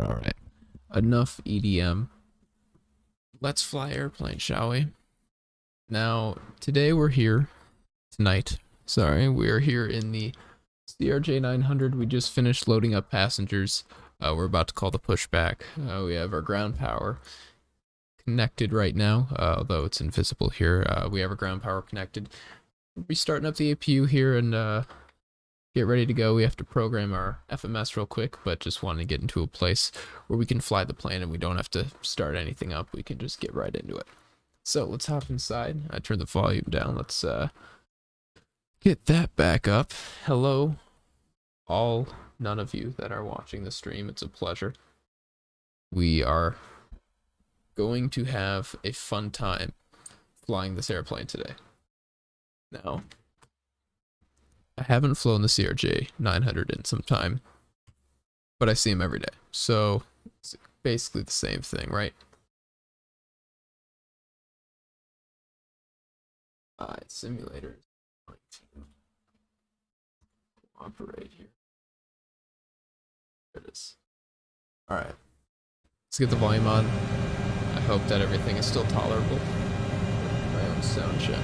All right. Enough EDM. Let's fly airplane, shall we? Now, today we're here, tonight, sorry, we're here in the CRJ 900. We just finished loading up passengers. We're about to call the pushback. We have our ground power connected right now, although it's invisible here. We have our ground power connected. We'll be starting up the APU here and get ready to go. We have to program our FMS real quick, but just want to get into a place where we can fly the plane and we don't have to start anything up. We can just get right into it. So let's hop inside. I turned the volume down. Let's get that back up. Hello, none of you that are watching the stream. It's a pleasure. We are going to have a fun time flying this airplane today. Now, I haven't flown the CRJ 900 in some time, but I see them every day. So it's basically the same thing, right? Simulator is going to operate here. There it is. All right, let's get the volume on. I hope that everything is still tolerable. My own sound check.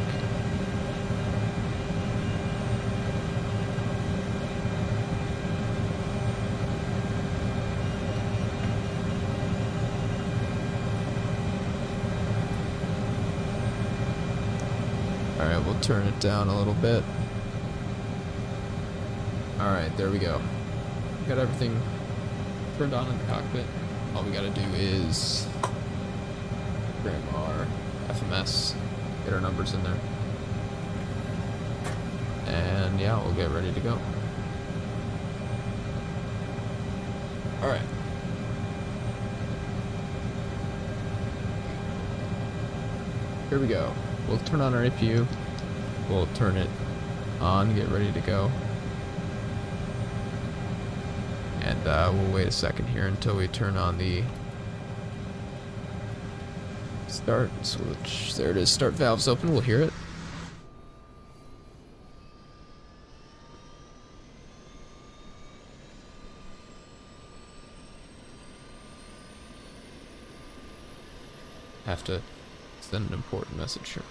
Alright, we'll turn it down a little bit. Alright, there we go. Got everything turned on in the cockpit. All we gotta do is program our FMS, get our numbers in there. And yeah, we'll get ready to go. Alright. Here we go. We'll turn on our APU. We'll turn it on, get ready to go. And we'll wait a second here until we turn on the start switch. There it is, start valves open, we'll hear it. Have to send an important message here.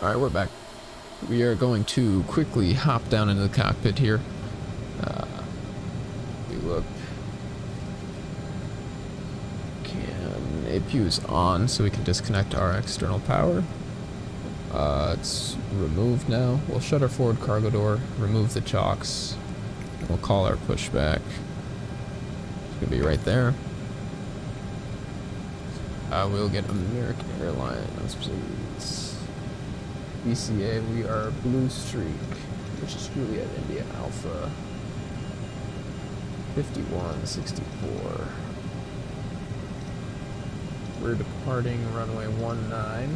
Alright, we're back. We are going to quickly hop down into the cockpit here. We look. APU is on, so we can disconnect our external power. It's removed now. We'll shut our forward cargo door, remove the chocks, and we'll call our pushback. It's gonna be right there. We'll get American Airlines, please. BCA, we are Blue Streak, which is Juliet India Alpha 5164. We're departing runway 19.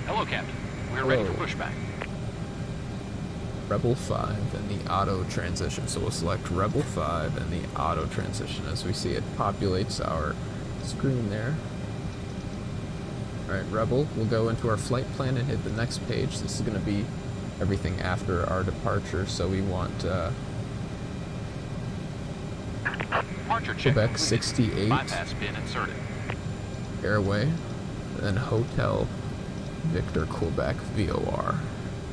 Hello, Captain. We're ready for pushback. Rebel 5 and the auto transition. So we'll select Rebel 5 and the auto transition. As we see, it populates our screen there. Alright, Rebel, we'll go into our flight plan and hit the next page. This is going to be everything after our departure, so we want Quebec 68. Bypass pin inserted. Airway, and then Hotel Victor Quebec VOR.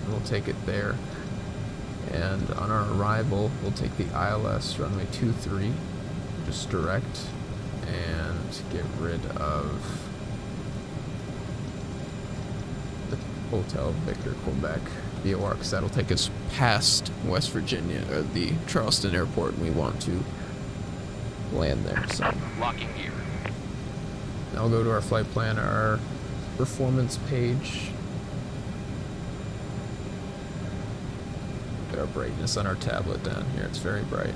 And we'll take it there. And on our arrival, we'll take the ILS runway 23, just direct, and get rid of the Hotel Victor Quebec VOR, because that'll take us past West Virginia, or the Charleston airport, and we want to land there. So locking gear. Now we'll go to our flight plan, our performance page. Get our brightness on our tablet down here, it's very bright.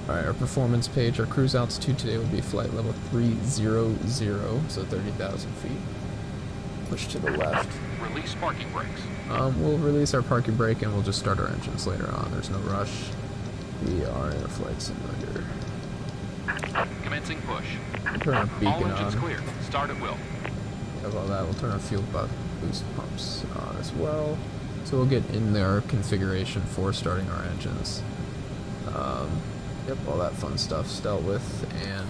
Alright, our performance page, our cruise altitude today will be flight level 300, so 30,000 feet. Push to the left. Release parking brakes. We'll release our parking brake and we'll just start our engines later on. There's no rush. We are in a flight simulator. Commencing push. We'll turn our beacon all engines on. clear. Start at will. Have all that. We'll turn our fuel boost pumps on as well. So we'll get in their configuration for starting our engines. Yep, all that fun stuff's dealt with, and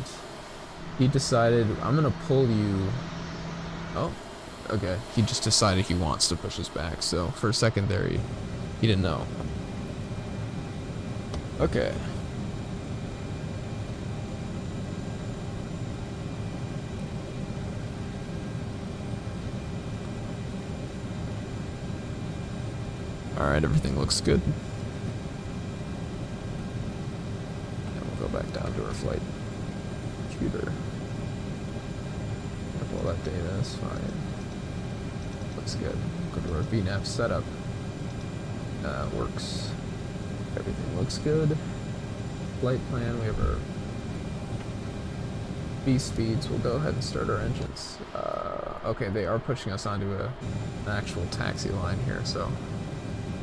he decided, I'm gonna pull you. Oh, okay. He just decided he wants to push us back. So for a second there, he didn't know. Okay. Alright, everything looks good. And we'll go back down to our flight computer. If all that data is fine. Looks good. Go to our VNAV setup. Works. Everything looks good. Flight plan, we have our B speeds. We'll go ahead and start our engines. Okay, they are pushing us onto an actual taxi line here, so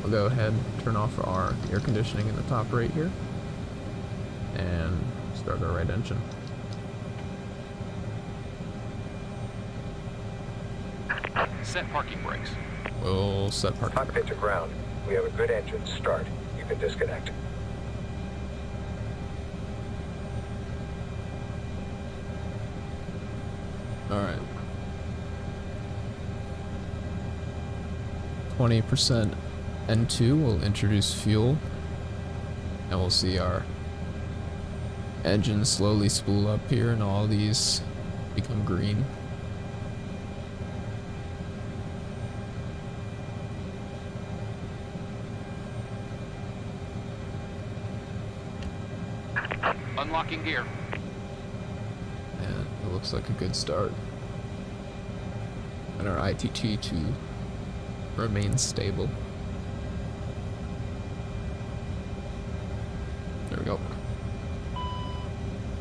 we'll go ahead and turn off our air conditioning in the top right here and start our right engine. Set parking brakes. We'll set parking brakes. Cockpit to ground. We have a good engine start. You can disconnect. Alright. 20% N2 will introduce fuel, and we'll see our engine slowly spool up here and all these become green. Unlocking gear. And it looks like a good start. And our ITT to remain stable. There we go.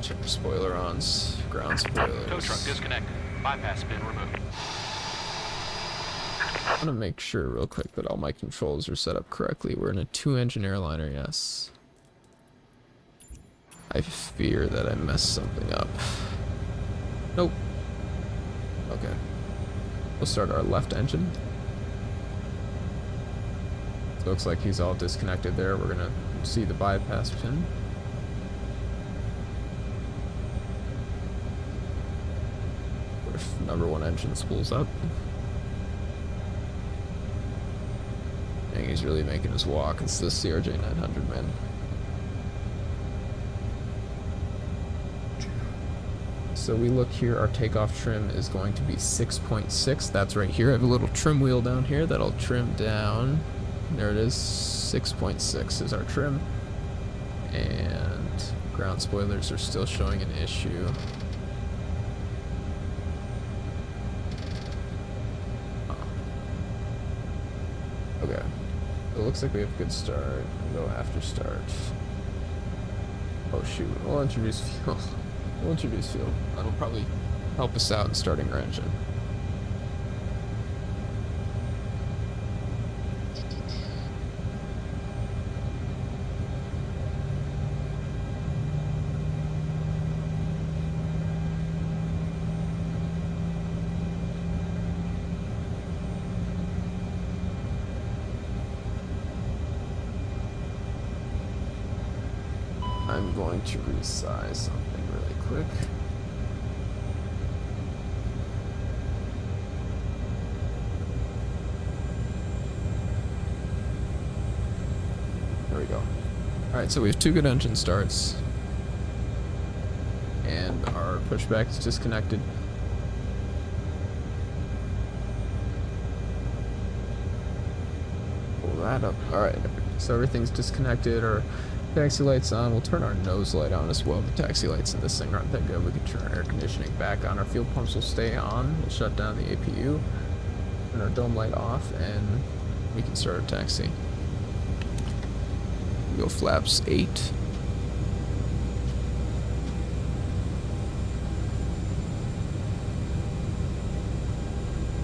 Check the spoiler-ons, ground spoilers. Tow truck disconnected. Bypass pin removed. I want to make sure real quick that all my controls are set up correctly. We're in a 2-engine airliner, yes. I fear that I messed something up. Nope. Okay. We'll start our left engine. So looks like he's all disconnected there. We're gonna see the bypass pin. If number 1 engine spools up. think he's really making us walk. It's the CRJ 900, man. So we look here, our takeoff trim is going to be 6.6. That's right here. I have a little trim wheel down here that I'll trim down. There it is. 6.6 is our trim. And ground spoilers are still showing an issue. Okay. It looks like we have a good start. We'll go after start. Oh shoot. We'll introduce fuel. We'll introduce fuel. That'll probably help us out in starting our engine. I'm going to resize something really quick. There we go. Alright, so we have 2 good engine starts. And our pushback is disconnected. Pull that up. Alright, so everything's disconnected. Our taxi lights on. We'll turn our nose light on as well. The taxi lights in this thing aren't that good. We can turn our air conditioning back on. Our fuel pumps will stay on. We'll shut down the APU. Turn our dome light off, and we can start our taxi. We'll go flaps 8.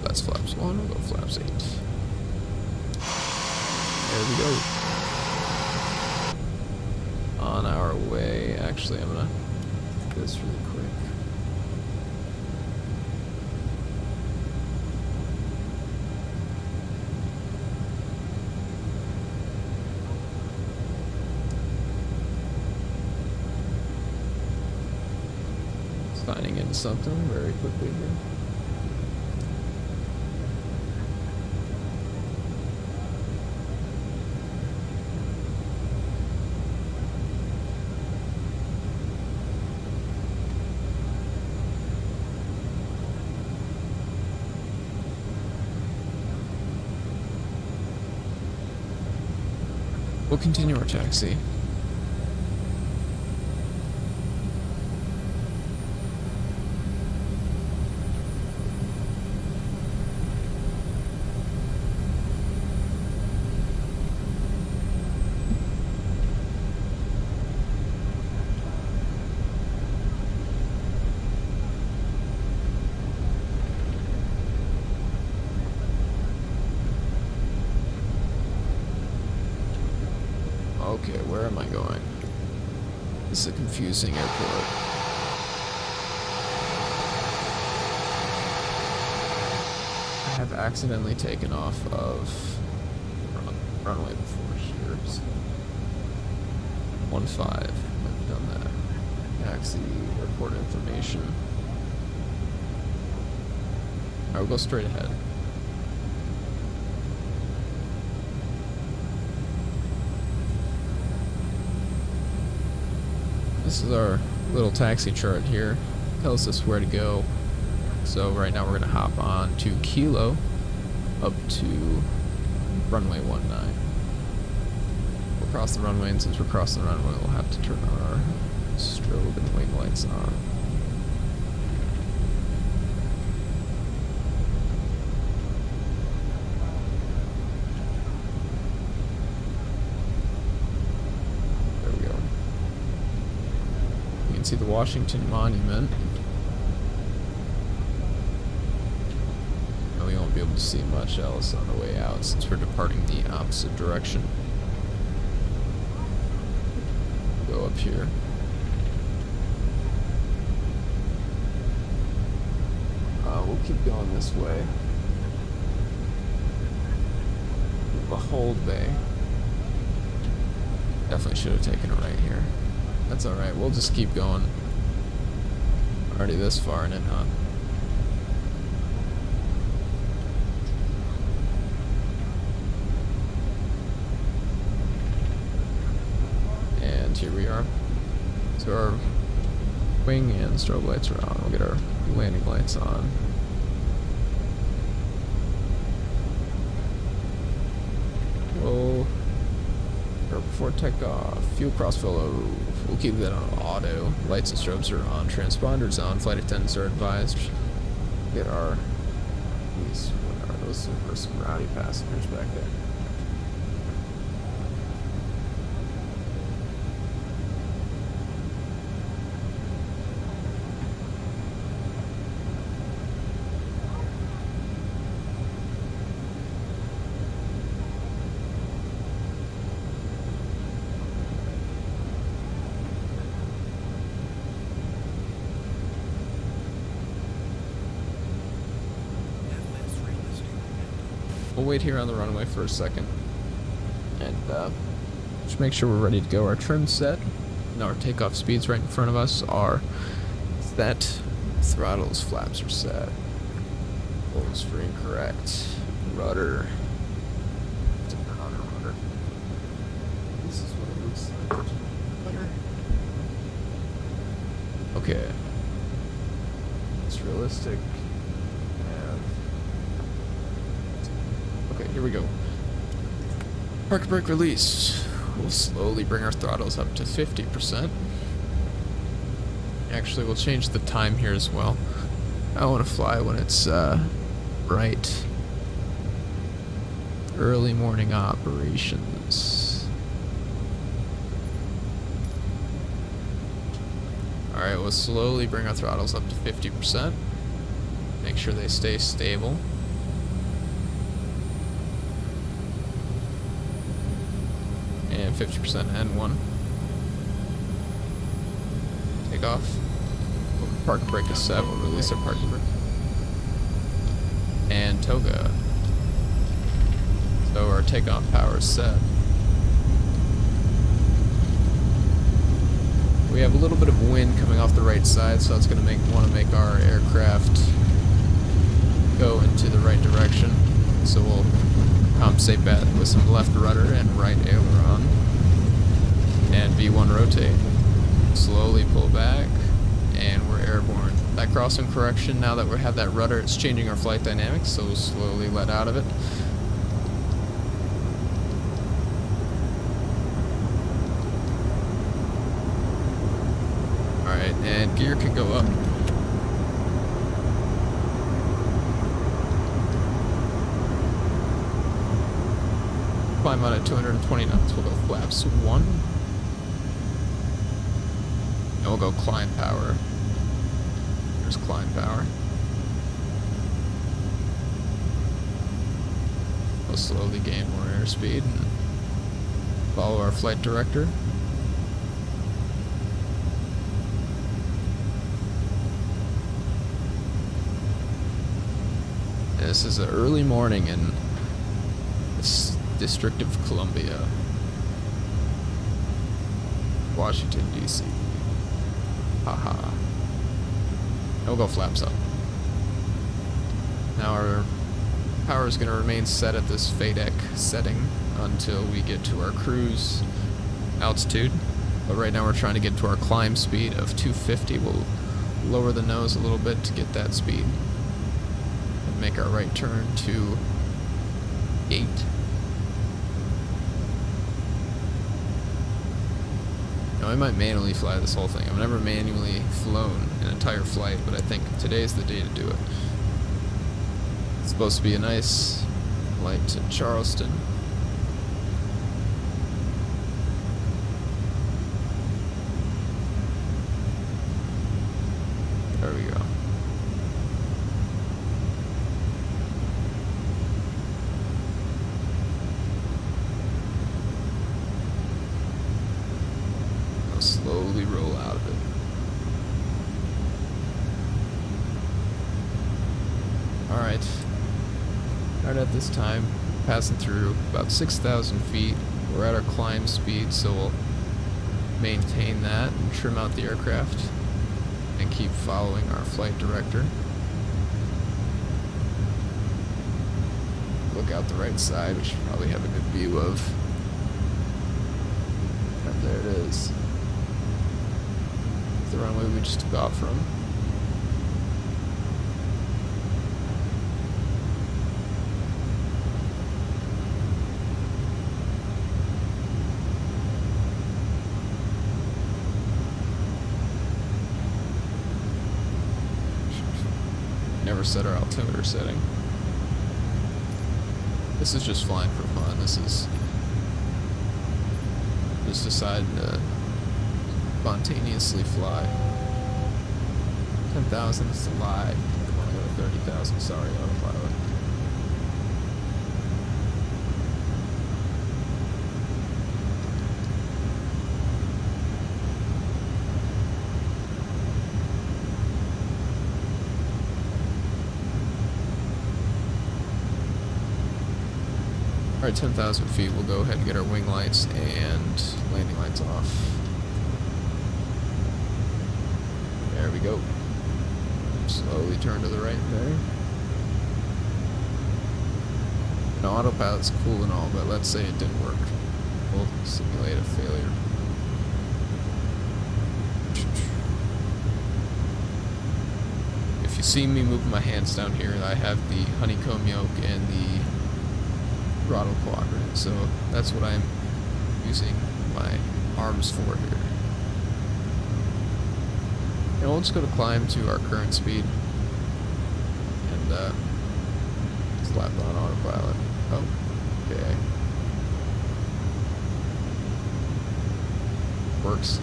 That's flaps 1. We'll go flaps 8. There we go. On our way. Actually, I'm gonna do this really quick. Signing into something very quickly here. We'll continue our taxi. Okay, where am I going? This is a confusing airport. I have accidentally taken off of runway before here. So 15. I've done that. Taxi, airport information. Alright, we'll go straight ahead. This is our little taxi chart here. Tells us where to go. So right now we're going to hop on to Kilo up to runway 19. We'll cross the runway, and since we're crossing the runway, we'll have to turn our strobe and wing lights on. See the Washington Monument. And we won't be able to see much else on the way out since we're departing the opposite direction. Go up here. We'll keep going this way. Behold Bay. Definitely should have taken a right here. That's alright, we'll just keep going. Already this far in it, huh? here we are. So our wing and strobe lights are on. We'll get our landing lights on. We'll, before takeoff, fuel crossflow. We'll keep that on auto. Lights and strobes are on. Transponders on. Flight attendants are advised. Get our. What are those? There's some rowdy passengers back there. We'll wait here on the runway for a second and just make sure we're ready to go. Our trim set and our takeoff speeds right in front of us are set. Throttles, flaps are set. Pulls for incorrect. Rudder. Turn on our rudder. This is what it looks like. Rudder. Okay. It's realistic. Okay, here we go. Park brake release. We'll slowly bring our throttles up to 50%. Actually, we'll change the time here as well. I want to fly when it's bright. Early morning operations. Alright, we'll slowly bring our throttles up to 50%. Make sure they stay stable. And 50% N1. Take off. Park brake is set. We'll release our parking brake. And toga. So our takeoff power is set. We have a little bit of wind coming off the right side, so it's going to want to make our aircraft go into the right direction. So we'll compensate that with some left rudder and right aileron. And V1 rotate. Slowly pull back, and we're airborne. That crossing correction, now that we have that rudder, it's changing our flight dynamics, so we'll slowly let out of it. Alright, and gear can go up. Climb out at 220 knots. We'll go flaps 1. And we'll go climb power. There's climb power. We'll slowly gain more airspeed and follow our flight director. This is an early morning in this District of Columbia, Washington, D.C. Haha. We'll go flaps up. Now our power is going to remain set at this FADEC setting until we get to our cruise altitude. But right now we're trying to get to our climb speed of 250. We'll lower the nose a little bit to get that speed. And make our right turn to 8. Now, I might manually fly this whole thing. I've never manually flown an entire flight, but I think today's the day to do it. It's supposed to be a nice flight to Charleston. There we go. Slowly roll out of it. Alright. Right at this time, passing through about 6,000 feet. We're at our climb speed, so we'll maintain that and trim out the aircraft and keep following our flight director. Look out the right side, we should probably have a good view of. And there it is. the runway we just took off from. Never set our altimeter setting. This is just flying for fun. This is just deciding to spontaneously fly. 10,000 is a lie. I want to go to 30,000. Sorry, autopilot. Alright, 10,000 feet, we'll go ahead and get our wing lights and landing lights off. There we go. Slowly turn to the right there. An autopilot's cool and all, but let's say it didn't work. We'll simulate a failure. If you see me moving my hands down here, I have the honeycomb yoke and the throttle quadrant, so that's what I'm using my arms for here. And we'll just go to climb to our current speed and slap on autopilot. Oh, okay. Works.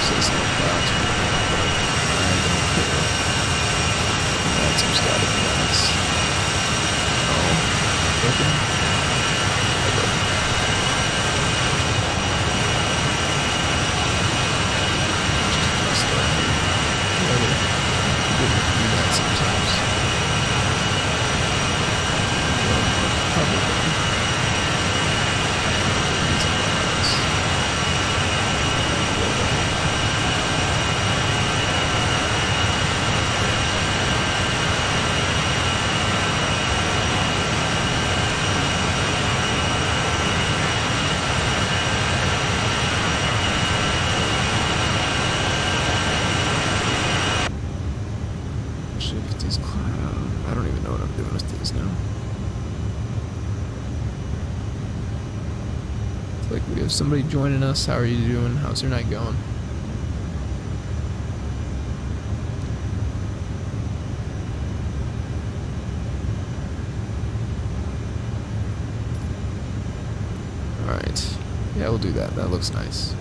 Says no clouds for the moment, but I don't care. That's some static minutes. Oh, broken? Okay. Just start here. Whatever. You do that sometimes. Probably broken. I don't even know what I'm doing with these now. It's like we have somebody joining us. How are you doing? How's your night going? Alright. Yeah, we'll do that. That looks nice.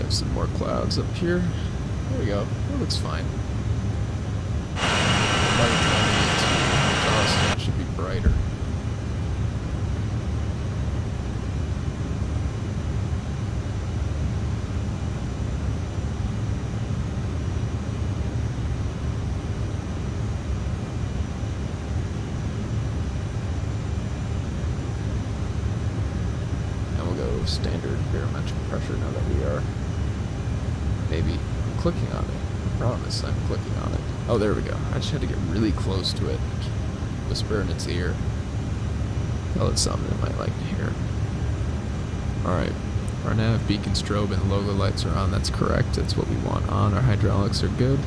Some more clouds up here. There we go. That looks fine. By the time we get to Charleston, it should be brighter. And we'll go standard barometric pressure now that we are. Maybe. I'm clicking on it. I promise I'm clicking on it. Oh, there we go. I just had to get really close to it. Whisper in its ear. Tell it something it might like to hear. Alright. Our nav, beacon, strobe, and logo lights are on. That's correct. That's what we want on. Our hydraulics are good.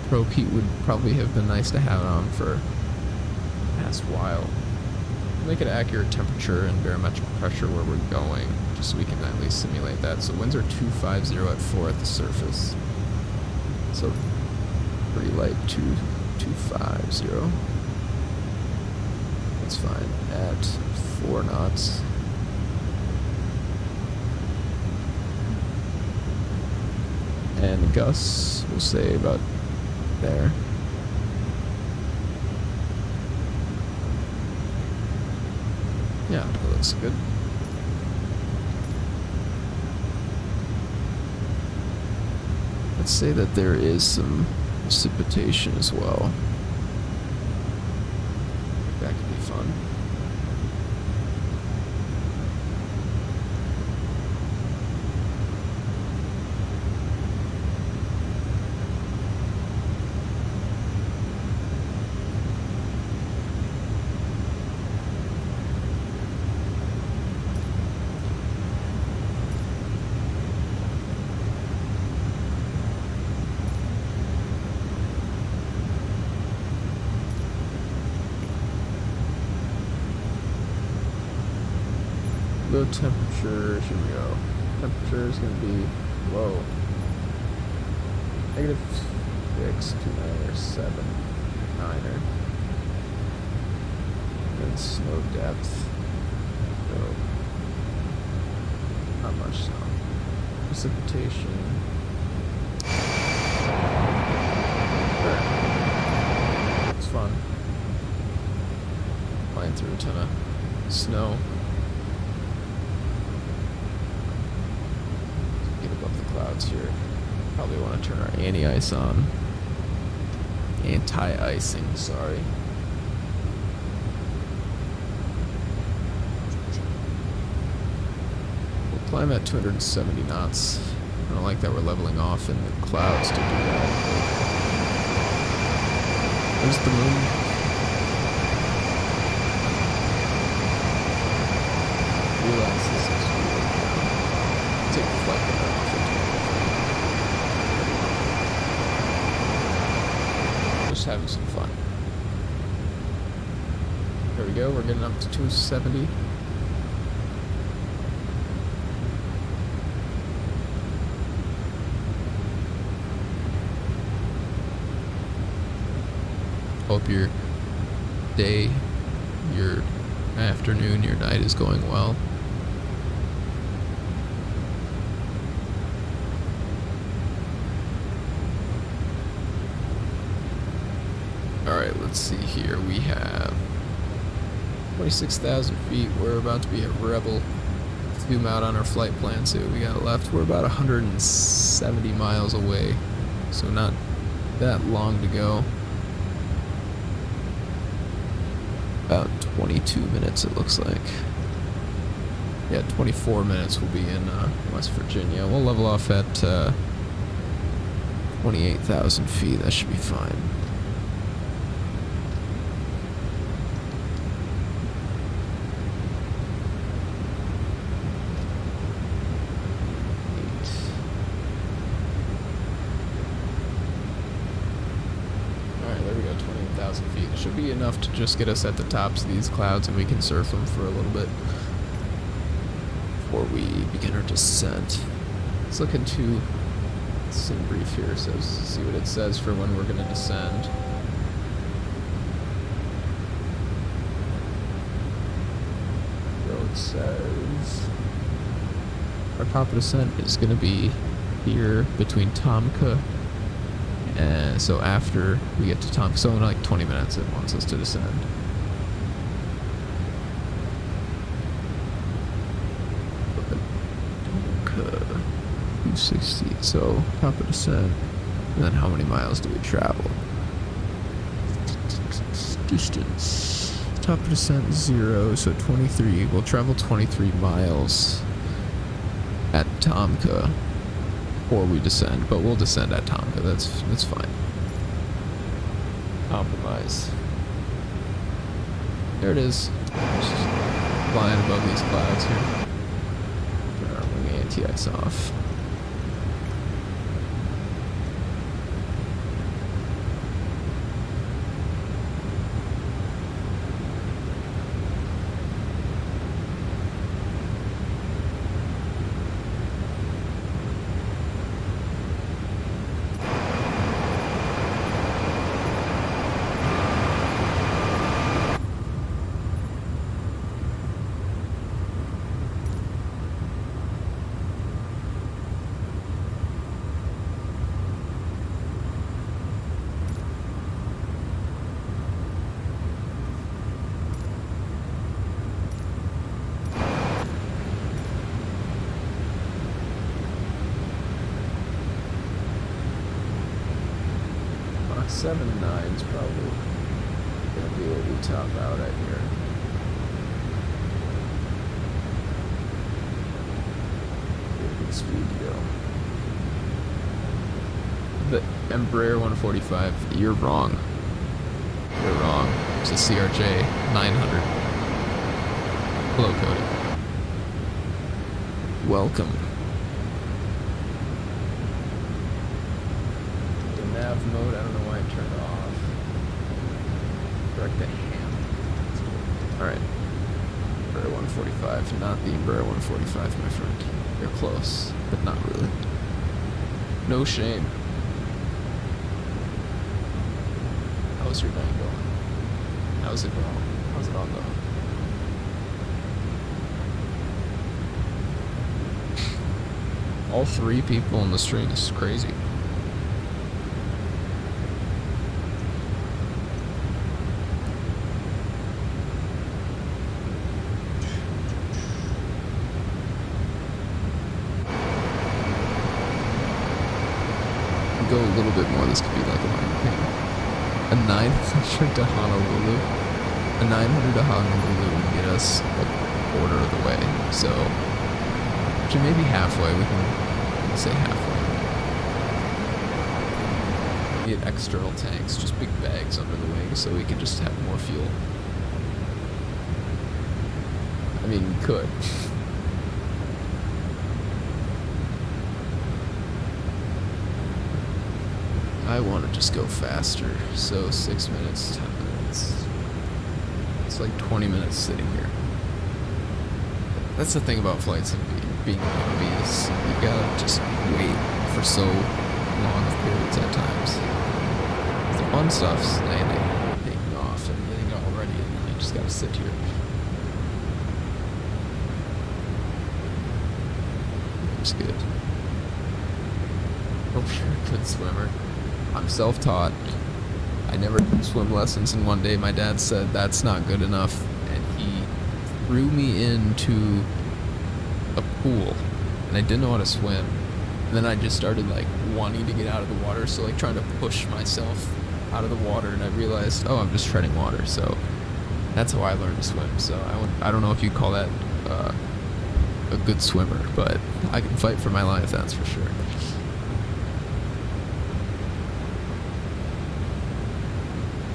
Probe heat would probably have been nice to have on for the past while. Make an accurate temperature and barometric pressure where we're going, just so we can at least simulate that. So winds are 250 at 4 at the surface. So pretty light, 250. That's fine. At 4 knots. And the gusts, we'll say about there. Yeah, that looks good. Let's say that there is some precipitation as well. That could be fun. go temperature. Here we go. Temperature is going to be low. -6 to -7 9er. And snow depth. So, not much snow. Precipitation. Sure. It's fun. Flying through a ton of snow. Get above the clouds here. Probably want to turn our anti-ice on. Anti-icing, sorry. We'll climb at 270 knots. I don't like that we're leveling off in the clouds to do that. There's the moon. Realize this is weird. Take the flight limit off into just having some fun. There we go, we're getting up to 270. Hope your day, your afternoon, your night is going well. Alright, let's see here. We have 26,000 feet. We're about to be at Rebel. Zoom out on our flight plan, see what we got left. We're about 170 miles away, so not that long to go. About 22 minutes, it looks like. Yeah, 24 minutes we'll be in West Virginia. We'll level off at 28,000 feet. That should be fine. Feet. It should be enough to just get us at the tops of these clouds and we can surf them for a little bit before we begin our descent. Let's look into sim brief here, so see what it says for when we're going to descend. So it says our top of descent is going to be here between Tomka. And so after we get to Tomka, so in like 20 minutes it wants us to descend. Tomka, 260. So top of descent. And then how many miles do we travel? Distance. Top of descent 0, so 23. We'll travel 23 miles at Tomka. Or we descend, but we'll descend at Tomka. That's fine. Compromise. There it is. Just flying above these clouds here. Turn our wing anti-ice off. Mach 7.9's probably gonna be what we top out at here. Good speed to go. The Embraer 145, you're wrong. You're wrong. It's a CRJ 900. Hello, Cody. Welcome. The nav mode, I don't know why I turned it off. Direct to ham. Alright. Embraer 145, not the Embraer 145, my friend. You're close, but not really. No shame. How's your night going? How's it going? How's it all going? All 3 people on the stream, this is crazy. Go a little bit more, this could be like a 900 to Honolulu. A 900 to Honolulu would get us a quarter of the way, so actually maybe halfway. We can say halfway. Get external tanks, just big bags under the wing, so we can just have more fuel. I mean, we could. I want to just go faster, so 6 minutes, 10 minutes. It's like 20 minutes sitting here. That's the thing about flights and being an Army is you gotta just wait for so long of periods at times. The fun stuff's landing, taking off, and getting it all ready, and then I just gotta sit here. It's good. Hope you're a good swimmer. I'm self-taught. I never took swim lessons, and one day my dad said that's not good enough, and he threw me into a pool, and I didn't know how to swim. And then I just started like wanting to get out of the water, so like trying to push myself out of the water, and I realized, oh, I'm just treading water. So that's how I learned to swim. So I don't know if you'd call that a good swimmer, but I can fight for my life, that's for sure.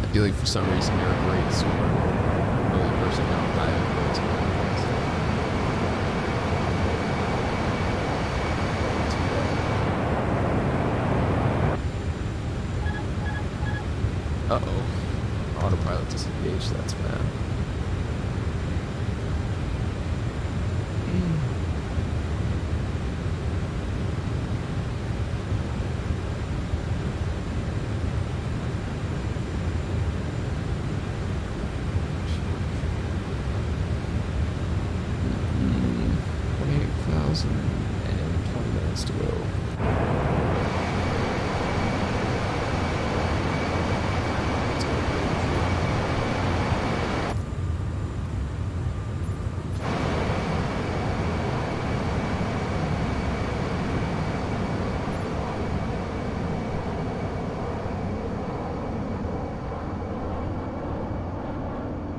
I feel like for some reason you're a great swimmer. The only person now I have a great swimmer. Uh-oh. Autopilot disengaged, that's bad. And 20 minutes to go.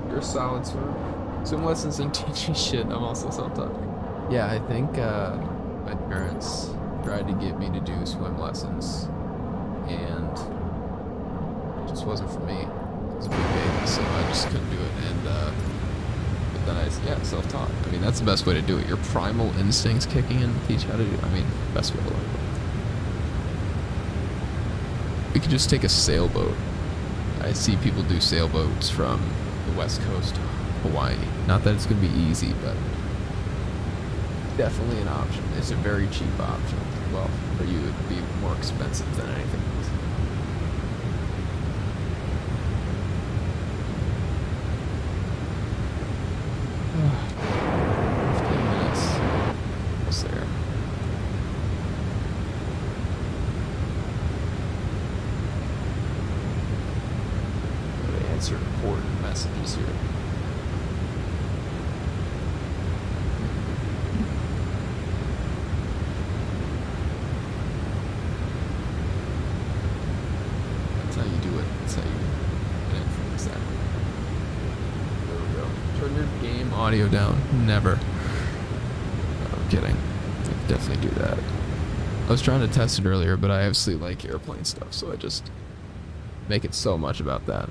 You're a solid swimmer. Swim lessons and teach me shit. I'm also self-taught. Yeah, I think my parents tried to get me to do swim lessons, and it just wasn't for me. I was a big baby, so I just couldn't do it. And but then self-taught. I mean, that's the best way to do it. Your primal instincts kicking in to teach how to do. I mean, best way to learn. We could just take a sailboat. I see people do sailboats from the West Coast to Hawaii. Not that it's gonna be easy, but definitely an option. It's a very cheap option. Well, for you, it'd be more expensive than anything else. There. Gotta answer important messages here. That's how you do it. That's how you get in from exactly. There we go. Turn your game audio down. Never. I'm kidding. I could definitely do that. I was trying to test it earlier, but I obviously like airplane stuff, so I just make it so much about that.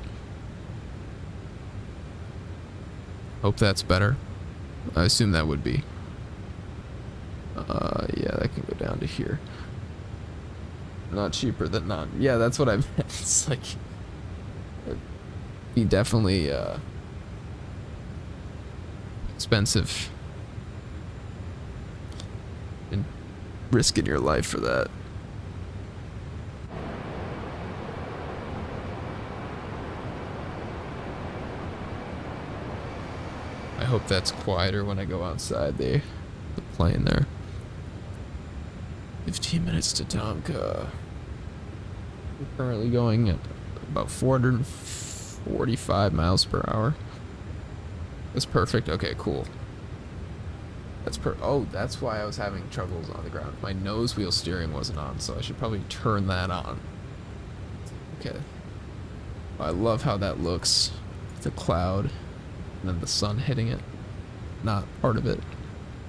Hope that's better. I assume that would be. Yeah, that can go down to here. Not cheaper than not. Yeah, that's what I meant. It's like, it'd be definitely expensive. And risking your life for that. I hope that's quieter when I go outside the plane there. 15 minutes to Tonka. We're currently going at about 445 miles per hour. That's perfect. Okay, cool. Oh, that's why I was having troubles on the ground. My nose wheel steering wasn't on, so I should probably turn that on. Okay. I love how that looks. The cloud, and then the sun hitting it. Not part of it.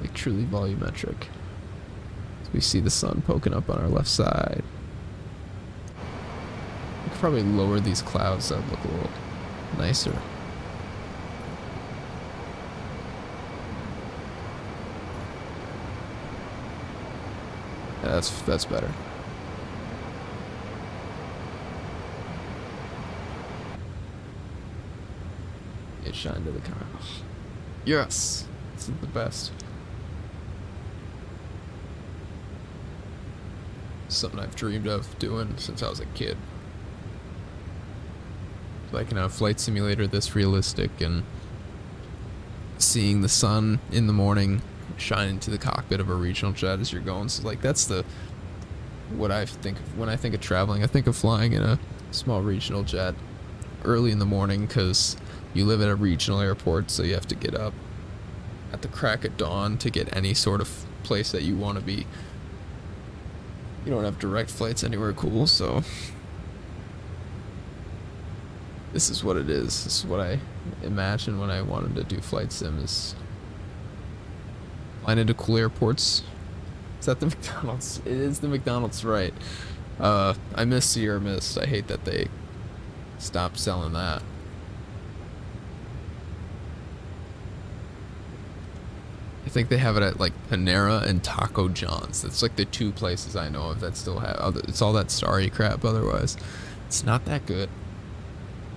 Like truly volumetric. So we see the sun poking up on our left side. We could probably lower these clouds so it'd look a little nicer. Yeah, that's better. It shined to the car. Yes, this is the best. Something I've dreamed of doing since I was a kid. Like in a flight simulator this realistic and seeing the sun in the morning shine into the cockpit of a regional jet as you're going. So like that's what I think of when I think of traveling. I think of flying in a small regional jet early in the morning because you live at a regional airport, so you have to get up at the crack of dawn to get any sort of place that you want to be. You don't have direct flights anywhere cool, so this is what it is. This is what I imagined when I wanted to do flight sims. Flying into cool airports. Is that the McDonald's? It is the McDonald's, right. I miss Sierra Mist. I hate that they stopped selling that. I think they have it at like Panera and Taco John's. That's like the two places I know of that still have. It's all that starry crap otherwise. It's not that good.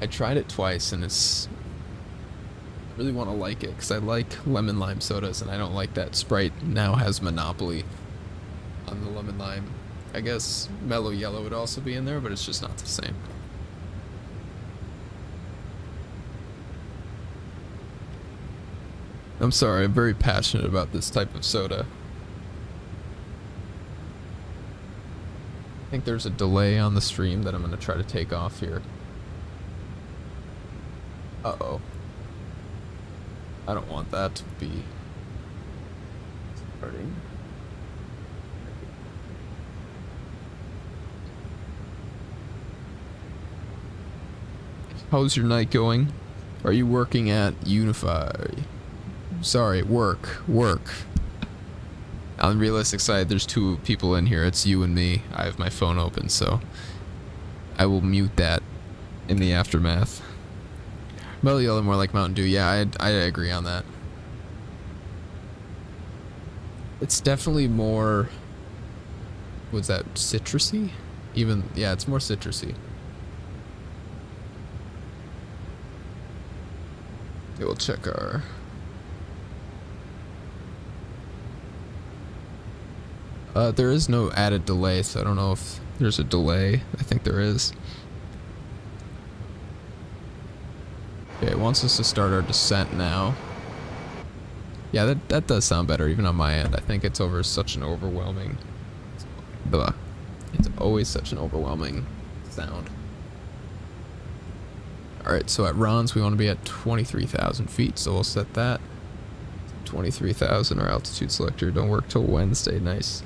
I tried it twice and I really want to like it because I like lemon lime sodas and I don't like that Sprite now has monopoly on the lemon lime. I guess Mellow Yellow would also be in there, but it's just not the same. I'm sorry, I'm very passionate about this type of soda. I think there's a delay on the stream that I'm going to try to take off here. Uh-oh. I don't want that to be starting. How's your night going? Are you working at Unify? Sorry, work. On the realistic side, there's two people in here. It's you and me. I have my phone open, so I will mute that in the aftermath. Mellow Yellow more like Mountain Dew. Yeah, I agree on that. It's definitely more... Was that citrusy? Yeah, it's more citrusy. Okay, we'll check our... there is no added delay, so I don't know if there's a delay. I think there is. Okay, it wants us to start our descent now. Yeah, that does sound better, even on my end. I think it's over such an overwhelming... Blah. It's always such an overwhelming sound. Alright, so at Ron's we want to be at 23,000 feet, so we'll set that. 23,000, our altitude selector. Don't work till Wednesday. Nice.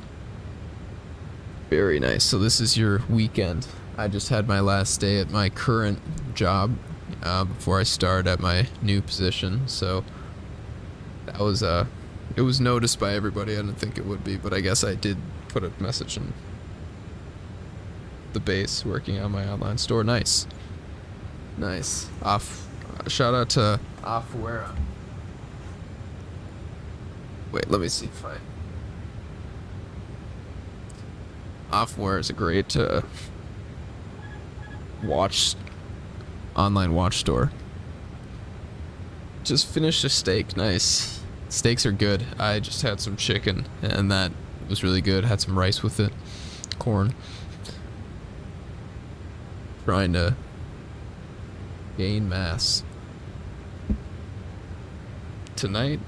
Very nice. So this is your weekend. I just had my last day at my current job before I start at my new position. So that was it was noticed by everybody. I didn't think it would be, but I guess I did put a message in the base working on my online store. Nice. Nice. Shout out to Afuera. Wait, let me see if I... Offware is a great online watch store. Just finished a steak, nice. Steaks are good. I just had some chicken, and that was really good. Had some rice with it, corn. Trying to gain mass. Tonight,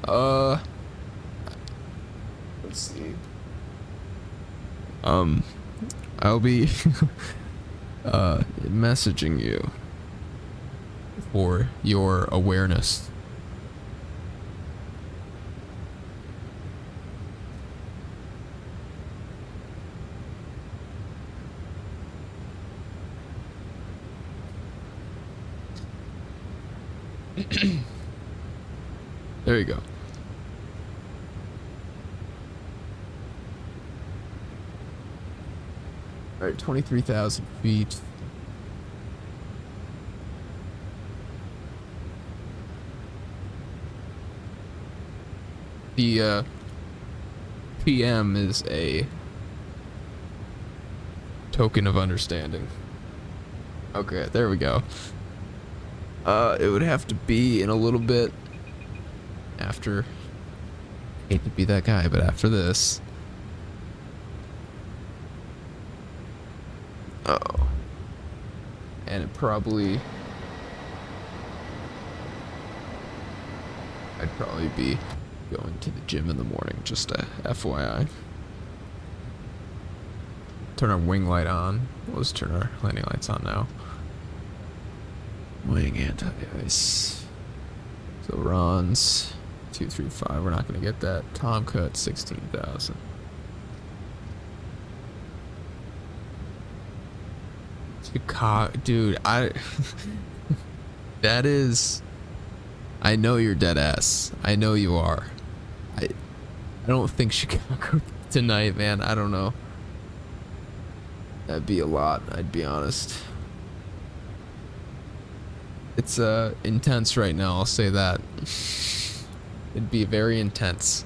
let's see. I'll be messaging you for your awareness. There you go. All right, 23,000 feet. The PM is a token of understanding. Okay, there we go. It would have to be in a little bit after. Hate to be that guy, but after this. Oh. And it probably. I'd probably be going to the gym in the morning, just a FYI. Turn our wing light on. Let's turn our landing lights on now. Wing anti-ice. So Ron's 235. We're not gonna get that. Tomcat 16,000. Chicago, dude. That is. I know you're dead ass. I know you are. I don't think Chicago tonight, man. I don't know. That'd be a lot. I'd be honest. It's intense right now, I'll say that. It'd be very intense.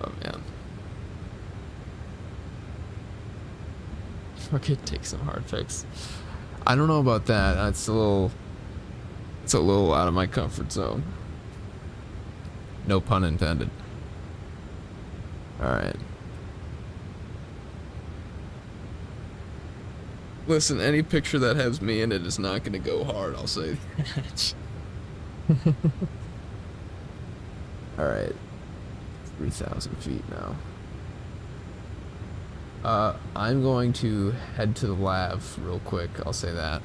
Oh man. Okay, take some hard fix. I don't know about that. It's a little out of my comfort zone. No pun intended. Alright. Listen, any picture that has me in it is not gonna go hard, I'll say that. Alright. 3,000 feet now. I'm going to head to the lab real quick, I'll say that.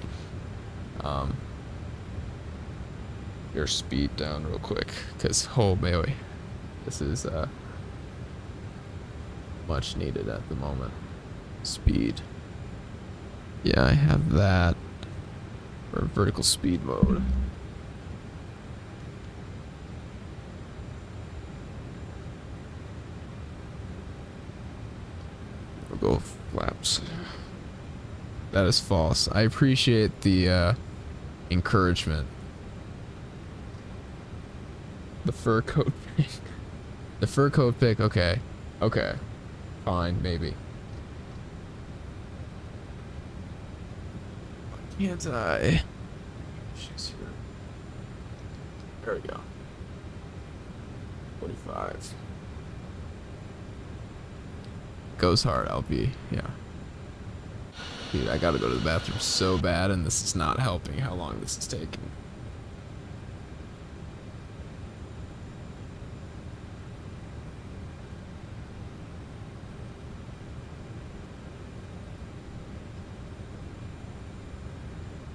Your speed down real quick, because oh boy, this is much needed at the moment. Speed. Yeah, I have that for vertical speed mode. We'll go flaps. That is false. I appreciate the encouragement. The fur coat pick. The fur coat pick, okay. Okay. Fine, maybe. Why can't I? She's here. There we go. 45. Goes hard, I'll be, yeah. Dude, I gotta go to the bathroom so bad, and this is not helping how long this is taking.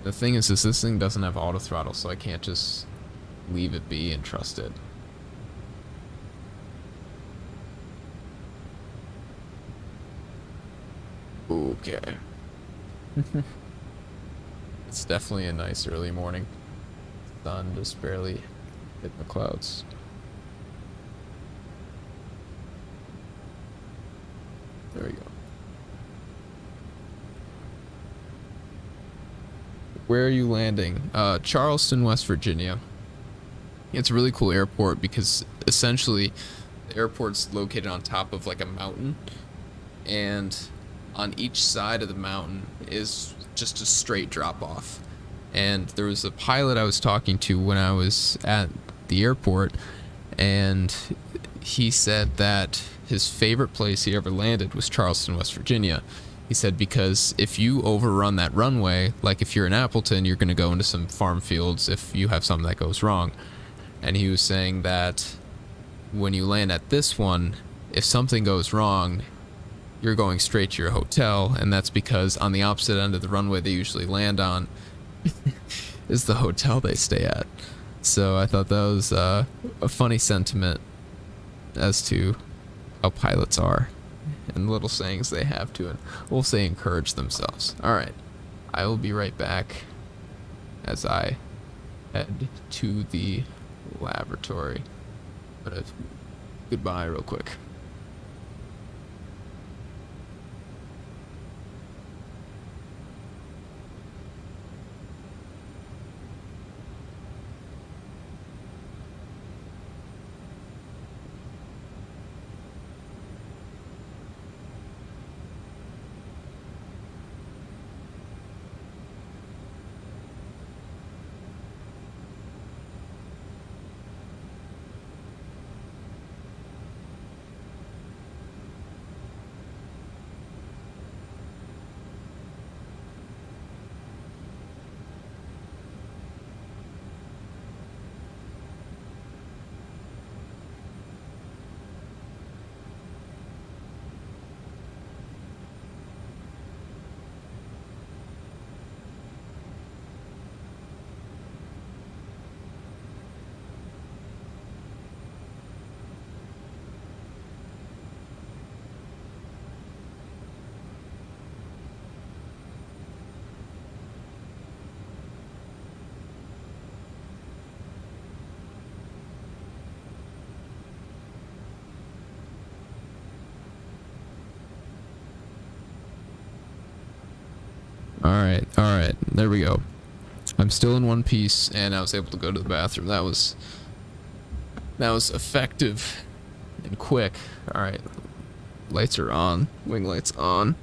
The thing is, this thing doesn't have auto throttle, so I can't just leave it be and trust it. Okay. It's definitely a nice early morning. Sun just barely hitting the clouds. There we go. Where are you landing? Charleston, West Virginia. It's a really cool airport because essentially the airport's located on top of like a mountain, and on each side of the mountain is just a straight drop off. And there was a pilot I was talking to when I was at the airport, and he said that his favorite place he ever landed was Charleston, West Virginia. He said because if you overrun that runway, like if you're in Appleton, you're going to go into some farm fields if you have something that goes wrong. And he was saying that when you land at this one, if something goes wrong, you're going straight to your hotel, and that's because on the opposite end of the runway they usually land on is the hotel they stay at. So I thought that was a funny sentiment as to how pilots are and little sayings they have to, and we'll say encourage themselves. All right, I will be right back as I head to the laboratory. But goodbye real quick. All right, there we go. I'm still in one piece, and I was able to go to the bathroom. That was effective and quick. All right, lights are on, wing lights on.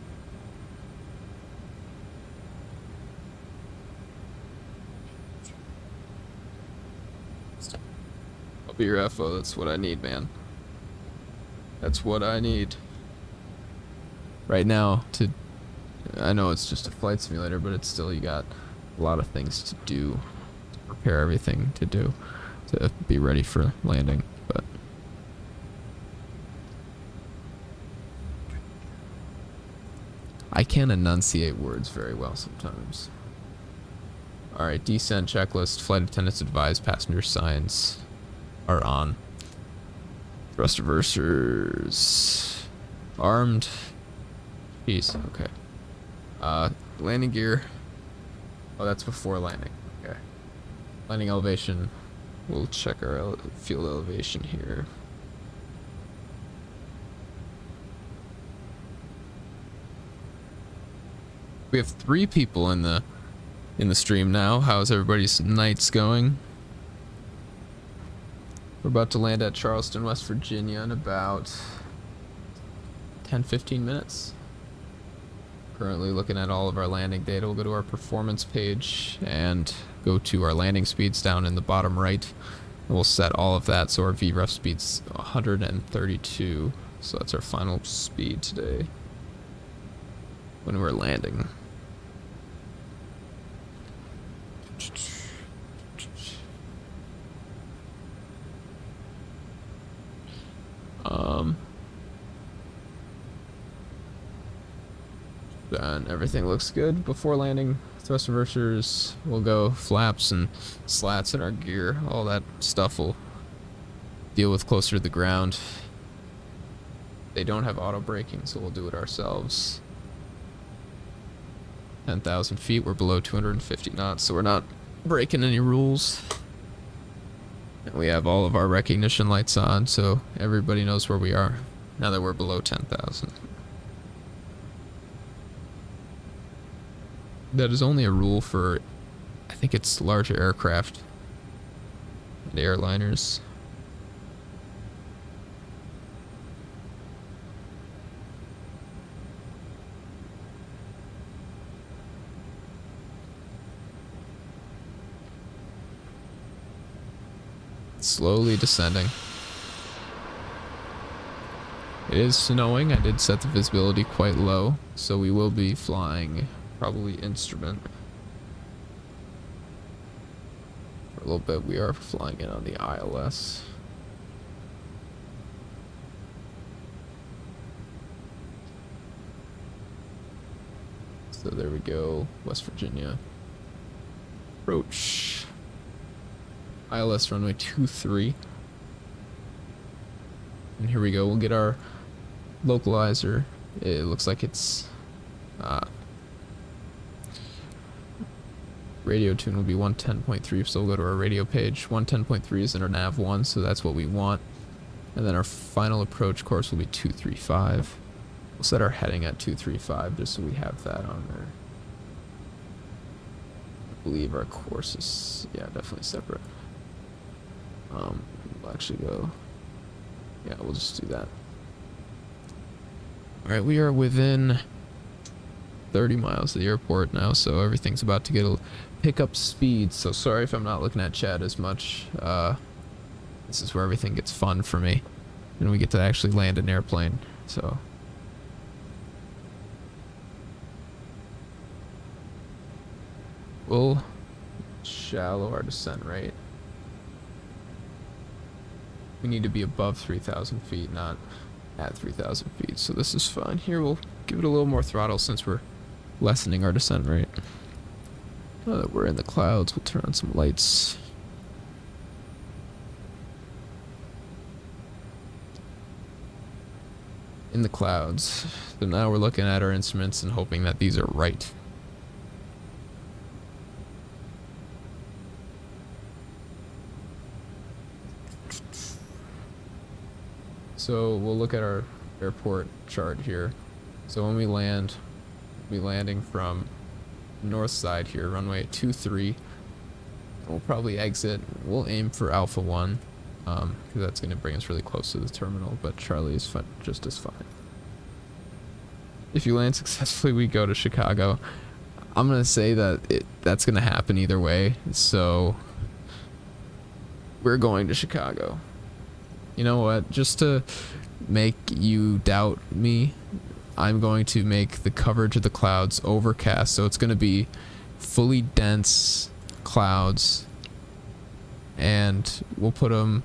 I'll be your FO. That's what I need, man. That's what I need right now to. I know it's just a flight simulator, but it's still, you got a lot of things to do, to prepare everything to do, to be ready for landing. But I can't enunciate words very well sometimes. Alright, descent checklist, flight attendants advised passenger signs are on. Thrust reversers armed. Peace, okay. Landing gear. Oh, that's before landing. Okay. Landing elevation. We'll check our field elevation here. We have 3 people in the stream now. How's everybody's nights going? We're about to land at Charleston, West Virginia in about 10-15 minutes. Currently looking at all of our landing data. We'll go to our performance page and go to our landing speeds down in the bottom right. And we'll set all of that so our VREF speed's 132. So that's our final speed today when we're landing. And everything looks good before landing. Thrust reversers will go, flaps and slats in our gear. All that stuff will deal with closer to the ground. They don't have auto braking, so we'll do it ourselves. 10,000 feet. We're below 250 knots, so we're not breaking any rules. And we have all of our recognition lights on, so everybody knows where we are now that we're below 10,000. That is only a rule for, I think it's larger aircraft and airliners. Slowly descending. It is snowing. I did set the visibility quite low, so we will be flying probably instrument. For a little bit, we are flying in on the ILS. So there we go, West Virginia. Approach. ILS runway 23. And here we go, we'll get our localizer. It looks like it's radio tune will be 110.3, so we'll go to our radio page. 110.3 is in our nav 1, so that's what we want. And then our final approach course will be 235. We'll set our heading at 235 just so we have that on there. I believe our course is, yeah, definitely separate. We'll actually go, yeah, we'll just do that. Alright, we are within 30 miles of the airport now, so everything's about to get a pick up speed, so sorry if I'm not looking at chat as much. This is where everything gets fun for me, and we get to actually land an airplane, so. We'll shallow our descent rate. We need to be above 3,000 feet, not at 3,000 feet, so this is fine. Here, we'll give it a little more throttle since we're lessening our descent rate. Now that we're in the clouds, we'll turn on some lights. In the clouds. So now we're looking at our instruments and hoping that these are right. So we'll look at our airport chart here. So when we land, we'll be landing from north side here, runway 23. We'll probably exit. We'll aim for Alpha 1, because that's going to bring us really close to the terminal, but Charlie is fun, just as fine. If you land successfully, we go to Chicago. I'm going to say that that's going to happen either way, so we're going to Chicago. You know what? Just to make you doubt me, I'm going to make the coverage of the clouds overcast, so it's going to be fully dense clouds, and we'll put them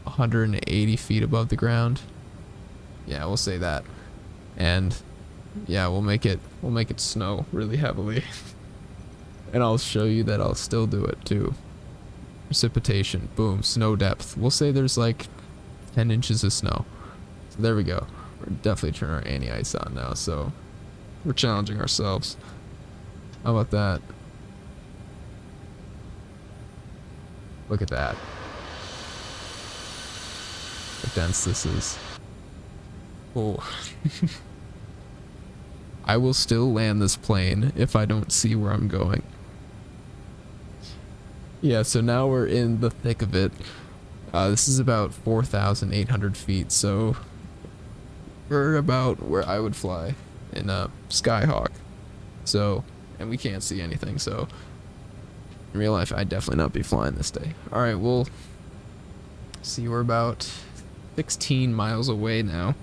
180 feet above the ground. Yeah, we'll say that. And yeah, we'll make it snow really heavily. And I'll show you that I'll still do it too. Precipitation, boom, snow depth. We'll say there's like 10 inches of snow. So there we go. We're definitely turning our anti-ice on now, so we're challenging ourselves. How about that? Look at that. How dense this is. Oh. I will still land this plane if I don't see where I'm going. Yeah, so now we're in the thick of it. This is about 4,800 feet, so we're about where I would fly in a Skyhawk. So, and we can't see anything, so in real life I'd definitely not be flying this day. Alright, we'll see, we're about 16 miles away now,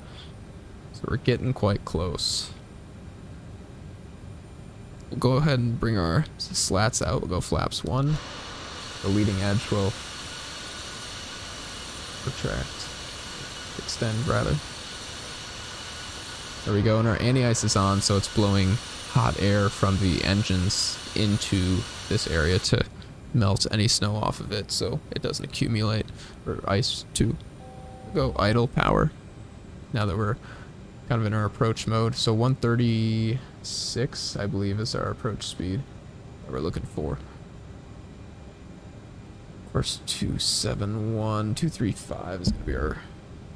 so we're getting quite close. We'll go ahead and bring our slats out. We'll go flaps 1. The leading edge will retract, extend rather. There we go, and our anti-ice is on, so it's blowing hot air from the engines into this area to melt any snow off of it so it doesn't accumulate, or ice to go idle power. Now that we're kind of in our approach mode. So 136, I believe, is our approach speed that we're looking for. Course 271, 235 is going to be our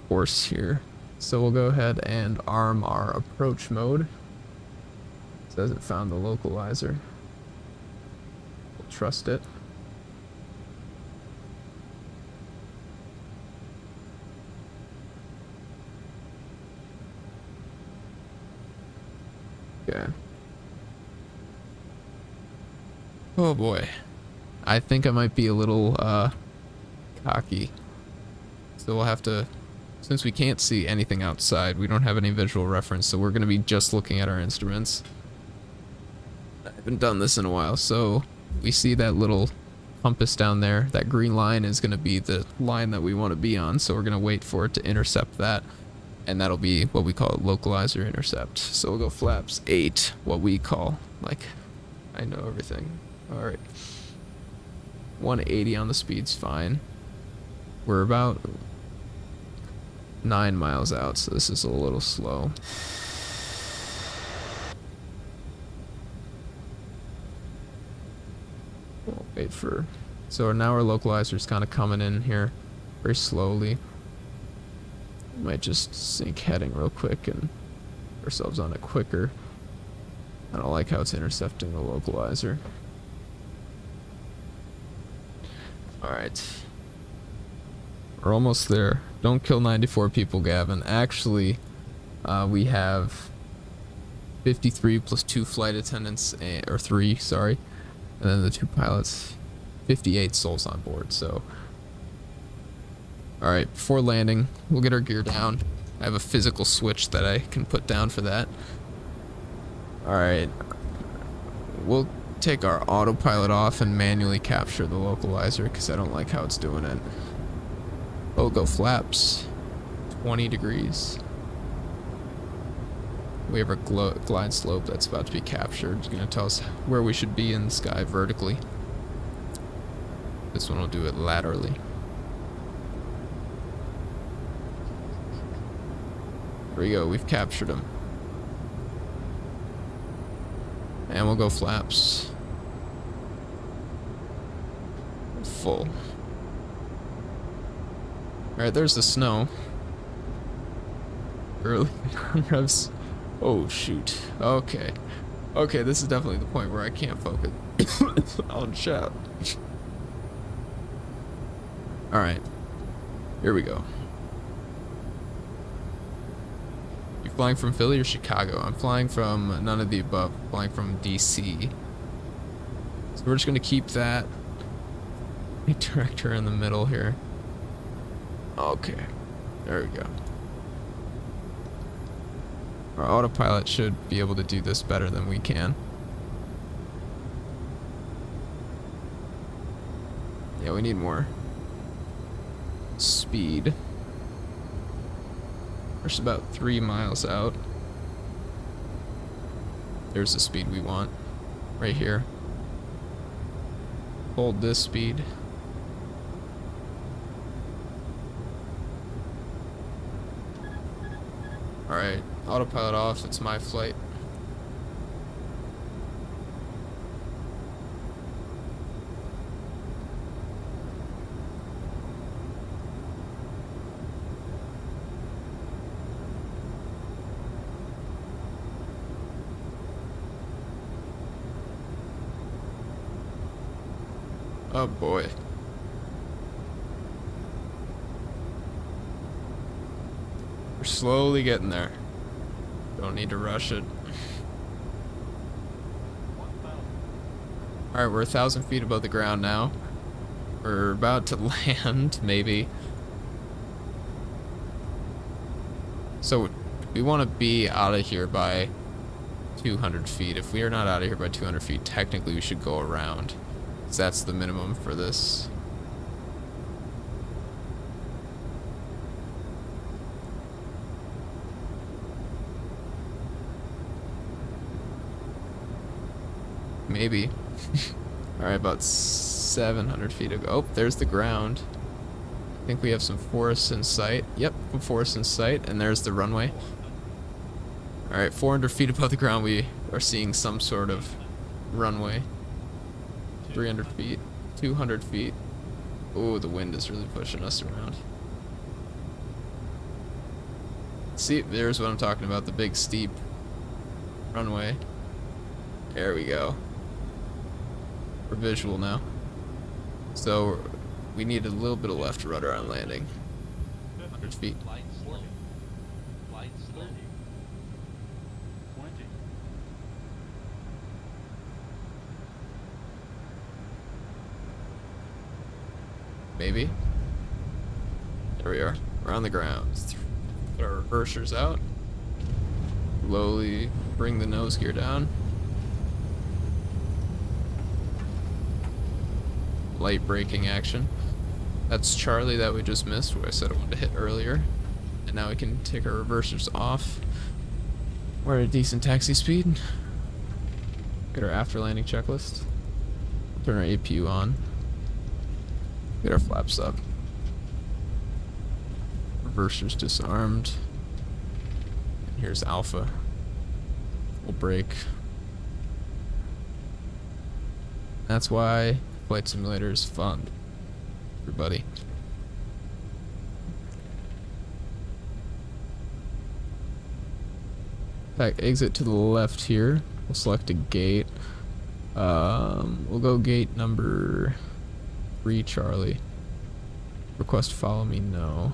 course here. So we'll go ahead and arm our approach mode. It says it found the localizer. We'll trust it. Okay. Oh boy. I think I might be a little cocky. So we'll have to, since we can't see anything outside, we don't have any visual reference, so we're going to be just looking at our instruments. I haven't done this in a while, so we see that little compass down there. That green line is going to be the line that we want to be on, so we're going to wait for it to intercept that. And that'll be what we call a localizer intercept. So we'll go flaps 8, what we call, like, I know everything. Alright. 180 on the speed's fine. We're about 9 miles out, so this is a little slow. We'll wait for... So now our localizer's kind of coming in here very slowly. Might just sync heading real quick and put ourselves on it quicker. I don't like how it's intercepting the localizer. Alright. We're almost there. Don't kill 94 people, Gavin. Actually, we have 53 plus 2 flight attendants, or 3, sorry. And then the 2 pilots. 58 souls on board, so... Alright, before landing, we'll get our gear down. I have a physical switch that I can put down for that. Alright. We'll take our autopilot off and manually capture the localizer because I don't like how it's doing it. We'll go flaps. 20 degrees. We have our glide slope that's about to be captured. It's going to tell us where we should be in the sky vertically. This one will do it laterally. There we go, we've captured him. And we'll go flaps. Full. Alright, there's the snow. Early revs. Oh shoot. Okay. Okay, this is definitely the point where I can't focus on chat. Alright. Here we go. Flying from Philly or Chicago? I'm flying from none of the above. I'm flying from DC. So we're just going to keep that director in the middle here. Okay. There we go. Our autopilot should be able to do this better than we can. Yeah, we need more speed. We're just about 3 miles out. There's the speed we want. Right here. Hold this speed. Alright, autopilot off, it's my flight. Oh boy. We're slowly getting there. Don't need to rush it. Alright, we're 1,000 feet above the ground now. We're about to land, maybe. So, we want to be out of here by 200 feet. If we are not out of here by 200 feet, technically we should go around. That's the minimum for this. Maybe. Alright, about 700 feet ago. Oh, there's the ground. I think we have some forests in sight. Yep, some forests in sight, and there's the runway. Alright, 400 feet above the ground, we are seeing some sort of runway. 300 feet, 200 feet. Oh, the wind is really pushing us around. See, there's what I'm talking about, the big steep runway. There we go. We're visual now. So we need a little bit of left rudder on landing. 100 feet. Light slow. Light slow. 20. Maybe. There we are. We're on the ground. Put our reversers out. Slowly bring the nose gear down. Light braking action. That's Charlie that we just missed, where I said I wanted to hit earlier. And now we can take our reversers off. We're at a decent taxi speed. Get our after landing checklist. Turn our APU on. Get our flaps up. Reversers disarmed. And here's Alpha. We'll brake. That's why Flight Simulator is fun. Everybody. Exit to the left here. We'll select a gate. We'll go gate number 3, Charlie. Request follow me, no.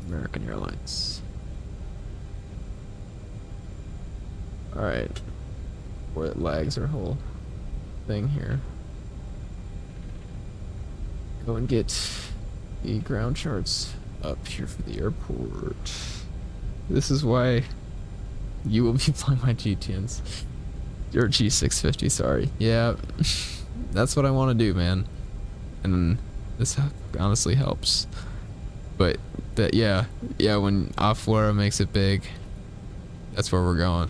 American Airlines. Alright. Where it lags our whole thing here. Go and get the ground charts up here for the airport. This is why you will be flying my GTNs. Your G650, sorry. Yeah, that's what I want to do, man. And this honestly helps. But that, yeah, when Aflora makes it big, that's where we're going.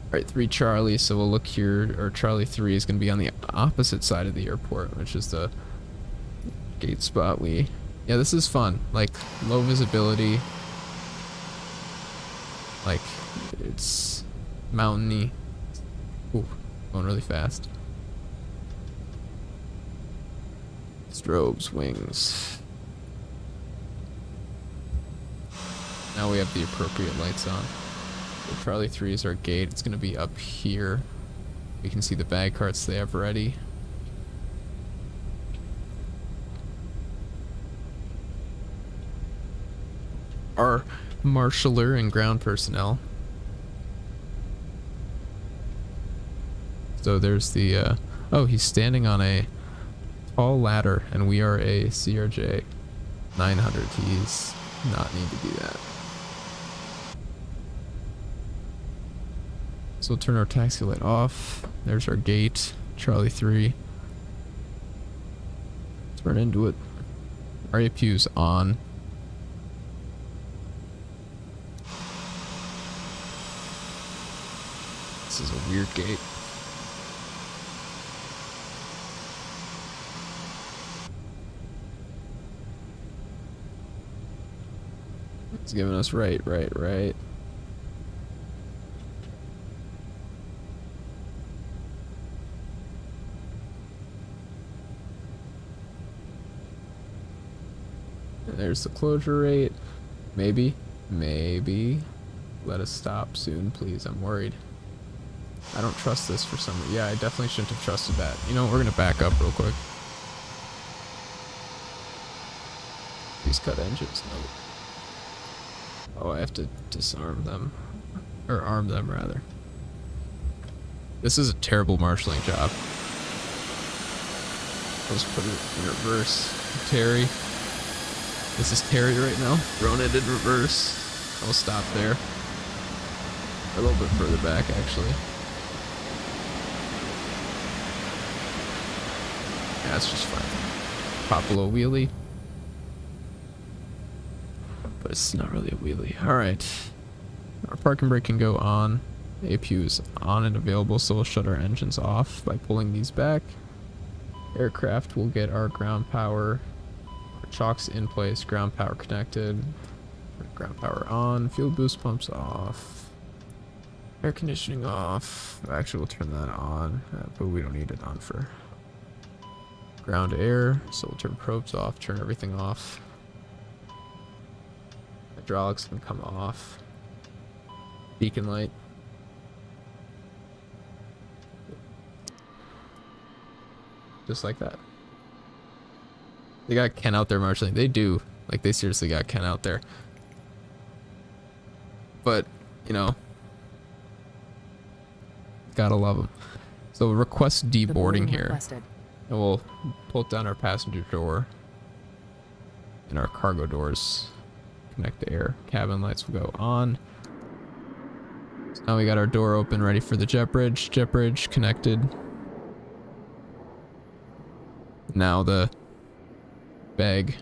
Alright, 3 Charlie, so we'll look here, or Charlie 3 is going to be on the opposite side of the airport, which is the gate spot yeah, this is fun. Like, low visibility. Like, it's mountainy. Ooh, going really fast. Strobes, wings. Now we have the appropriate lights on. So Charlie 3 is our gate. It's going to be up here. We can see the bag carts they have ready. Our marshaller and ground personnel. So there's the, oh, he's standing on a tall ladder, and we are a CRJ 900. He's not need to do that. So we'll turn our taxi light off. There's our gate, Charlie 3. Turn into it. Our APU's on. This is a weird gate. It's giving us right. There's the closure rate. Maybe. Let us stop soon, please. I'm worried. I don't trust this for some reason. Yeah, I definitely shouldn't have trusted that. You know, we're gonna back up real quick. Please cut engines. No. Oh, I have to disarm them. Or arm them, rather. This is a terrible marshalling job. Let's put it in reverse. Terry. This is Terry right now. Throwing it in reverse. I'll stop there. A little bit further back, actually. Yeah, that's just fine. Pop a little wheelie. But it's not really a wheelie. Alright. Our parking brake can go on. The APU is on and available, so we'll shut our engines off by pulling these back. Aircraft will get our ground power. Our chocks in place, ground power connected. Ground power on. Fuel boost pumps off. Air conditioning off. Actually, we'll turn that on, but we don't need it on for ground air. So we'll turn probes off, turn everything off. Hydraulics can come off. Beacon light. Just like that. They got Ken out there marshalling. They do. Like, they seriously got Ken out there. But, you know, gotta love them. So request deboarding here. Requested. And we'll bolt down our passenger door. And our cargo doors. Connect the air. Cabin lights will go on. So now we got our door open, ready for the jet bridge. Jet bridge connected. Now the bag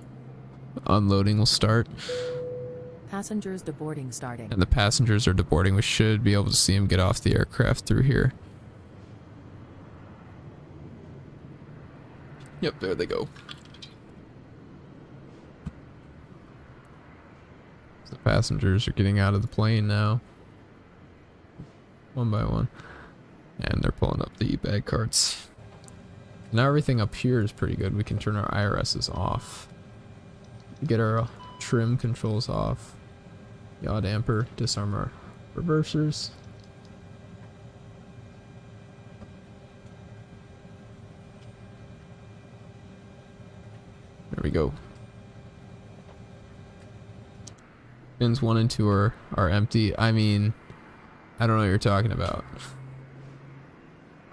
unloading will start. Passengers deboarding starting. And the passengers are deboarding. We should be able to see them get off the aircraft through here. Yep, there they go. So the passengers are getting out of the plane now. One by one. And they're pulling up the bag carts. Now everything up here is pretty good. We can turn our IRSs off. Get our trim controls off. Yaw damper, disarm our reversers. There we go. Bins 1 and 2 are empty. I mean, I don't know what you're talking about.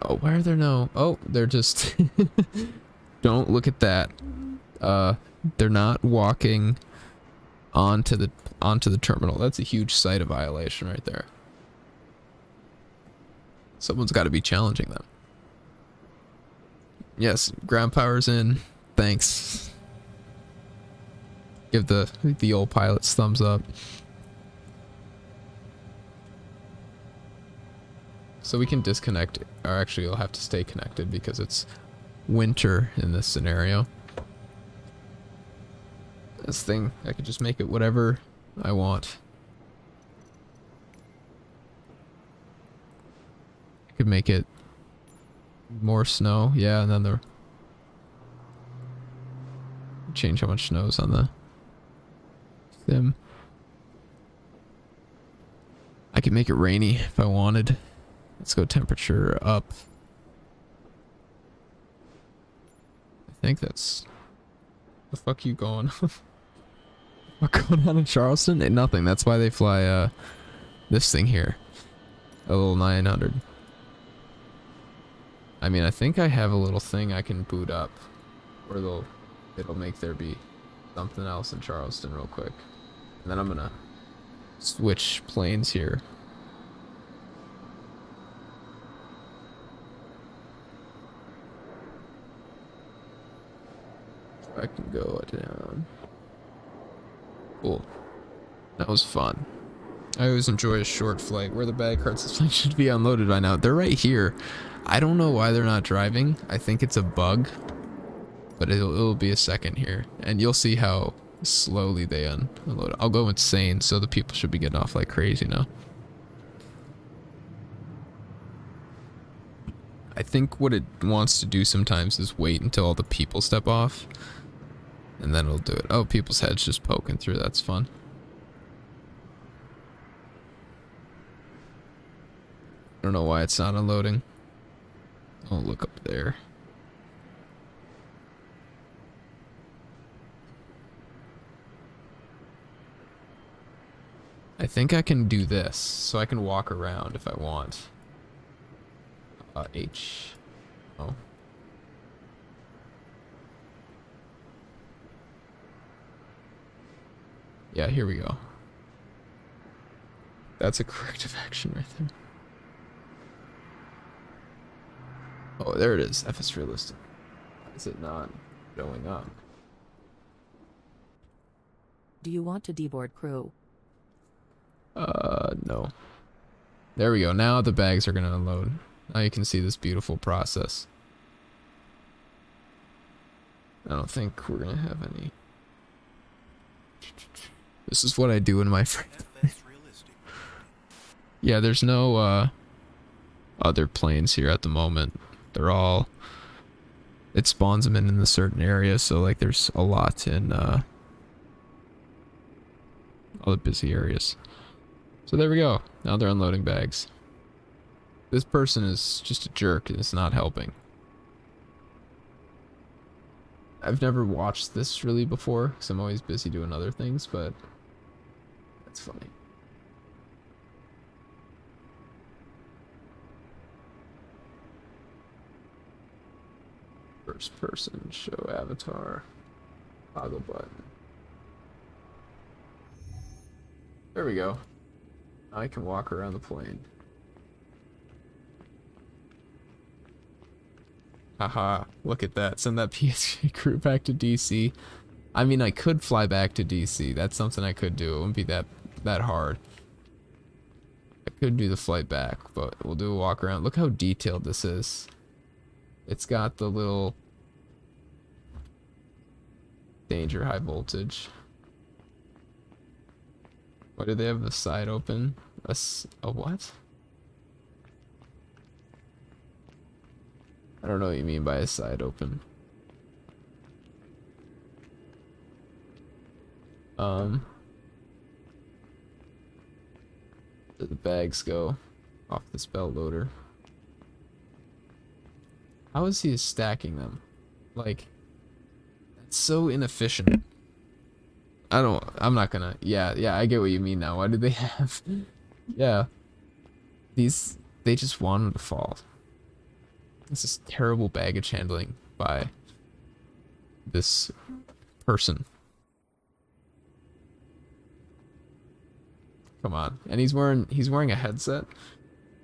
Oh, why are there no... Oh, they're just... Don't look at that. They're not walking onto the terminal. That's a huge site of violation right there. Someone's got to be challenging them. Yes, ground power's in. Thanks. Give the old pilots thumbs up. So we can disconnect, or actually you'll have to stay connected because it's winter in this scenario. This thing, I could just make it whatever I want. I could make it more snow, yeah, and then the change how much snow is on the sim. I could make it rainy if I wanted. Let's go temperature up. I think that's... The fuck you going? What going on in Charleston? Nothing. That's why they fly this thing here. A little 900. I mean, I think I have a little thing I can boot up. Or it'll make there be something else in Charleston real quick. And then I'm gonna switch planes here. I can go down. Cool. That was fun. I always enjoy a short flight where the bag carts this plane should be unloaded by now. They're right here. I don't know why they're not driving. I think it's a bug. But it'll be a second here. And you'll see how slowly they unload. I'll go insane, so the people should be getting off like crazy now. I think what it wants to do sometimes is wait until all the people step off. And then it'll do it. Oh, people's heads just poking through. That's fun. I don't know why it's not unloading. I'll look up there. I think I can do this, so I can walk around if I want. H. Oh. Yeah, here we go. That's a corrective action right there. Oh, there it is. F is realistic. Why is it not showing up? Do you want to deboard crew? No. There we go. Now the bags are gonna unload. Now you can see this beautiful process. I don't think we're gonna have any. This is what I do in my free time. Yeah, there's no other planes here at the moment. They're all, it spawns them in a certain area, so like there's a lot in all the busy areas. So there we go. Now they're unloading bags. This person is just a jerk and it's not helping. I've never watched this really before because I'm always busy doing other things, but that's funny. First person, show avatar, toggle button. There we go. Now I can walk around the plane. Haha, look at that. Send that PSG crew back to DC. I mean, I could fly back to DC. That's something I could do. It wouldn't be that hard. I could do the flight back, but we'll do a walk around. Look how detailed this is. It's got the little danger high voltage. Why do they have the side open? A what? I don't know what you mean by a side open. Where the bags go off this belt loader. How is he stacking them? Like, that's so inefficient. I'm not gonna, yeah, I get what you mean now. Why do they have, yeah. They just want them to fall. This is terrible baggage handling by this person. Come on. And he's wearing a headset.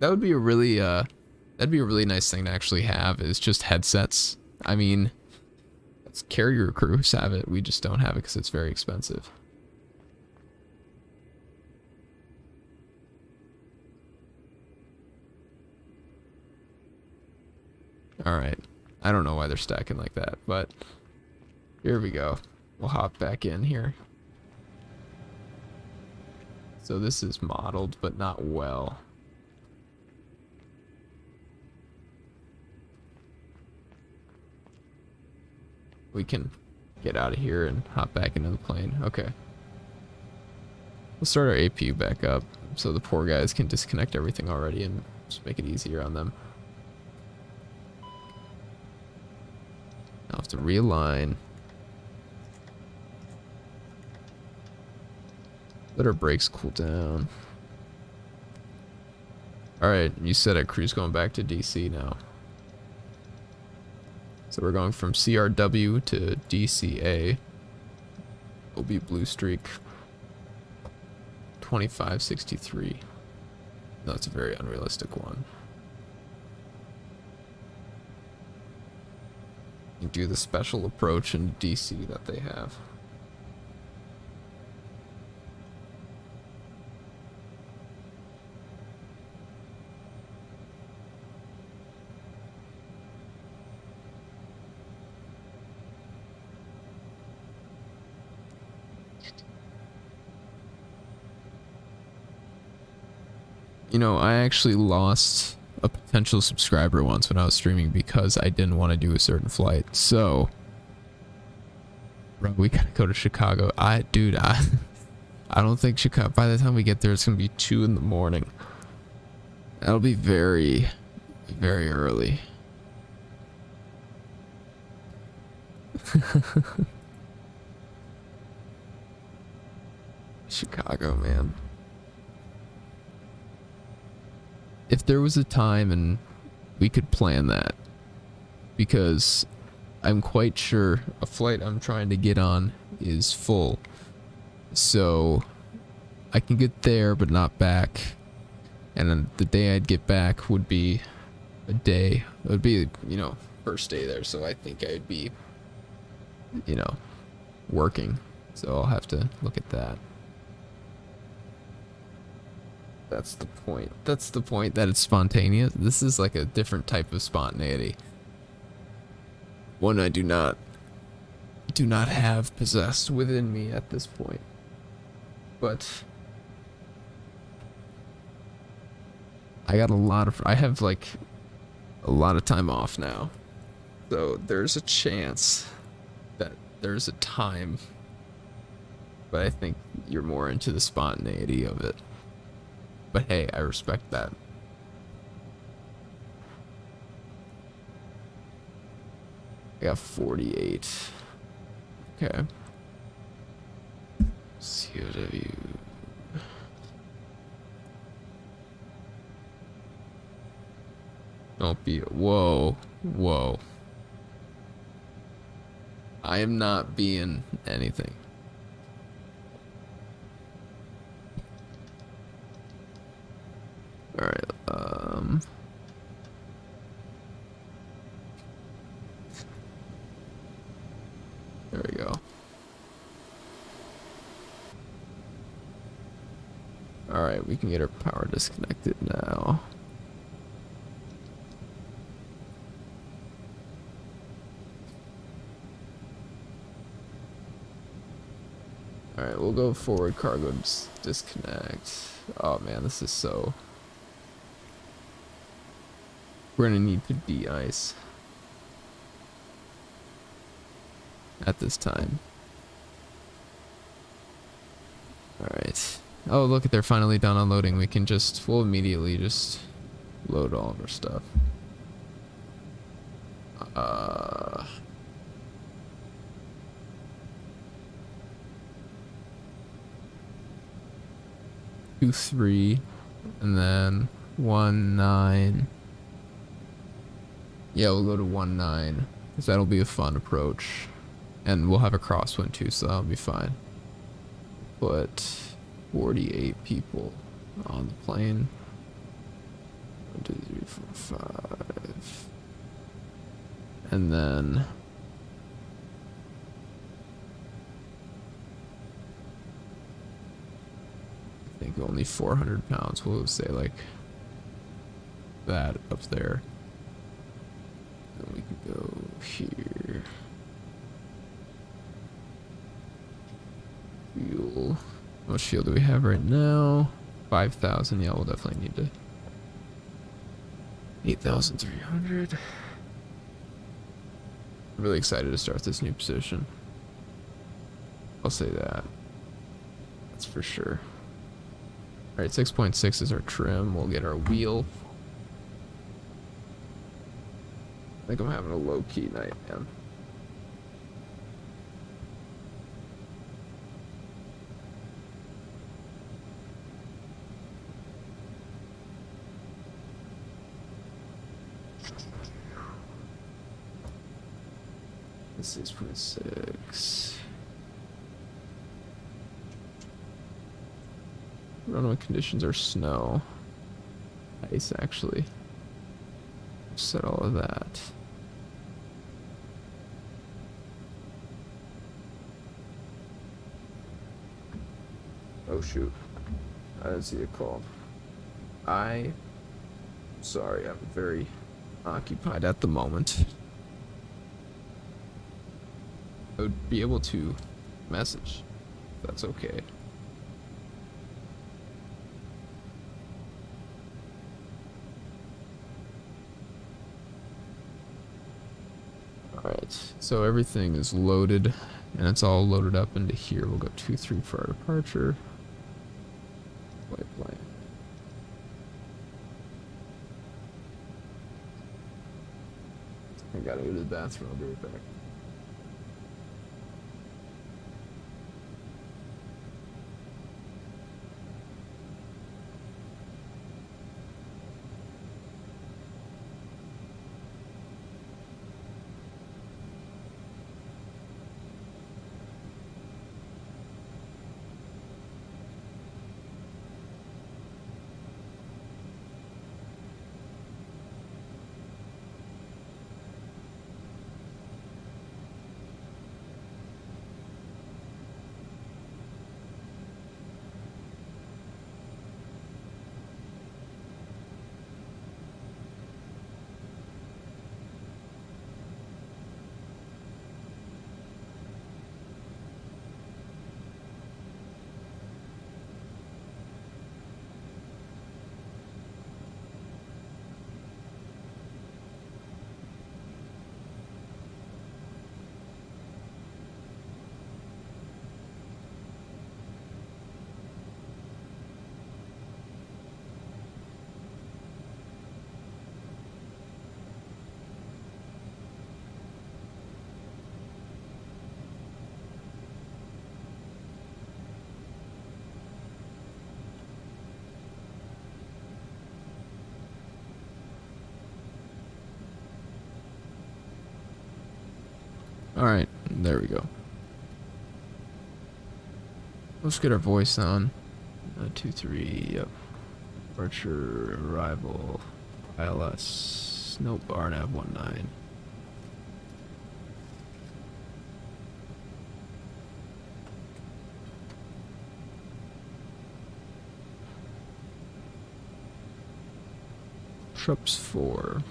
That would be a really that'd be a really nice thing to actually have, is just headsets. I mean, carrier crews have it. We just don't have it because it's very expensive. Alright. I don't know why they're stacking like that, but here we go. We'll hop back in here. So this is modeled, but not well. We can get out of here and hop back into the plane. Okay. We'll start our APU back up so the poor guys can disconnect everything already and just make it easier on them. I'll have to realign. Let our brakes cool down. Alright, you said our crew's going back to DC now. So we're going from CRW to DCA. Will be Blue Streak 2563. No, that's a very unrealistic one. You do the special approach in DC that they have. You know, I actually lost a potential subscriber once when I was streaming because I didn't want to do a certain flight. So, bro, we gotta go to Chicago. Dude, I don't think Chicago, by the time we get there, it's gonna be 2 in the morning. That'll be very, very early. Chicago, man. If there was a time and we could plan that, because I'm quite sure a flight I'm trying to get on is full, so I can get there but not back, and then the day I'd get back would be a day, it would be, you know, first day there, so I think I'd be, you know, working, so I'll have to look at that. That's the point. That's the point, that it's spontaneous. This is like a different type of spontaneity. One I do not have possessed within me at this point. But I got I have like a lot of time off now. So there's a chance that there's a time. But I think you're more into the spontaneity of it. But hey, I respect that. I got 48. Okay. COW. Don't be. Whoa. Whoa. I am not being anything. Alright, there we go. Alright, we can get our power disconnected now. Alright, we'll go forward cargo disconnect. Oh man, this is so... We're gonna need to de-ice at this time. Alright. Oh, look, they're finally done unloading. We'll immediately just load all of our stuff. Two, 3, and then 1, 9. Yeah, we'll go to 1, 9, because that'll be a fun approach. And we'll have a crosswind too, so that'll be fine. Put 48 people on the plane. 1, 2, 3, 4, 5. And then... I think only 400 pounds. We'll say like that up there. Then we can go here. Fuel. How much fuel do we have right now? 5,000. Yeah, we'll definitely need to. 8,300. I'm really excited to start this new position. I'll say that. That's for sure. Alright, 6.6 is our trim. We'll get our wheel. I think I'm having a low-key night, man. This is 6.6. Runway conditions are snow. Ice, actually. Set all of that. Oh shoot. I didn't see a call. Sorry, I'm very occupied at the moment. I would be able to message, if that's okay. Alright, so everything is loaded, and it's all loaded up into here. We'll go 2-3 for our departure. Flight plan. I gotta go to the bathroom, I'll be right back. Alright, there we go. Let's get our voice on. 2-3, yep. Archer, arrival, ILS, nope, RNAV 19. Trups 4.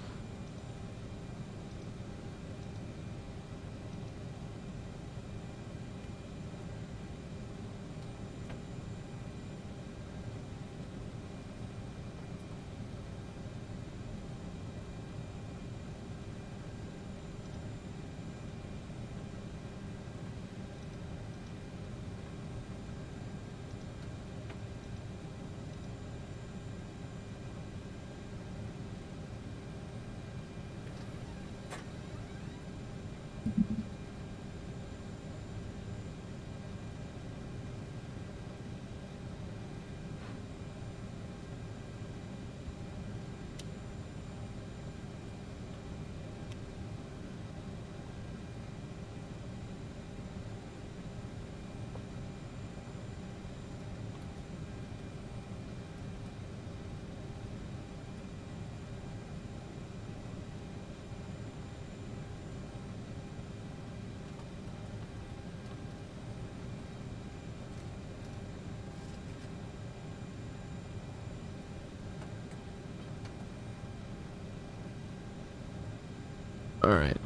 Alright.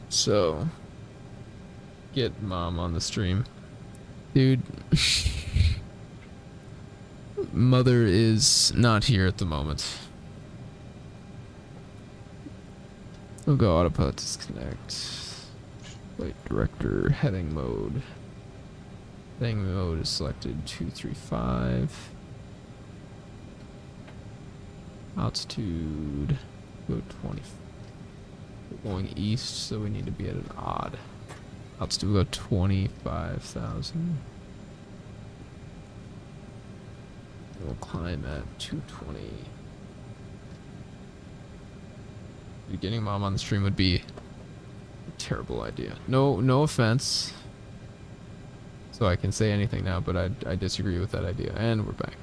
So, get mom on the stream. Dude, mother is not here at the moment. We'll go autopilot disconnect. Flight director, heading mode. Heading mode is selected 235. Altitude, go 20. We're going east, so we need to be at an odd. Altitude, go 25,000. We'll climb at 220. Getting mom on the stream would be a terrible idea. No offense. So I can say anything now, but I disagree with that idea. And we're back.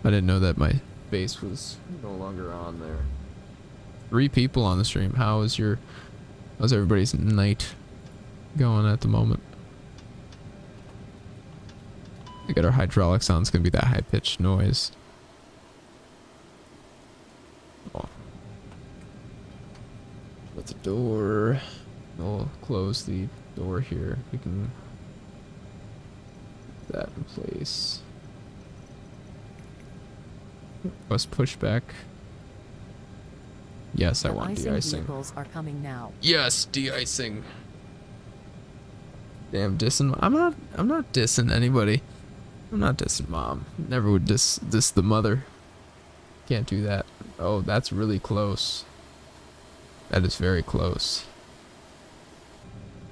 I didn't know that my base was no longer on there. 3 people on the stream. How's everybody's night going at the moment? I got our hydraulics on. It's gonna be that high pitched noise. Oh. Let the door. We'll close the door here. We can put that in place. Let's push back. Yes, I want de-icing. Vehicles are coming now. Yes, de-icing. Damn, dissing. I'm not dissing anybody. I'm not dissing mom. Never would diss the mother. Can't do that. Oh, that's really close. That is very close.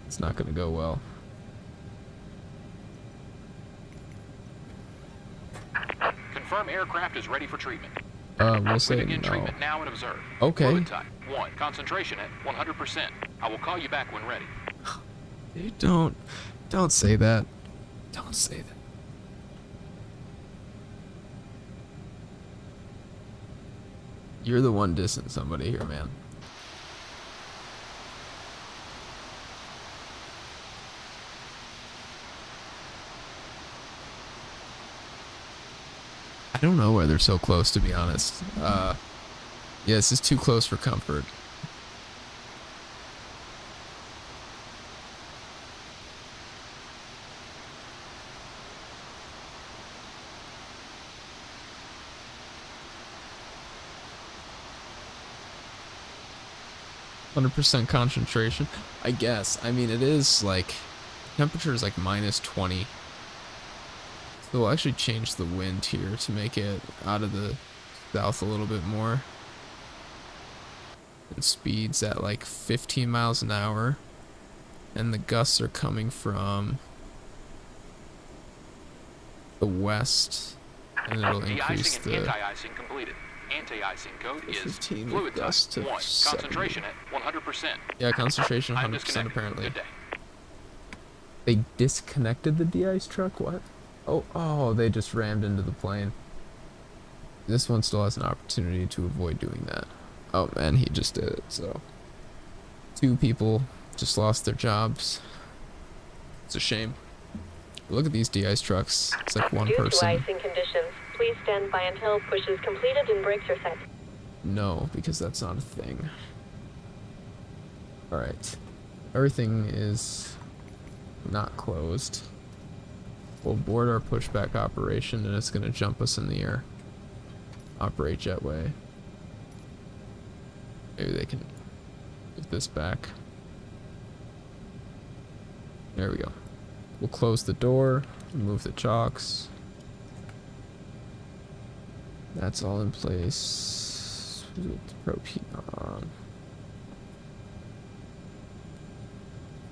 It's not gonna go well. Confirm aircraft is ready for treatment. We'll say Begin no. treatment now and observe. Okay. Fluid type 1. Concentration at 100%. I will call you back when ready. Dude, don't say that. Don't say that. You're the one dissing somebody here, man. I don't know why they're so close, to be honest. Yeah, this is too close for comfort. %, concentration, I guess. I mean, it is like temperature is like -20. So we'll actually change the wind here to make it out of the south a little bit more. And speeds at like 15 miles an hour. And the gusts are coming from the west. And it'll increase De-icing and the... anti-icing completed. Anti-icing code is 15 with fluid type gust to 1. 70. Concentration at 100%. Yeah, concentration I'm 100% disconnected. apparently. Good day. They disconnected the de-ice truck? What? Oh, they just rammed into the plane. This one still has an opportunity to avoid doing that. Oh man, he just did it, so. 2 people just lost their jobs. It's a shame. Look at these de-ice trucks. It's like one Due to person. icing conditions, please stand by until push is completed and brakes are set. No, because that's not a thing. Alright. Everything is not closed. We'll board our pushback operation and it's going to jump us in the air. Operate jetway. Maybe they can get this back. There we go. We'll close the door, remove the chocks. That's all in place. Probe heat on.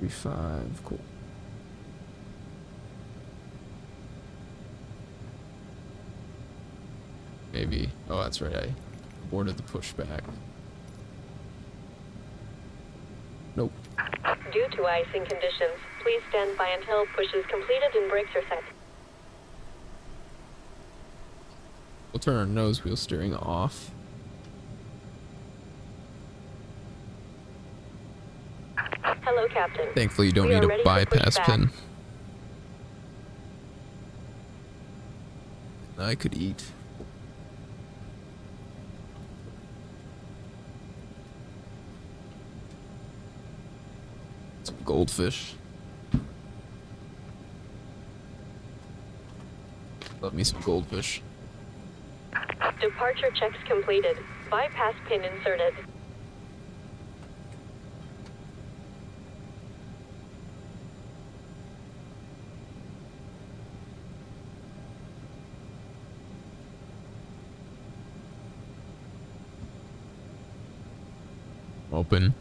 3-5, cool. Maybe. Oh, that's right. I boarded the pushback. Nope. Due to icing conditions, please stand by until push is completed and brakes are set. We'll turn our nose wheel steering off. Hello, Captain. Thankfully, you don't We are need a ready for bypass pushback. pin. I could eat. Some goldfish. Love me some goldfish. Departure checks completed. Bypass pin inserted. Open.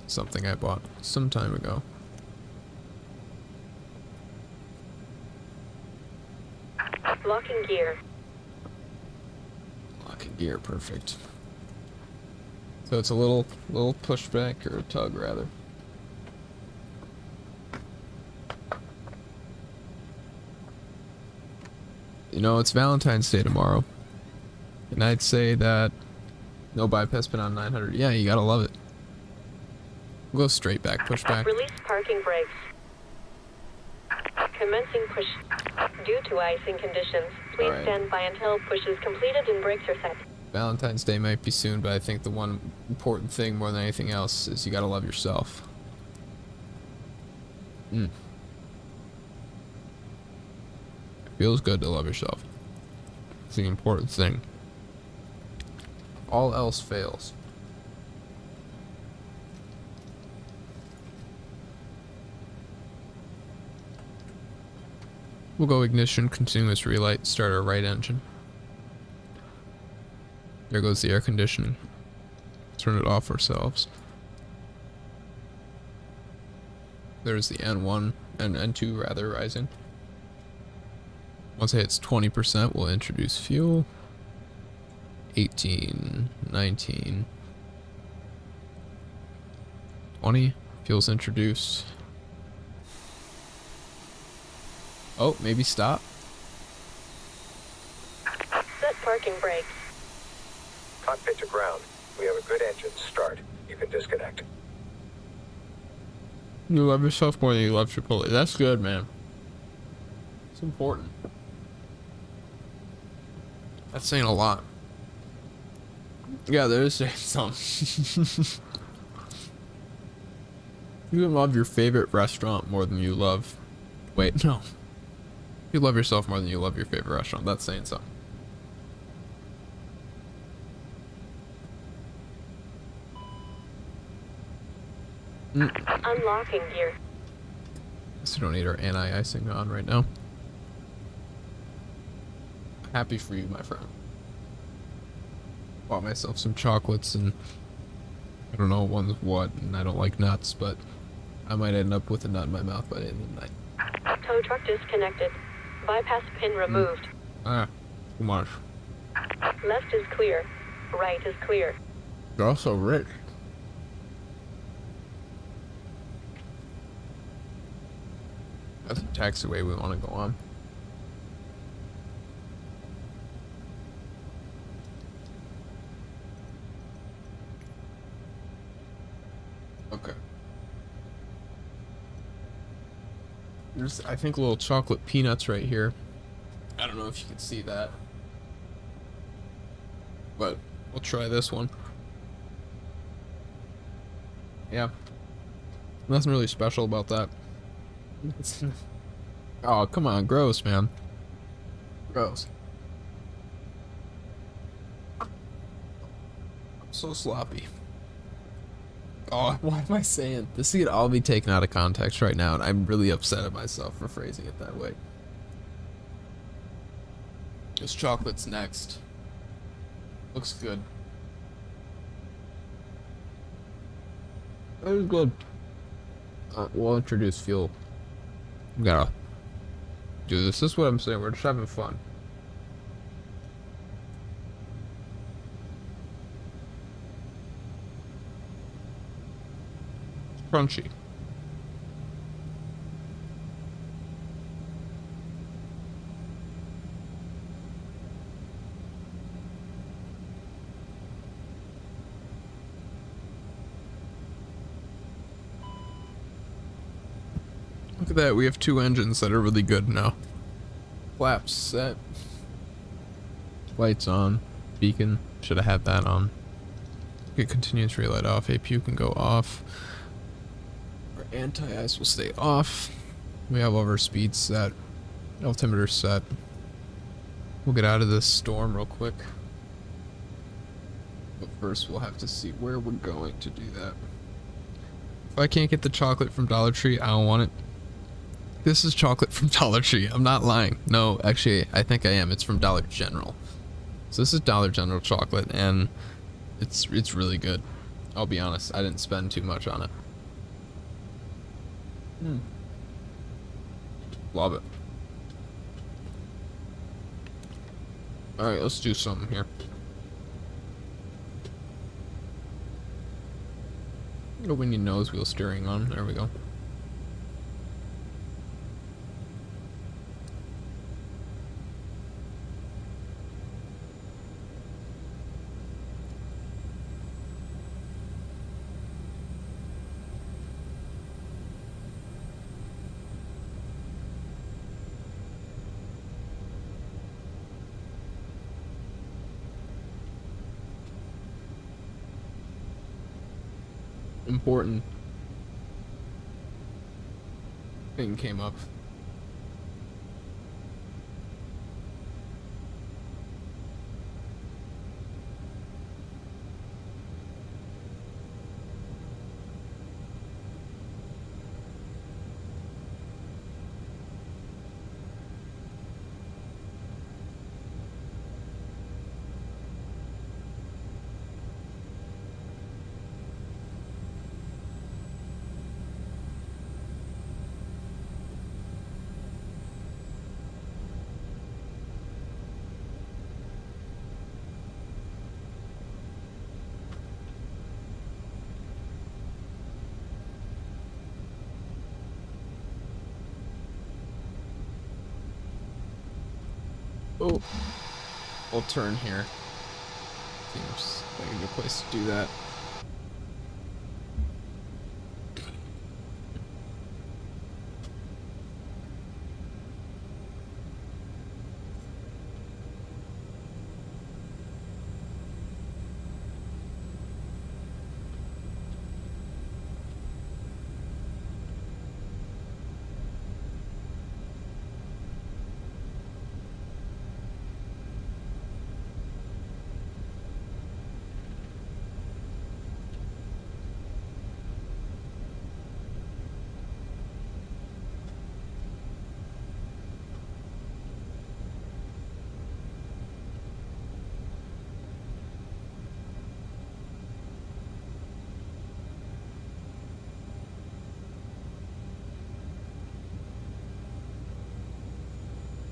Something I bought some time ago. Locking gear. Locking gear, perfect. So it's a little pushback, or a tug rather. You know, it's Valentine's Day tomorrow. And I'd say that no bypass pin on 900. Yeah, you gotta love it. We'll go straight back, pushback. Release parking brakes. Commencing push. Due to icing conditions, please Alright. stand by until push is completed and brakes are set. Valentine's Day might be soon, but I think the one important thing more than anything else is you gotta love yourself. Feels good to love yourself. It's the important thing. All else fails. We'll go ignition, continuous relight, start our right engine. There goes the air conditioning. Turn it off ourselves. There's the N1 and N2 rather rising. Once it hits 20%, we'll introduce fuel. 18, 19, 20. Fuel's introduced. Oh, maybe stop. Set parking brakes. Cockpit to ground. We have a good engine start. You can disconnect. You love yourself more than you love Chipotle. That's good, man. It's important. That's saying a lot. Yeah, there is saying something. You can love your favorite restaurant more than you love... Wait, no. You love yourself more than you love your favorite restaurant. That's saying something. Unlocking gear. Guess we don't need our anti-icing on right now. Happy for you, my friend. Bought myself some chocolates and I don't know one's what, and I don't like nuts, but I might end up with a nut in my mouth by the end of the night. Tow truck disconnected. Bypass pin removed. Ah, too much. Left is clear. Right is clear. You're also rich. That's the taxiway we want to go on. Okay. There's, I think, little chocolate peanuts right here. I don't know if you can see that. But we'll try this one. Yeah. Nothing really special about that. Oh, come on. Gross, man. Gross. I'm so sloppy. Oh, what am I saying? This could all be taken out of context right now, and I'm really upset at myself for phrasing it that way. This chocolate's next. Looks good. That is good. We'll introduce fuel. We gotta do this. This is what I'm saying. We're just having fun. It's crunchy. Look at that, we have 2 engines that are really good now. Flaps set. Lights on. Beacon. Should have had that on. Get continuous relight off. APU can go off. Our anti-ice will stay off. We have all of our speeds set. Altimeter set. We'll get out of this storm real quick. But first we'll have to see where we're going to do that. If I can't get the chocolate from Dollar Tree, I don't want it. This is chocolate from Dollar Tree. I'm not lying. No, actually, I think I am. It's from Dollar General. So this is Dollar General chocolate, and it's really good. I'll be honest. I didn't spend too much on it. Love it. All right, let's do something here. Oh, we need nose wheel steering on. There we go. Important thing came up. Oh, we'll turn here. Seems like a good place to do that.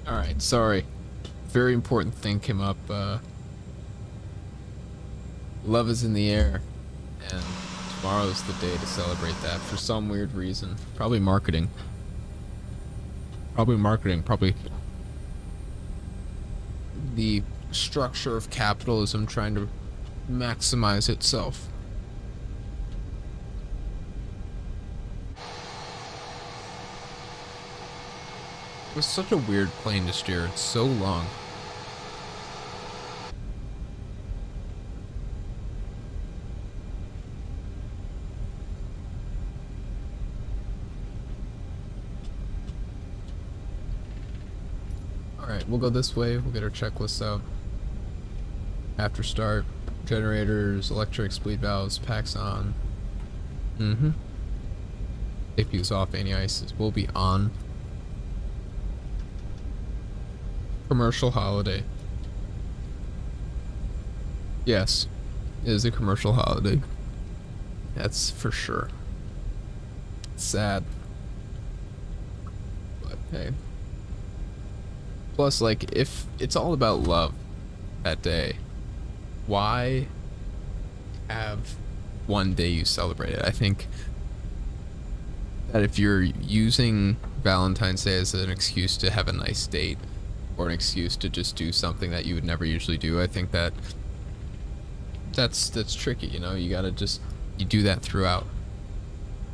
Alright, sorry. Very important thing came up. Love is in the air, and tomorrow's the day to celebrate that for some weird reason. Probably marketing. Probably the structure of capitalism trying to maximize itself. It was such a weird plane to steer. It's so long. Alright, we'll go this way. We'll get our checklists out. After start, generators, electrics, bleed valves, packs on. APU's off, anti-ices will be on. Commercial holiday. Yes, it is a commercial holiday. That's for sure. It's sad. But hey. Plus, like, if it's all about love that day, why have one day you celebrate it? I think that if you're using Valentine's Day as an excuse to have a nice date or an excuse to just do something that you would never usually do, I think that that's tricky, you know? You gotta just, you do that throughout.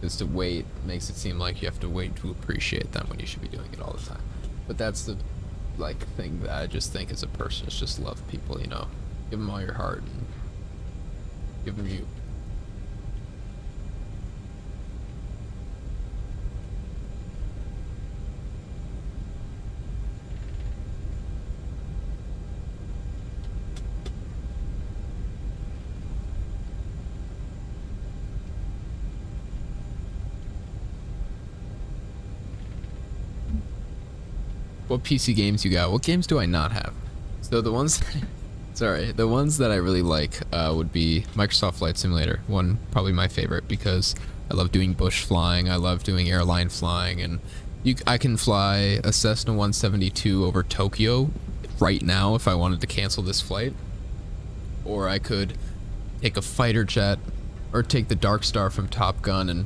Because to wait makes it seem like you have to wait to appreciate them when you should be doing it all the time. But that's the like thing that I just think as a person is just love people, you know? Give them all your heart and give them you. What PC games you got? What games do I not have? So the ones the ones that I really like would be Microsoft Flight Simulator. One, probably my favorite, because I love doing bush flying, I love doing airline flying, and I can fly a Cessna 172 over Tokyo right now if I wanted to cancel this flight. Or I could take a fighter jet, or take the Dark Star from Top Gun and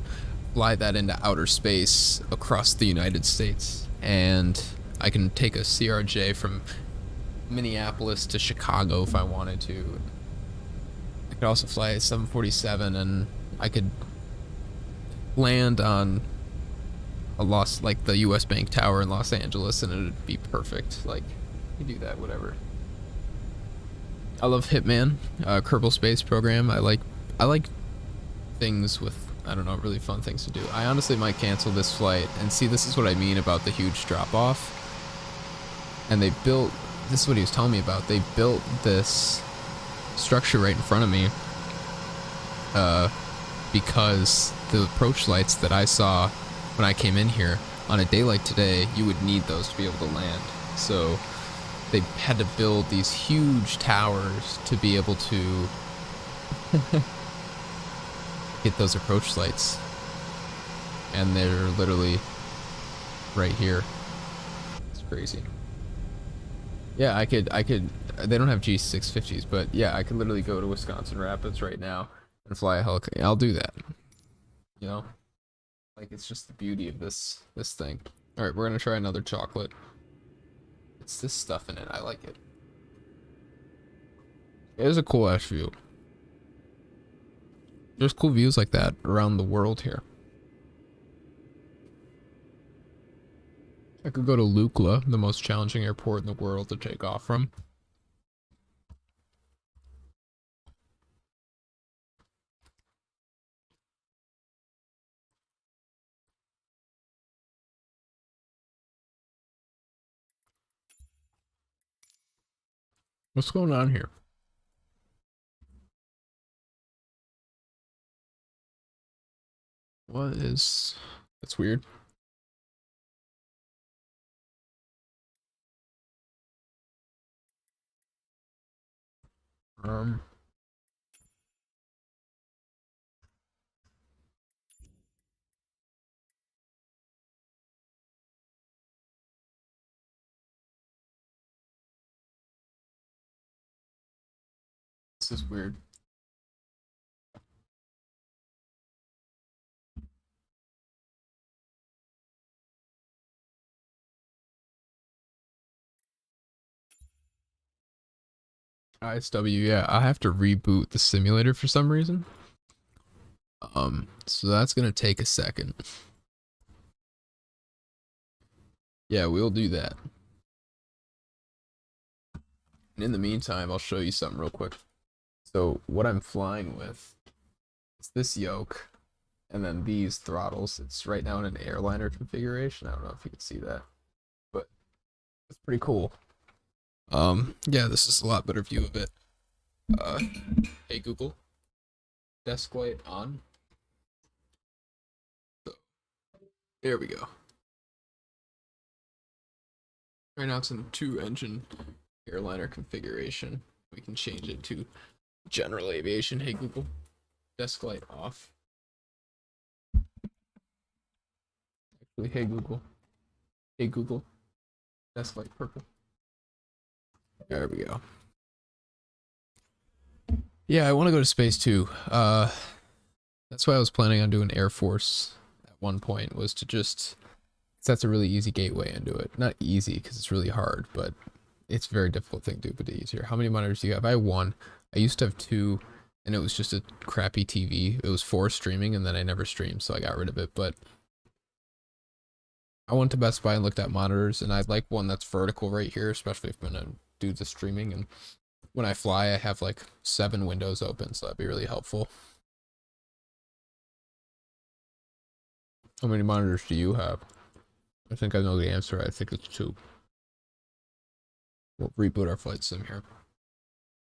fly that into outer space across the United States. And I can take a CRJ from Minneapolis to Chicago if I wanted to. I could also fly a 747, and I could land on like the US Bank Tower in Los Angeles, and it'd be perfect. Like, you do that, whatever. I love Hitman, Kerbal Space Program. I like things with, I don't know, really fun things to do. I honestly might cancel this flight, and see, this is what I mean about the huge drop-off. And they built, this is what he was telling me about, they built this structure right in front of me because the approach lights that I saw when I came in here, on a day like today, you would need those to be able to land. So they had to build these huge towers to be able to get those approach lights. And they're literally right here. It's crazy. Yeah, I could, they don't have G650s, but yeah, I could literally go to Wisconsin Rapids right now and fly a helicopter. I'll do that. You know? Like, it's just the beauty of this thing. Alright, we're gonna try another chocolate. It's this stuff in it, I like it. It is a cool ass view. There's cool views like that around the world here. I could go to Lukla, the most challenging airport in the world to take off from. What's going on here? What is... That's weird. This is weird. ISW, yeah, I have to reboot the simulator for some reason. So that's gonna take a second. Yeah, we'll do that. And in the meantime, I'll show you something real quick. So what I'm flying with is this yoke, and then these throttles. It's right now in an airliner configuration. I don't know if you can see that, but it's pretty cool. Yeah, this is a lot better view of it. Hey Google, desk light on. So, there we go. Right now it's in 2-engine airliner configuration. We can change it to general aviation. Hey Google, desk light off. Actually, hey Google, desk light purple. There we go. Yeah, I want to go to space too. That's why I was planning on doing Air Force at one point, was to just, that's a really easy gateway into it. Not easy because it's really hard, but it's a very difficult thing to do, but easier. How many monitors do you have? I have one. I used to have two, and it was just a crappy TV. It was for streaming, and then I never streamed, so I got rid of it. But I went to Best Buy and looked at monitors, and I'd like one that's vertical right here, especially if I'm gonna do the streaming. And when I fly, I have like 7 windows open, so that'd be really helpful. How many monitors do you have? I think I know the answer. I think it's 2. We'll reboot our flight sim here.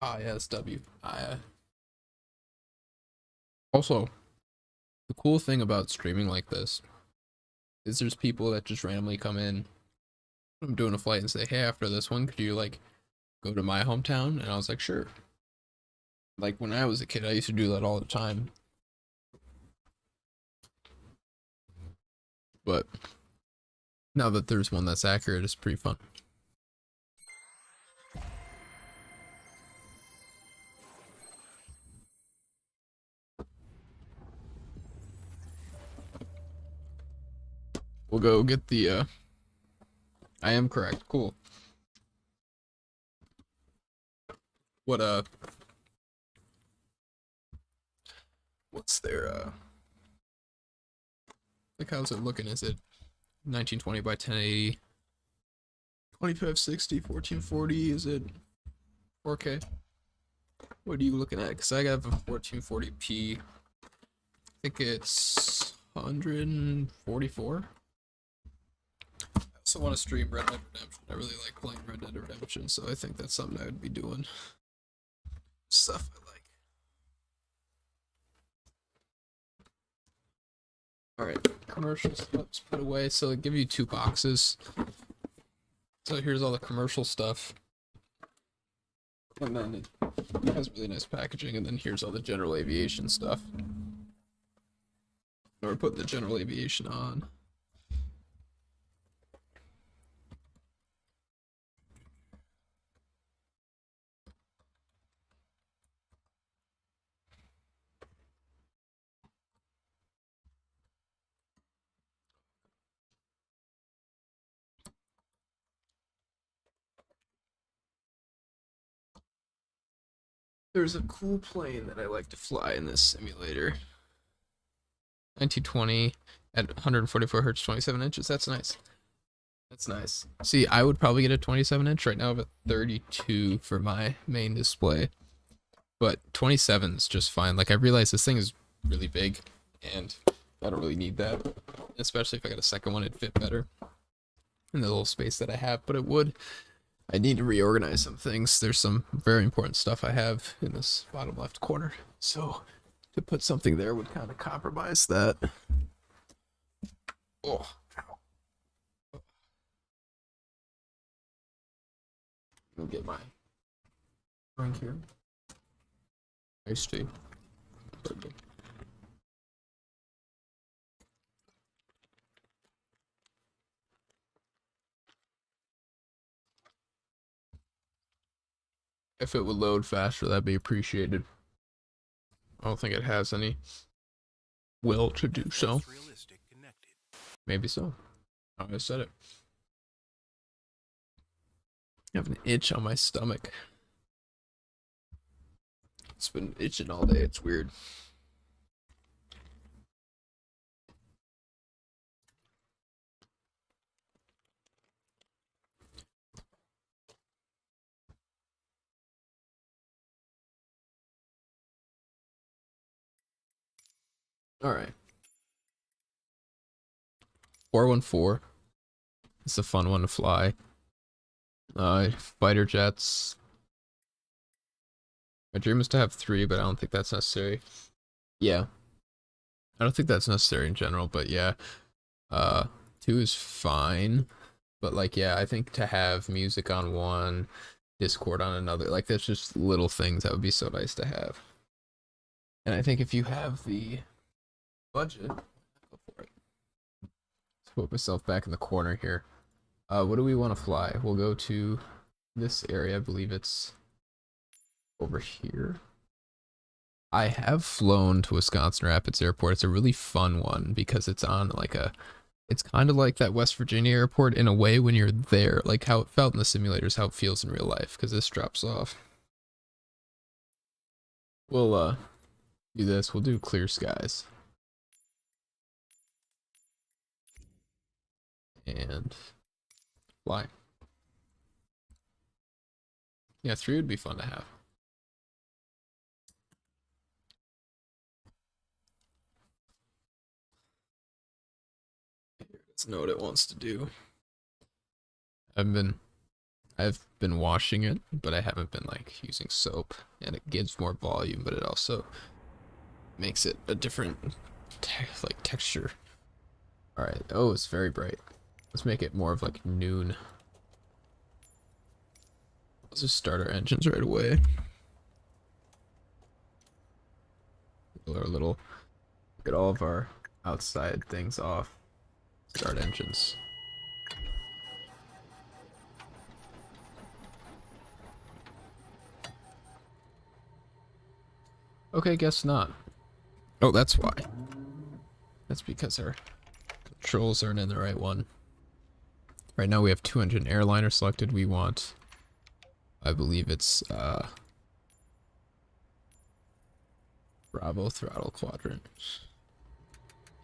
ISW. Also, the cool thing about streaming like this is there's people that just randomly come in. I'm doing a flight and say, hey, after this one, could you like go to my hometown? And I was like, sure. Like when I was a kid, I used to do that all the time. But now that there's one that's accurate, it's pretty fun. We'll go get the, I am correct. Cool. What, what's their, like, how's it looking? Is it 1920 by 1080? 2560, 1440? Is it 4K? What are you looking at? Because I have a 1440p. I think it's 144. I also want to stream Red Dead Redemption. I really like playing Red Dead Redemption, so I think that's something I would be doing. Stuff I like. Alright, commercial stuff's put away, so they give you 2 boxes. So here's all the commercial stuff. And then it has really nice packaging, and then here's all the general aviation stuff. We're putting the general aviation on. There's a cool plane that I like to fly in this simulator. 1920 at 144 hertz, 27 inches. That's nice. That's nice. See, I would probably get a 27 inch. Right now I have a 32 for my main display. But 27 is just fine. Like, I realize this thing is really big, and I don't really need that. Especially if I got a second one, it'd fit better in the little space that I have. But it would. I need to reorganize some things. There's some very important stuff I have in this bottom left corner. So to put something there would kind of compromise that. Oh. I'll get my drink here. Iced tea. Perfect. If it would load faster, that'd be appreciated. I don't think it has any will to do so. Maybe so. I said it. I have an itch on my stomach. It's been itching all day. It's weird. All right. 414. It's a fun one to fly. Fighter jets. My dream is to have 3, but I don't think that's necessary. Yeah. I don't think that's necessary in general, but yeah. 2 is fine. But like, yeah, I think to have music on one, Discord on another, like that's just little things that would be so nice to have. And I think if you have the budget, go for it. Let's put myself back in the corner here. What do we want to fly? We'll go to this area. I believe it's over here. I have flown to Wisconsin Rapids Airport. It's a really fun one because it's on like it's kind of like that West Virginia airport in a way when you're there, like how it felt in the simulators, how it feels in real life, because this drops off. We'll do this. We'll do clear skies. And fly. Yeah, 3 would be fun to have. Let's know what it wants to do. I've been washing it, but I haven't been like using soap, and it gives more volume, but it also makes it a different texture. All right. Oh, it's very bright. Let's make it more of like noon. Let's just start our engines right away. Get all of our outside things off. Start engines. Okay, guess not. Oh, that's why. That's because our controls aren't in the right one. Right now we have 2-engine airliner selected. We want, I believe it's Bravo throttle quadrant.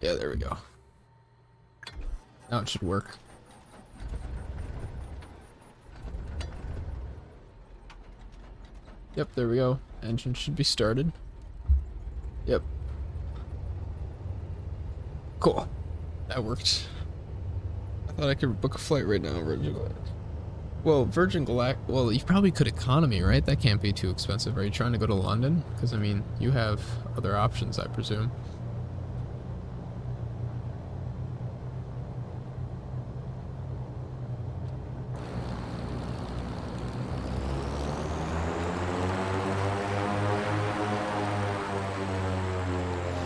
Yeah, there we go. Now it should work. Yep, there we go. Engine should be started. Yep. Cool. That worked. I thought I could book a flight right now, Virgin Galactic. Well, Virgin Galactic, well, you probably could economy, right? That can't be too expensive. Are you trying to go to London? Because, I mean, you have other options, I presume.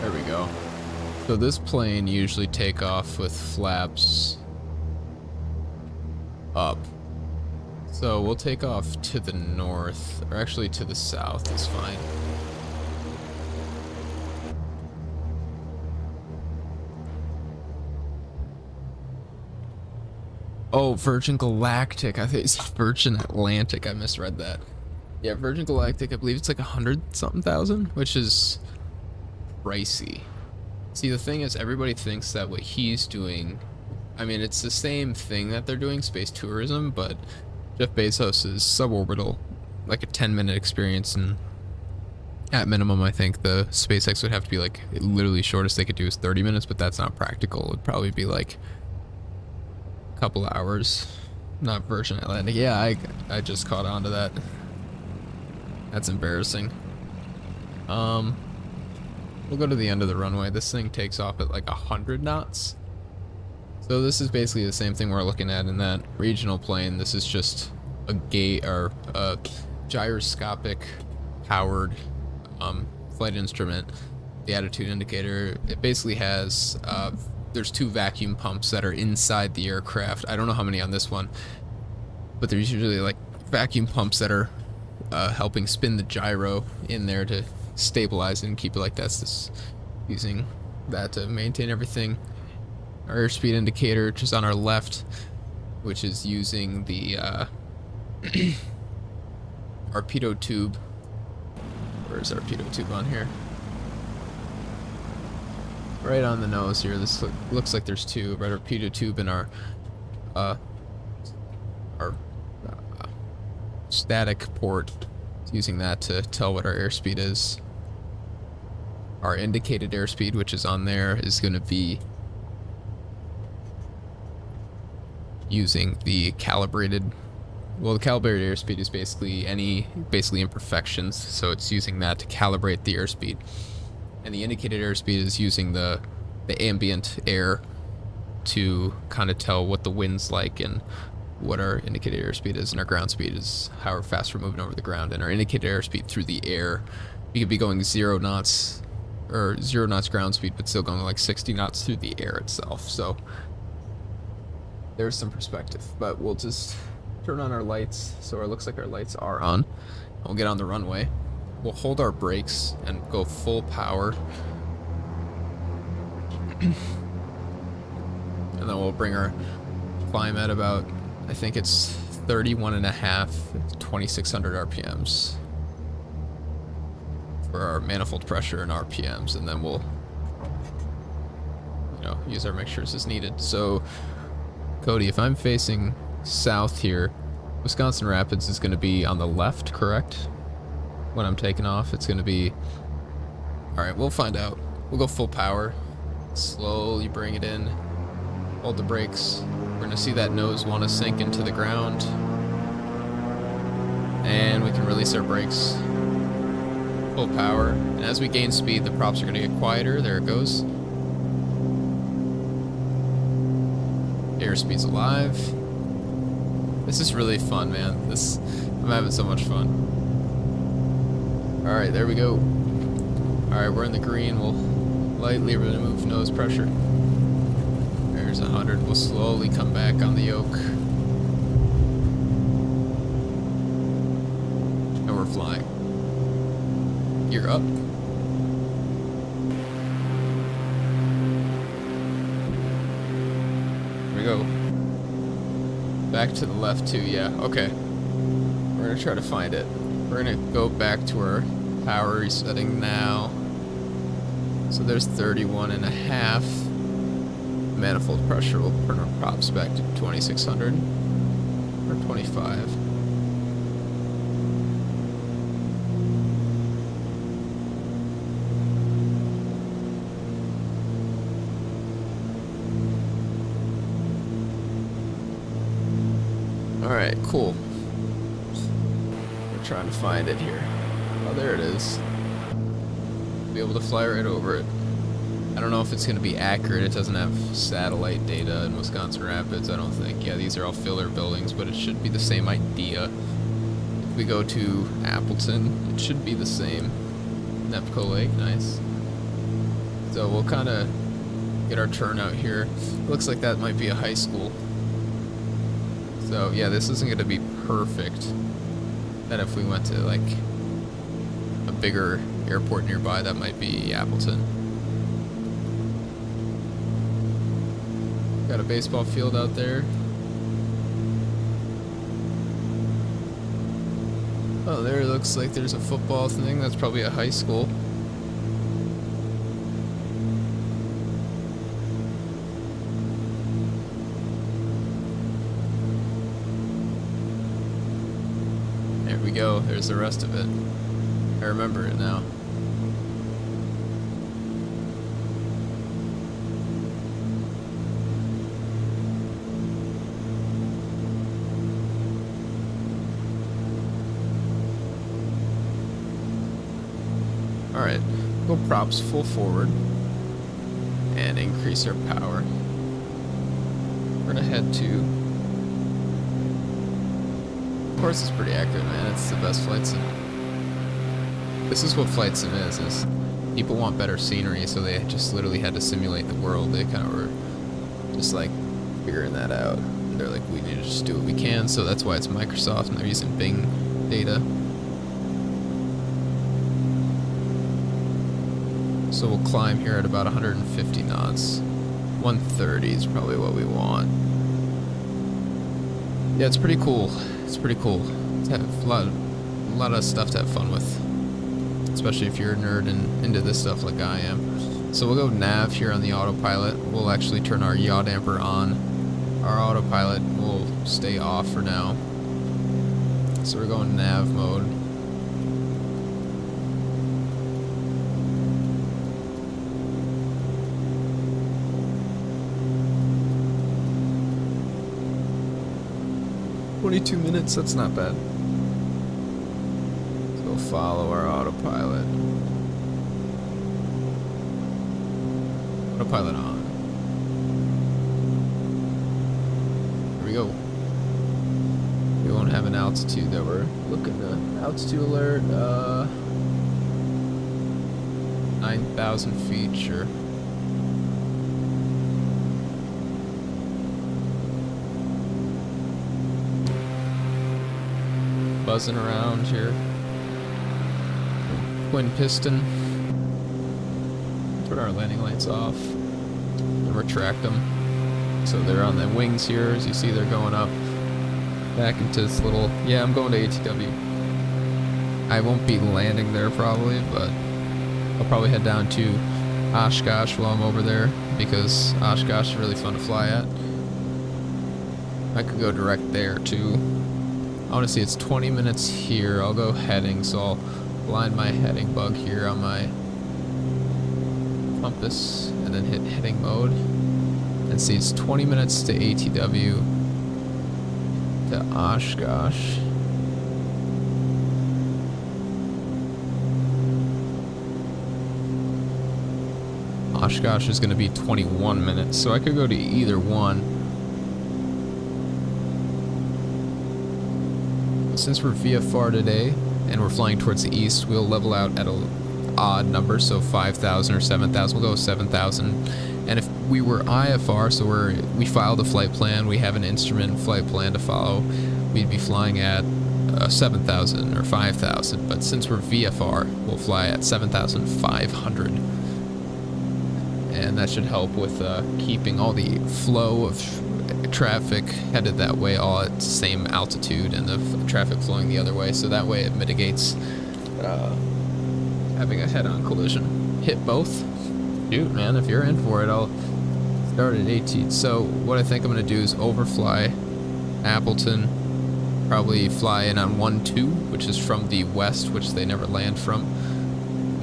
There we go. So this plane usually take off with flaps up. So we'll take off to the north, or actually to the south is fine. Oh, Virgin Galactic. I think it's Virgin Atlantic. I misread that. Yeah, Virgin Galactic, I believe it's like 100-something thousand, which is pricey. See, the thing is, everybody thinks that what he's doing, I mean, it's the same thing that they're doing, space tourism, but Jeff Bezos is suborbital, like a 10-minute experience, and at minimum, I think the SpaceX would have to be like, literally shortest they could do is 30 minutes, but that's not practical. It'd probably be like a couple hours, not Virgin Atlantic. Yeah, I just caught on to that. That's embarrassing. We'll go to the end of the runway. This thing takes off at like 100 knots. So this is basically the same thing we're looking at in that regional plane. This is just a gate or a gyroscopic powered flight instrument. The attitude indicator, it basically has there's 2 vacuum pumps that are inside the aircraft. I don't know how many on this one, but there's usually like vacuum pumps that are helping spin the gyro in there to stabilize it and keep it like that. This using that to maintain everything. Our airspeed indicator, which is on our left, which is using the our pitot tube Where's our pitot tube on here? Right on the nose here. This looks like there's two. Right, our pitot tube and our static port. Using that to tell what our airspeed is. Our indicated airspeed, which is on there, is going to be using the calibrated. Well, the calibrated airspeed is basically imperfections, so it's using that to calibrate the airspeed. And the indicated airspeed is using the ambient air to kind of tell what the wind's like and what our indicated airspeed is, and our ground speed is how fast we're moving over the ground. And our indicated airspeed through the air, we could be going 0 knots or 0 knots ground speed, but still going like 60 knots through the air itself. So there's some perspective, but we'll just turn on our lights. So it looks like our lights are on. We'll get on the runway. We'll hold our brakes and go full power. And then we'll bring our climb at about, I think it's 31.5, 2600 RPMs for our manifold pressure and RPMs, and then we'll, you know, use our mixtures as needed. So, Cody, if I'm facing south here, Wisconsin Rapids is going to be on the left, correct? When I'm taking off, it's going to be... Alright, we'll find out. We'll go full power. Slowly bring it in. Hold the brakes. We're going to see that nose want to sink into the ground. And we can release our brakes. Full power. And as we gain speed, the props are going to get quieter. There it goes. Airspeed's alive. This is really fun, man. I'm having so much fun. Alright, there we go. Alright, we're in the green. We'll lightly remove nose pressure. There's 100. We'll slowly come back on the yoke. And we're flying. Gear up. Here we go. Back to the left too, yeah, okay. We're gonna try to find it. We're gonna go back to our power resetting now. So there's 31.5. Manifold pressure will bring our props back to 2600 or 25. Alright, cool. We're trying to find it here. Oh, there it is. Be able to fly right over it. I don't know if it's going to be accurate. It doesn't have satellite data in Wisconsin Rapids, I don't think. Yeah, these are all filler buildings, but it should be the same idea. If we go to Appleton, it should be the same. Nepco Lake, nice. So we'll kind of get our turnout here. Looks like that might be a high school. So yeah, this isn't going to be perfect. Then if we went to like a bigger airport nearby, that might be Appleton. Got a baseball field out there. Oh, there it looks like there's a football thing. That's probably a high school. There we go. There's the rest of it. I remember it now. Alright, go props full forward and increase our power. We're gonna head to... Of course it's pretty accurate, man. It's the best flight sim. This is what flight sim is people want better scenery, so they just literally had to simulate the world. They kind of were just like figuring that out. And they're like, we need to just do what we can, so that's why it's Microsoft and they're using Bing data. So we'll climb here at about 150 knots. 130 is probably what we want. Yeah, it's pretty cool. It's pretty cool. To have a lot of stuff to have fun with. especially if you're a nerd and into this stuff like I am. So we'll go nav here on the autopilot. We'll actually turn our yaw damper on. Our autopilot will stay off for now. So we're going nav mode. $22 that's not bad. So we'll follow our autopilot. Autopilot on. Here we go. We won't have an altitude that we're looking at. Altitude alert, 9,000 feet, sure. Buzzing around here. Twin piston. Put our landing lights off and retract them. So they're on the wings here. As you see, they're going up back into this little. Yeah, I'm going to ATW. I won't be landing there probably, but I'll probably head down to Oshkosh while I'm over there because Oshkosh is really fun to fly at. I could go direct there too. I want to see it's 20 minutes here. I'll go heading, so I'll line my heading bug here on my compass and then hit heading mode. And see it's 20 minutes to ATW to Oshkosh. Oshkosh is going to be 21 minutes, so I could go to either one. Since we're VFR today and we're flying towards the east, we'll level out at an odd number, so 5,000 or 7,000. We'll go 7,000. And if we were IFR, so we filed a flight plan, we have an instrument flight plan to follow, we'd be flying at 7,000 or 5,000. But since we're VFR, we'll fly at 7,500. And that should help with keeping all the flow of traffic headed that way all at the same altitude and the traffic flowing the other way, so that way it mitigates having a head-on collision. Hit both? Shoot, man, if you're in for it, I'll start at 18. So what I think I'm going to do is overfly Appleton, probably fly in on 1-2, which is from the west, which they never land from.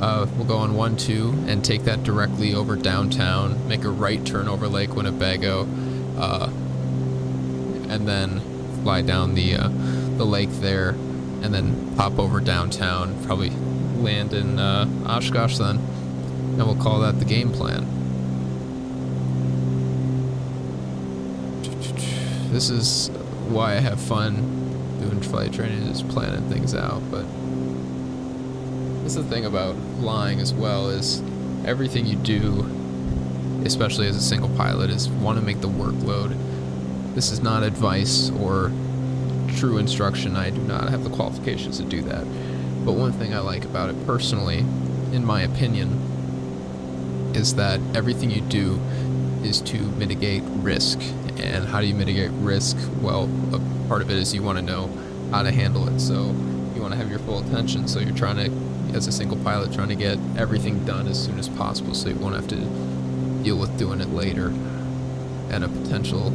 We'll go on 1-2 and take that directly over downtown, make a right turn over Lake Winnebago, and then fly down the lake there, and then pop over downtown, probably land in Oshkosh then, and we'll call that the game plan. This is why I have fun doing flight training, is planning things out. But that's the thing about flying as well, is everything you do, especially as a single pilot, is want to make the workload. This is not advice or true instruction. I do not have the qualifications to do that. But one thing I like about it personally, in my opinion, is that everything you do is to mitigate risk. And how do you mitigate risk? Well, a part of it is you want to know how to handle it. So you want to have your full attention. So you're trying to, as a single pilot, trying to get everything done as soon as possible so you won't have to deal with doing it later at a potential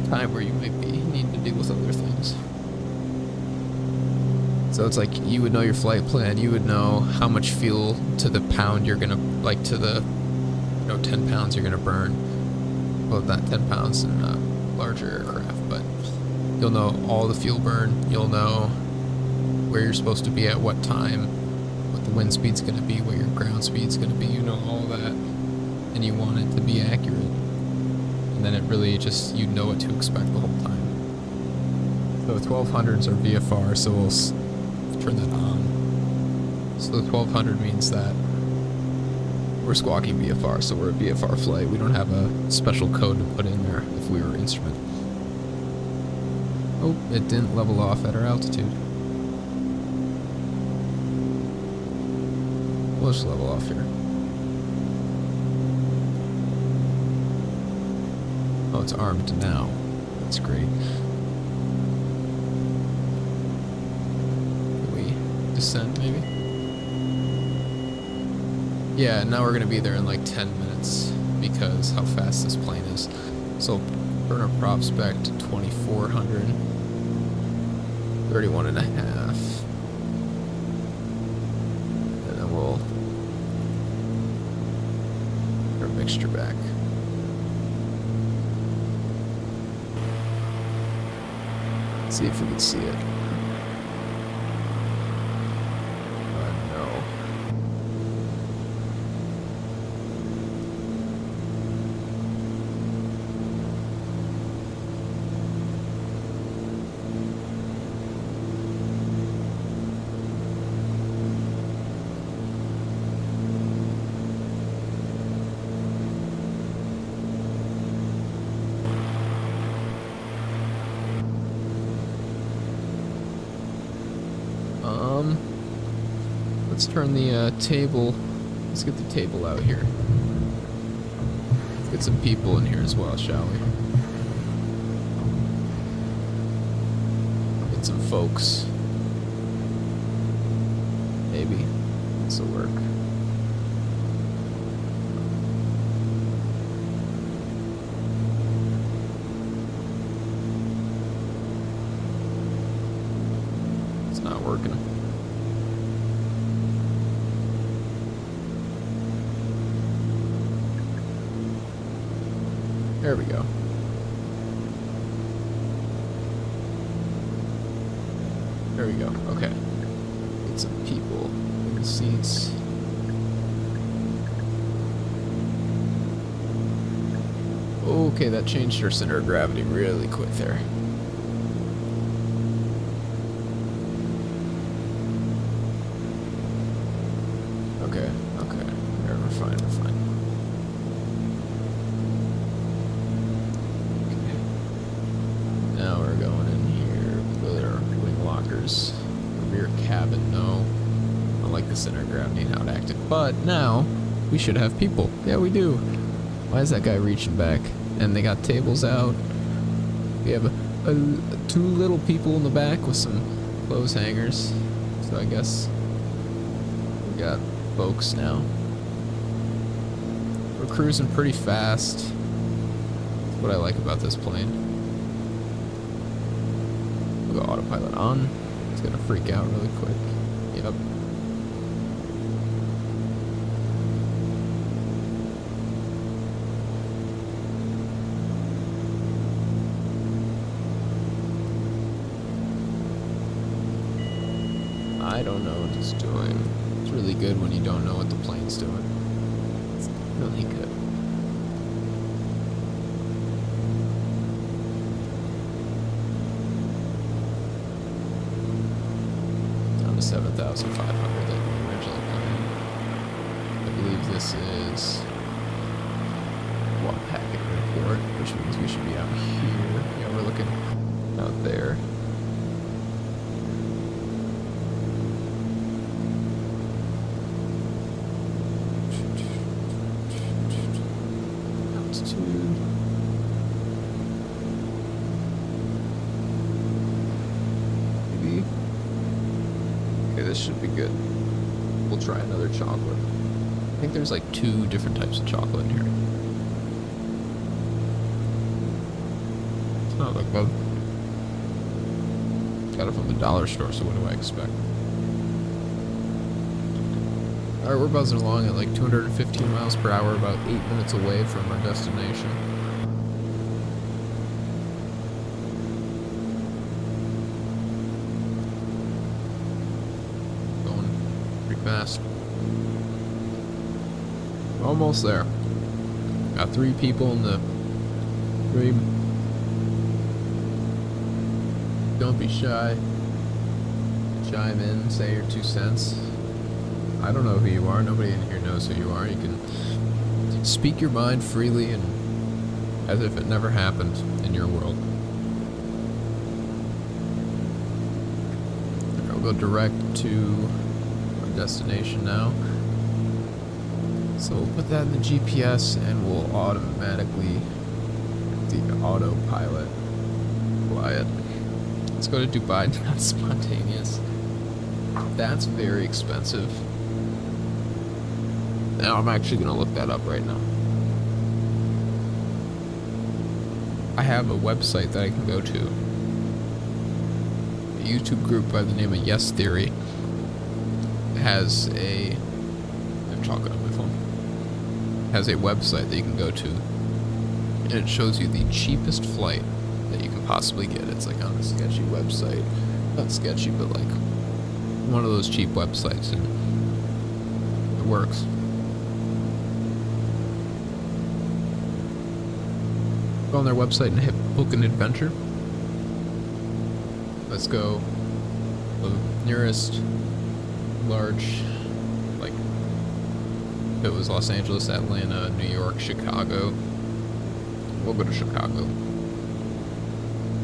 time where you might be needing to deal with other things. So it's like you would know your flight plan, you would know how much fuel to the pound you're gonna, like to the 10 pounds you're gonna burn. Well, not 10 pounds in larger aircraft, but you'll know all the fuel burn, you'll know where you're supposed to be at what time, what the wind speed's gonna be, what your ground speed's gonna be, you know all that, and you want it to be accurate. And then it really just, you know what to expect the whole time. So 1200s are VFR, so we'll turn that on. So the 1200 means that we're squawking VFR, so we're a VFR flight. We don't have a special code to put in there if we were instrument. Oh, it didn't level off at our altitude. We'll just level off here. Oh, it's armed now. That's great. Can we descend, maybe? Yeah, now we're gonna be there in like 10 minutes because how fast this plane is. So burn our props back to 2400. 31 and a half. And then we'll our mixture back. See if we can see it. No. Let's turn the table. Let's get the table out here. Let's get some people in here as well, shall we? Get some folks. Maybe this'll work. It's not working. There we go. There we go. Okay. Get some people in the seats. Okay, that changed our center of gravity really quick there. Okay, okay. We're fine, we're fine. Now we're going in here with our wing lockers. The rear cabin, no. I don't like the center of gravity and how it acted. But now we should have people. Yeah, we do. Why is that guy reaching back? And they got tables out. We have two little people in the back with some clothes hangers. So I guess we got folks now. We're cruising pretty fast. That's what I like about this plane. We'll go autopilot on. It's gonna freak out really quick. Yep. I don't know what it's doing. It's really good when you don't know what the plane's doing. It's really good. Down to 7,500 that we originally planned. I believe this is one packet report, which means we should be out here. Yeah, we're looking out there. Maybe. Okay, this should be good. We'll try another chocolate. I think there's like 2 different types of chocolate in here. It's not like bad. Got it from the dollar store, so what do I expect? Alright, we're buzzing along at like 215 miles per hour, about 8 minutes away from our destination. Going pretty fast. Almost there. Got 3 people in the room. Don't be shy. Chime in, say your 2 cents. I don't know who you are. Nobody in here knows who you are. You can speak your mind freely and as if it never happened in your world. We'll go direct to our destination now. So we'll put that in the GPS and we'll automatically the autopilot fly it. Let's go to Dubai, not spontaneous. That's very expensive. Now I'm actually gonna look that up right now. I have a website that I can go to. A YouTube group by the name of Yes Theory has a... I'm talking on my phone. Has a website that you can go to, and it shows you the cheapest flight that you can possibly get. It's like on a sketchy website. Not sketchy, but like one of those cheap websites, and it works. Go on their website and hit book an adventure. Let's go the nearest large, like if it was Los Angeles, Atlanta, New York, Chicago. We'll go to Chicago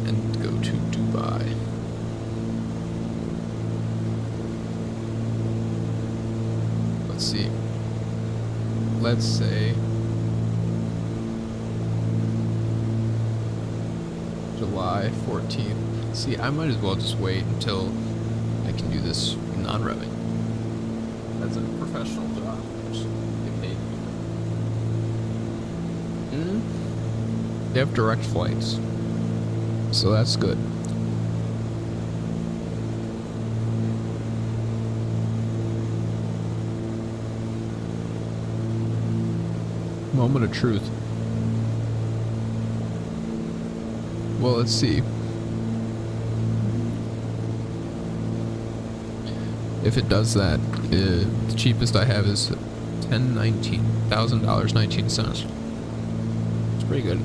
and go to Dubai. Let's see. Let's say July 14th. See, I might as well just wait until I can do this non-revving. That's a professional job. Just get paid. They have direct flights, so that's good. Moment of truth. Well, let's see. If it does that, the cheapest I have is $1,019. It's pretty good.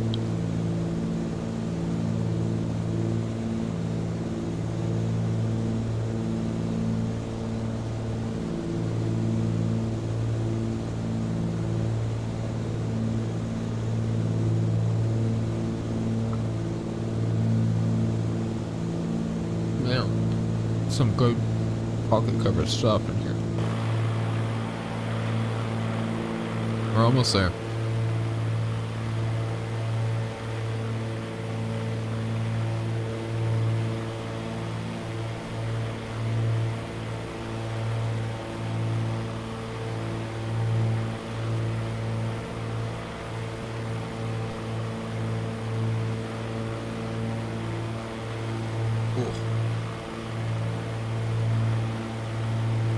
Yeah, some good pocket cover stuff in here. We're almost there.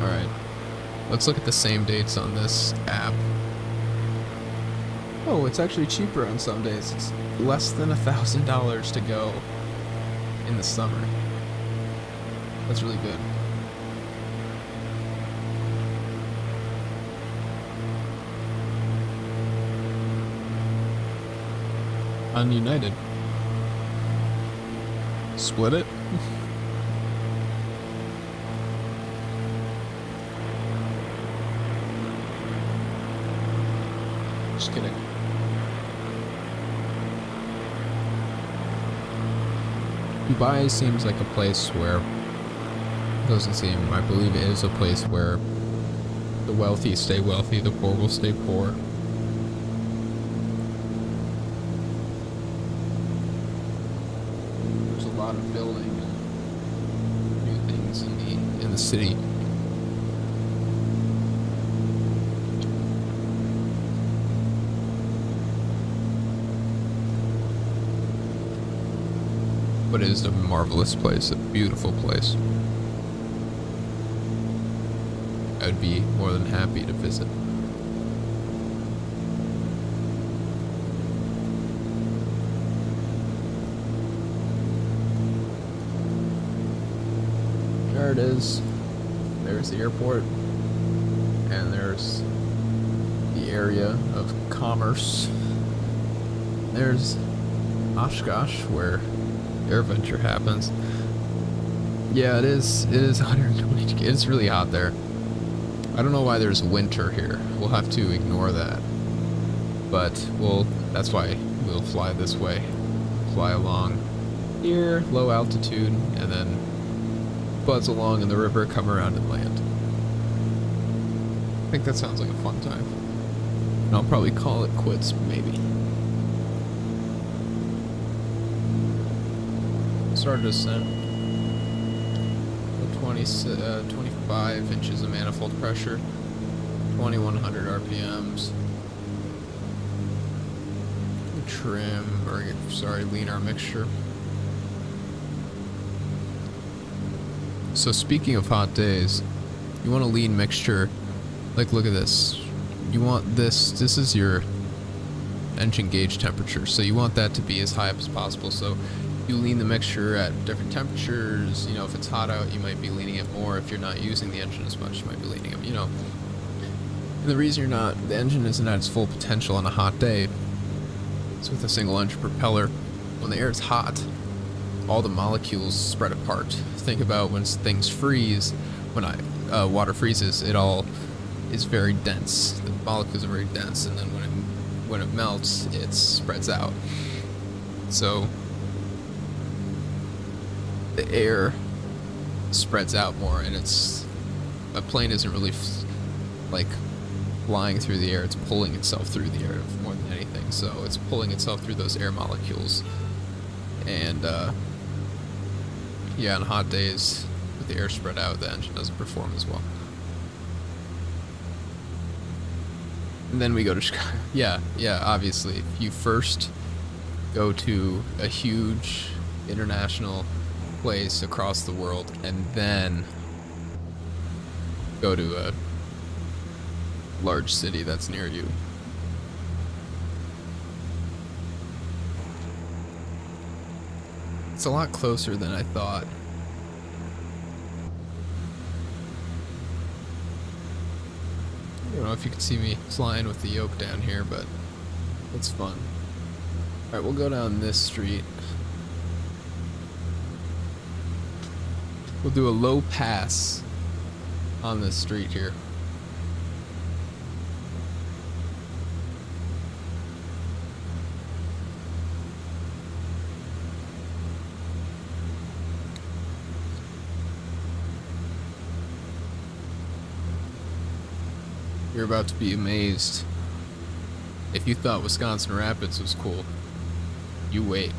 Alright, let's look at the same dates on this app. Oh, it's actually cheaper on some days. It's less than $1,000 to go in the summer. That's really good. On United. Split it? Just kidding. Dubai seems like a place where, doesn't seem, I believe it is a place where the wealthy stay wealthy, the poor will stay poor. There's a lot of building and new things in the city. But it is a marvelous place, a beautiful place. I'd be more than happy to visit. There it is. There's the airport. And there's the area of commerce. There's Oshkosh, where AirVenture happens. Yeah, it is 120. It's really hot there. I don't know why there's winter here. We'll have to ignore that. But that's why we'll fly this way. Fly along here, low altitude, and then buzz along in the river, come around and land. I think that sounds like a fun time. And I'll probably call it quits, maybe. Start descent. 25 inches of manifold pressure, 20 2100 RPMs. Trim, or sorry, lean our mixture. So speaking of hot days, you want a lean mixture. Like, look at this. You want this is your engine gauge temperature. So you want that to be as high up as possible. So you lean the mixture at different temperatures. You know, if it's hot out, you might be leaning it more. If you're not using the engine as much, you might be leaning it, you know. And the reason the engine isn't at its full potential on a hot day, is with a single engine propeller. When the air is hot, all the molecules spread apart. Think about when things freeze, when water freezes, it all is very dense. The molecules are very dense, and then when it melts, it spreads out. So the air spreads out more, and a plane isn't really like flying through the air, it's pulling itself through the air more than anything. So it's pulling itself through those air molecules. And yeah, on hot days with the air spread out, the engine doesn't perform as well. And then we go to Chicago. Yeah, obviously. If you first go to a huge international place across the world and then go to a large city that's near you. It's a lot closer than I thought. I don't know if you can see me flying with the yoke down here, but it's fun. Alright, we'll go down this street. We'll do a low pass on this street here. You're about to be amazed. If you thought Wisconsin Rapids was cool, you wait.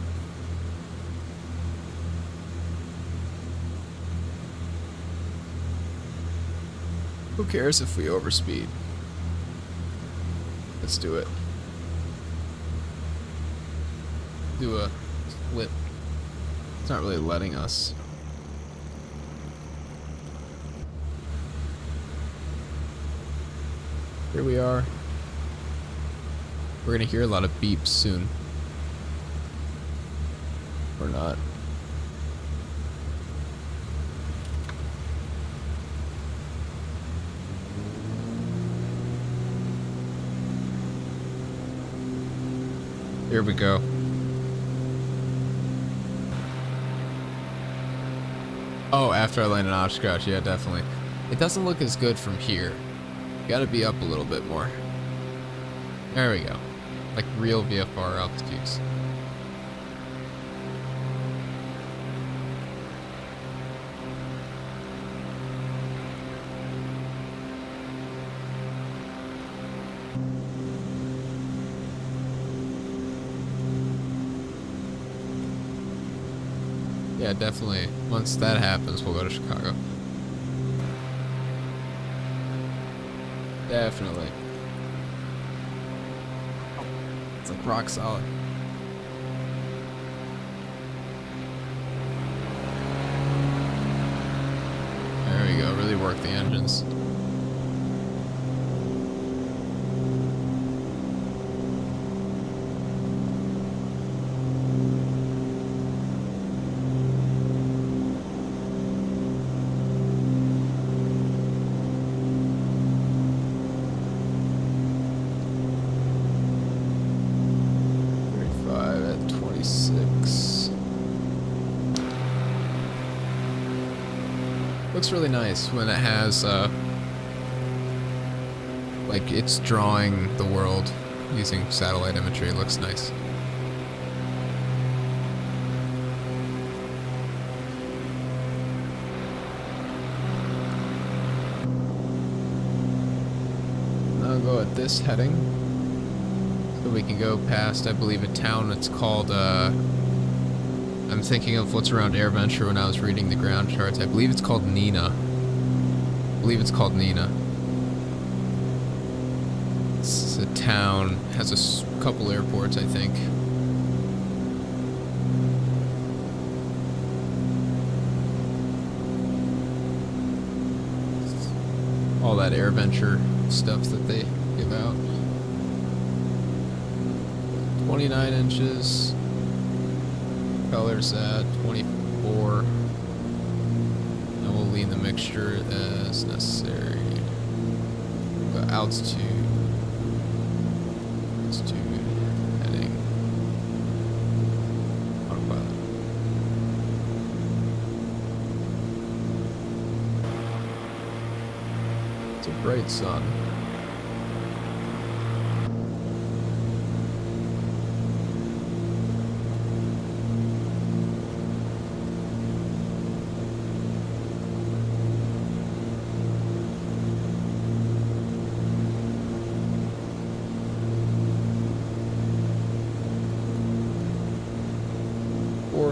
Who cares if we overspeed? Let's do it. Do a flip. It's not really letting us. Here we are. We're gonna hear a lot of beeps soon. Or not. Here we go. Oh, after I land in Oshkosh, yeah, definitely. It doesn't look as good from here. Gotta be up a little bit more. There we go. Like real VFR altitudes. Yeah, definitely. Once that happens, we'll go to Chicago. Definitely. It's like rock solid. There we go, really work the engines. Looks really nice when it has, like it's drawing the world using satellite imagery. It looks nice. I'll go at this heading, so we can go past, I believe, a town that's called, I'm thinking of what's around AirVenture when I was reading the ground charts. I believe it's called Neenah. It's a town, has a couple airports, I think. All that AirVenture stuff that they give out. 29 inches. Colors at 24. And we'll lean the mixture as necessary. Got altitude. Altitude. Heading. Autopilot. It's a bright sun.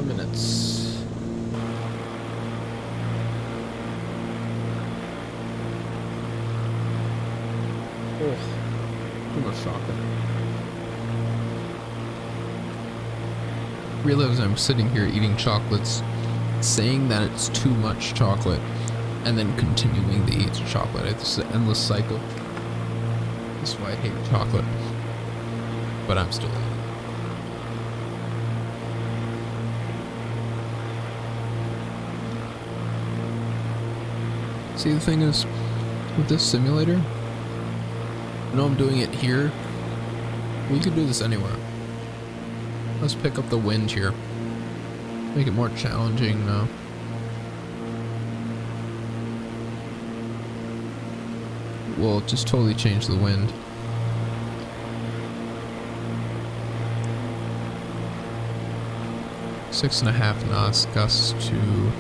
Minutes. Oh, too much chocolate. Realize I'm sitting here eating chocolates, saying that it's too much chocolate, and then continuing to eat chocolate. It's an endless cycle. That's why I hate chocolate. But I'm still eating. See, the thing is, with this simulator, I know I'm doing it here. We could do this anywhere. Let's pick up the wind here. Make it more challenging now. We'll just totally change the wind. Six and a half knots, gusts to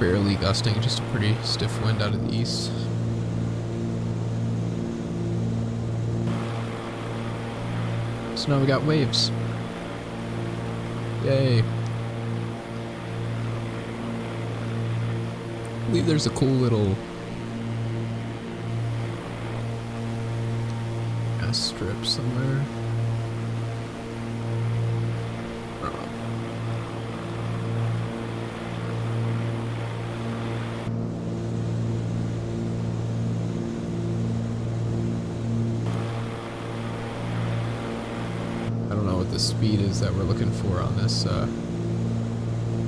barely gusting, just a pretty stiff wind out of the east. So now we got waves. Yay. I believe there's a cool little gas strip somewhere. I don't know. I don't know what the speed is that we're looking for on this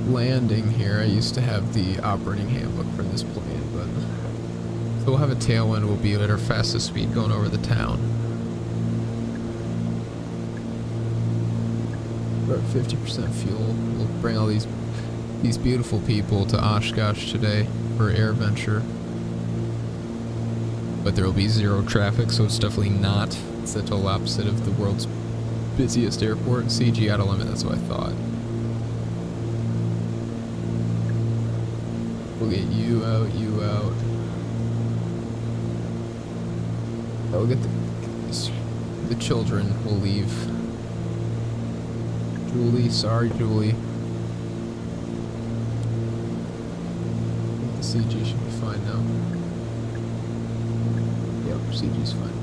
landing here. I used to have the operating handbook for this plane, but so we'll have a tailwind. We'll be at our fastest speed going over the town. We're at 50% fuel. We'll bring all these beautiful people to Oshkosh today for AirVenture, but there will be zero traffic, so it's definitely not. It's the total opposite of the world's busiest airport. CG out of limit, that's what I thought. We'll get you out, you out. We'll get the children will leave. Julie, sorry Julie. I think the CG should be fine now. Yep, CG's fine.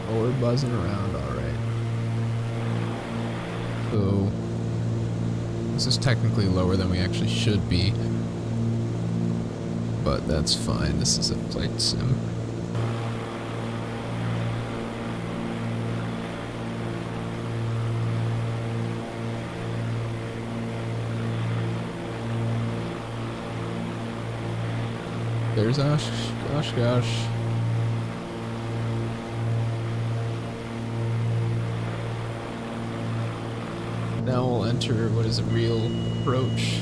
Oh, we're buzzing around, alright. So, this is technically lower than we actually should be. But that's fine, this is a flight sim. There's Oshkosh. Now we'll enter what is a real approach.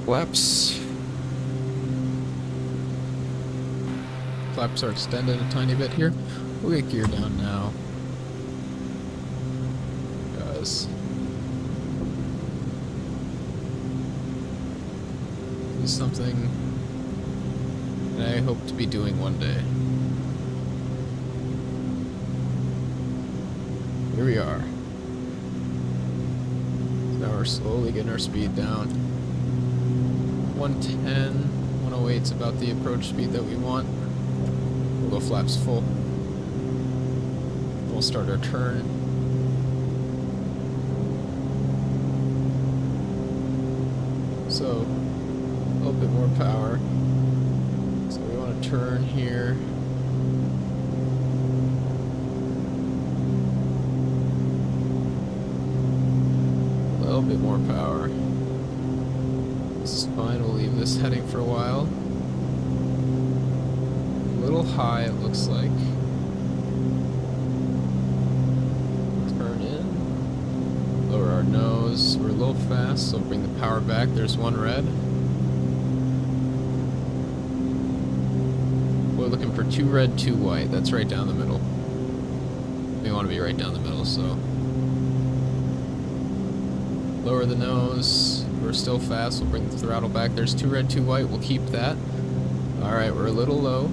Flaps. Flaps are extended a tiny bit here. We'll get gear down now. Guys. Do something And I hope to be doing one day. Here we are. So now we're slowly getting our speed down. 110, 108 is about the approach speed that we want. We'll go flaps full. We'll start our turn. So, a little bit more power. So we want to turn here. A little bit more power. This is fine, we'll leave this heading for a while. A little high, it looks like. Turn in. Lower our nose. We're a little fast, so bring the power back. There's one red. We're looking for 2 red, 2 white. That's right down the middle. We want to be right down the middle, so. Lower the nose. We're still fast. We'll bring the throttle back. There's 2 red, 2 white. We'll keep that. Alright, we're a little low.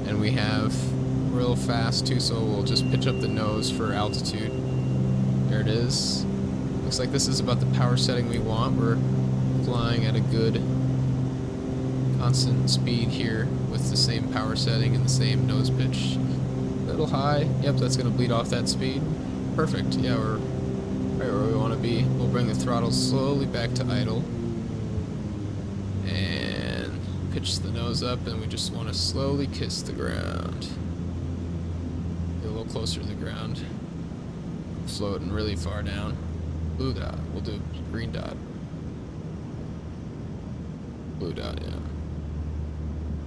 And we're a little fast too, so we'll just pitch up the nose for altitude. There it is. Looks like this is about the power setting we want. We're flying at a good constant speed here with the same power setting and the same nose pitch. A little high. Yep, that's going to bleed off that speed. Perfect. Yeah, we're right where we want to be. We'll bring the throttle slowly back to idle. And pitch the nose up, and we just want to slowly kiss the ground. Get a little closer to the ground. Floating really far down. Blue dot. We'll do green dot. Blue dot, yeah.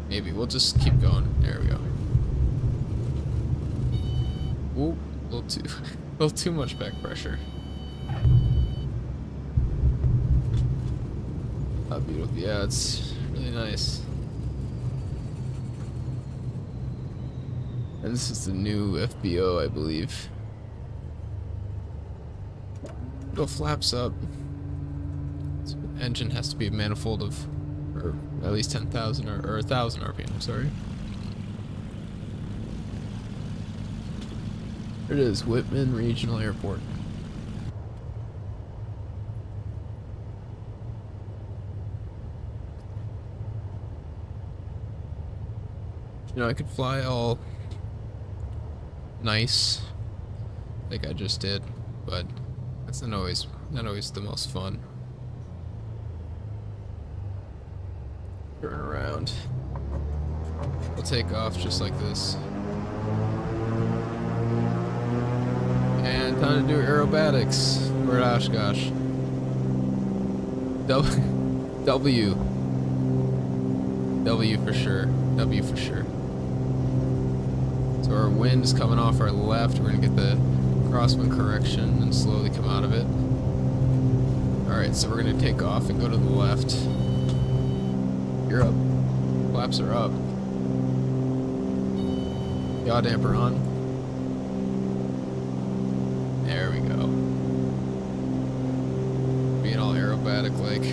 Maybe. We'll just keep going. There we go. Ooh, a little too much back pressure. How beautiful. Yeah, it's really nice. And this is the new FBO, I believe. Go flaps up. So engine has to be a manifold of, or at least 10,000 or 1,000 RPM, sorry. There it is, Whitman Regional Airport. You know, I could fly all nice, like I just did, but that's not always the most fun. Turn around. We'll take off just like this. And time to do aerobatics. We're at Oshkosh. W. W for sure. W for sure. So our wind is coming off our left. We're gonna get the crosswind correction and slowly come out of it. Alright, so we're gonna take off and go to the left. You're up. Flaps are up. Yaw damper on. There we go. Being all aerobatic like.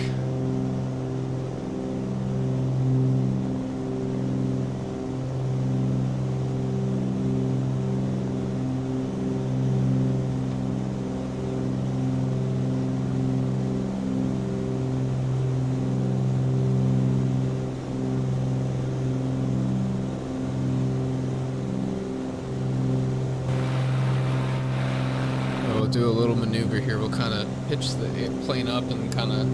Do a little maneuver here. We'll kind of pitch the plane up and kind of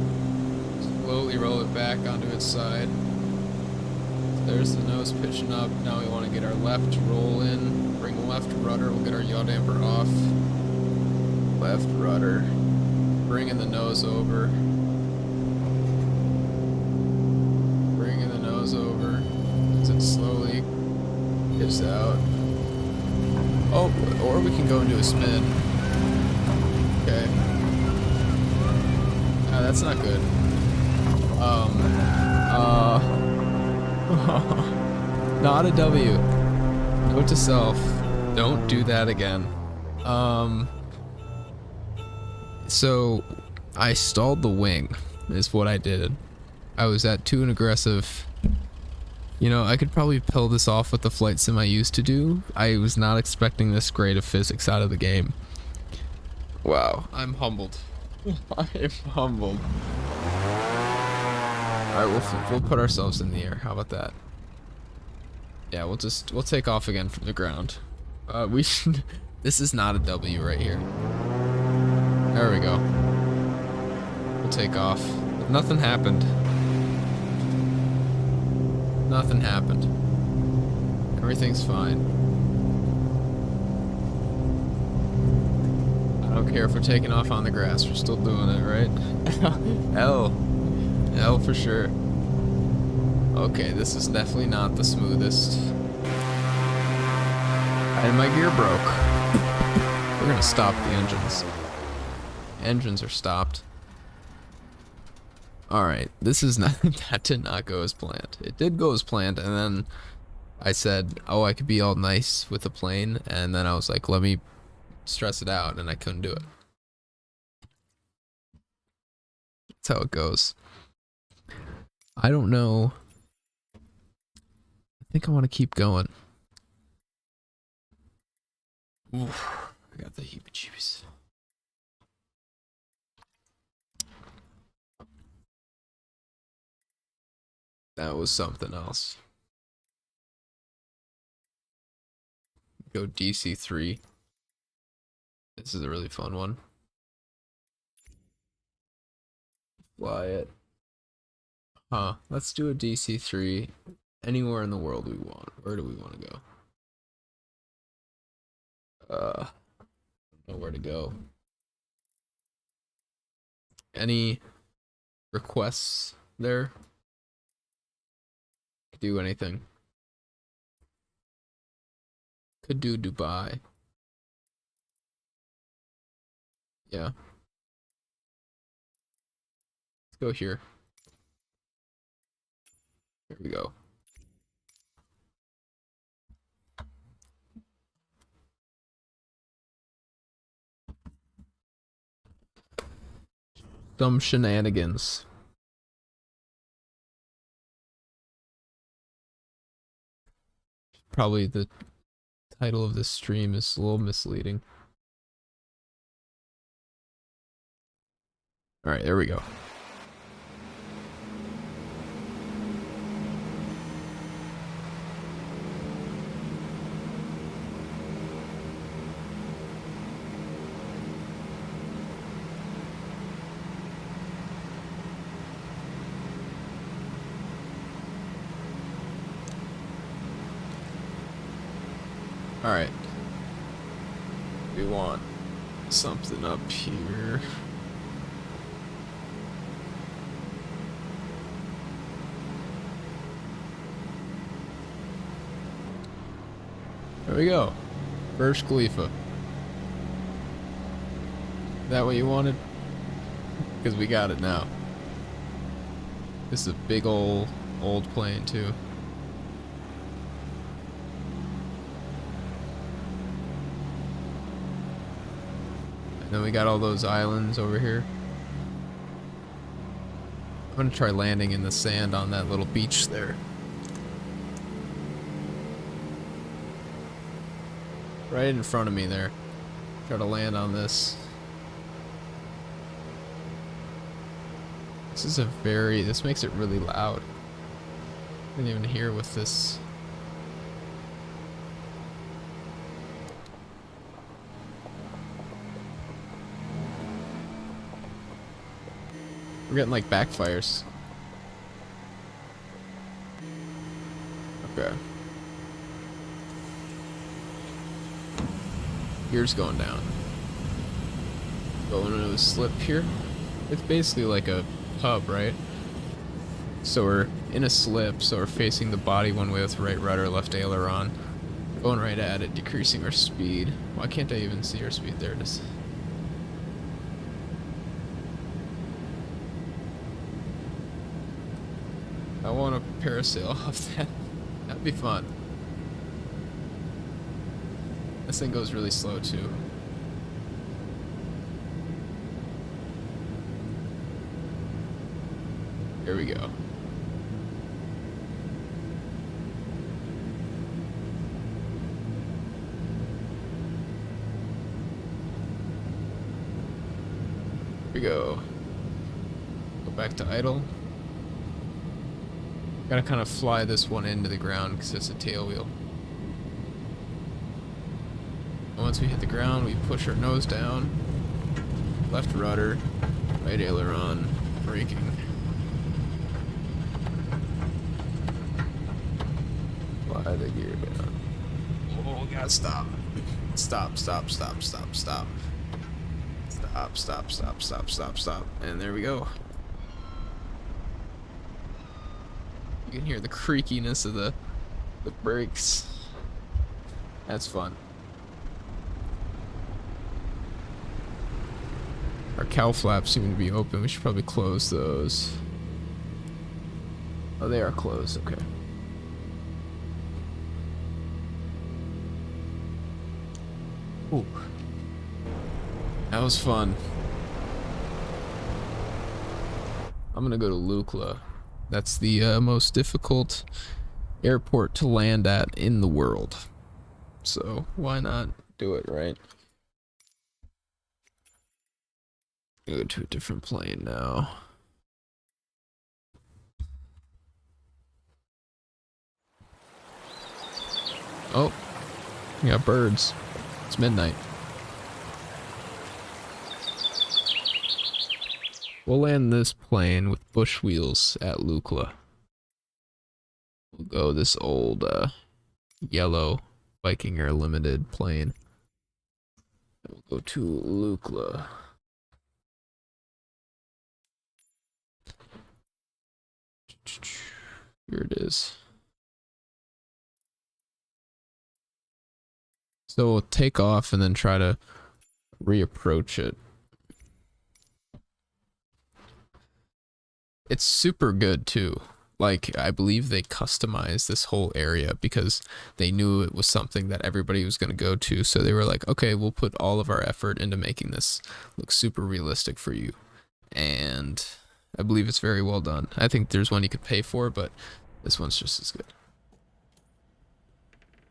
slowly roll it back onto its side. There's the nose pitching up. Now we want to get our left roll in, bring left rudder. We'll get our yaw damper off. Left rudder. Bringing the nose over. Bringing the nose over as it slowly gives out. Oh, or we can go and do a spin. Okay. That's not good. Not a W. Note to self. Don't do that again. So I stalled the wing is what I did. I was at too aggressive You know, I could probably pull this off with the flight sim I used to do. I was not expecting this great of physics out of the game. Wow, I'm humbled. I am humbled. Alright, we'll put ourselves in the air. How about that? Yeah, we'll take off again from the ground. We should, this is not a W right here. There we go. We'll take off. Nothing happened. Nothing happened. Everything's fine. I don't care if we're taking off on the grass. We're still doing it, right? L. L for sure. Okay, this is definitely not the smoothest. And my gear broke. We're gonna stop the engines. Engines are stopped. Alright, this is not, that did not go as planned. It did go as planned, and then I said, oh, I could be all nice with the plane, and then I was like, let me stress it out, and I couldn't do it. That's how it goes. I don't know. I think I want to keep going. Oof, I got the heebie-jeebies. That was something else. Go DC3. This is a really fun one. Fly it. Huh. Let's do a DC3 anywhere in the world we want. Where do we want to go? I don't know where to go. Any requests there? Could do anything. Could do Dubai. Yeah. Let's go here. Here we go. Some shenanigans. Probably the title of this stream is a little misleading. Alright, there we go. Alright. We want something up here. There we go. Burj Khalifa. Is that what you wanted? Because we got it now. This is a big old plane too. And then we got all those islands over here. I'm gonna try landing in the sand on that little beach there. Right in front of me there. Try to land on this. This makes it really loud. I didn't even hear with this. We're getting like backfires. Okay. Gear's going down. Going into a slip here. It's basically like a hub, right? So we're in a slip, so we're facing the body one way with right rudder, left aileron. Going right at it, decreasing our speed. Why can't I even see our speed? There it is. I want to parasail off that. That'd be fun. This thing goes really slow too. Here we go. Here we go. Go back to idle. Gotta kind of fly this one into the ground because it's a tail wheel. And once we hit the ground, we push our nose down. Left rudder, right aileron, braking. Fly the gear down. Oh, gotta stop. Stop, stop, stop, stop, stop. Stop, stop, stop, stop, stop, stop. And there we go. You can hear the creakiness of the brakes. That's fun. Our cowl flaps seem to be open. We should probably close those. Oh, they are closed. Okay. Ooh. That was fun. I'm gonna go to Lukla. That's the most difficult airport to land at in the world. So why not do it, right? Go to a different plane now. Oh, we got birds. It's midnight. We'll land this plane with bush wheels at Lukla. We'll go this old yellow Viking Air Limited plane. We'll go to Lukla. Here it is. So we'll take off and then try to reapproach it. It's super good too. Like, I believe they customized this whole area because they knew it was something that everybody was going to go to. So they were like, okay, we'll put all of our effort into making this look super realistic for you. And I believe it's very well done. I think there's one you could pay for, but this one's just as good.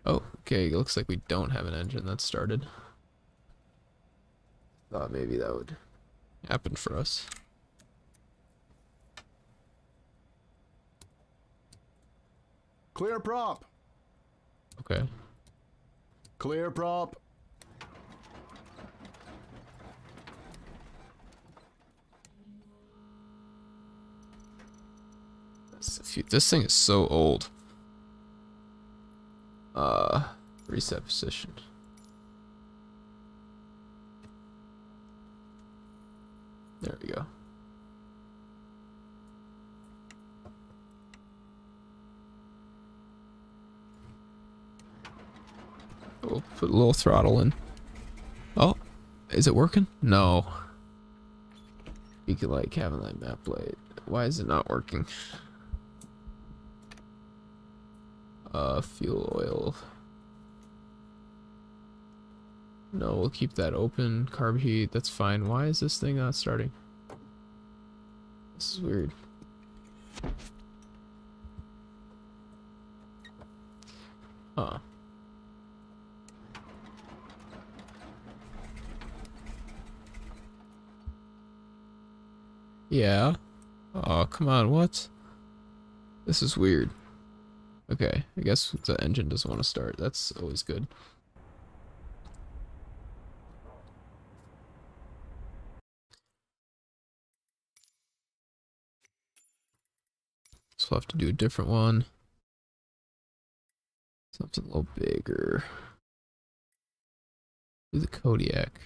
Oh, okay, it looks like we don't have an engine that's started. Thought maybe that would happen for us. Clear prop. Okay. Clear prop. This thing is so old. Reset position. There we go. We'll put a little throttle in. Oh, is it working? No. You could like having that map light. Why is it not working? Fuel oil. No, we'll keep that open. Carb heat, that's fine. Why is this thing not starting? This is weird. Huh. Yeah. Oh, come on, what? This is weird. Okay, I guess the engine doesn't want to start. That's always good. So we'll have to do a different one. Something a little bigger. Do the Kodiak.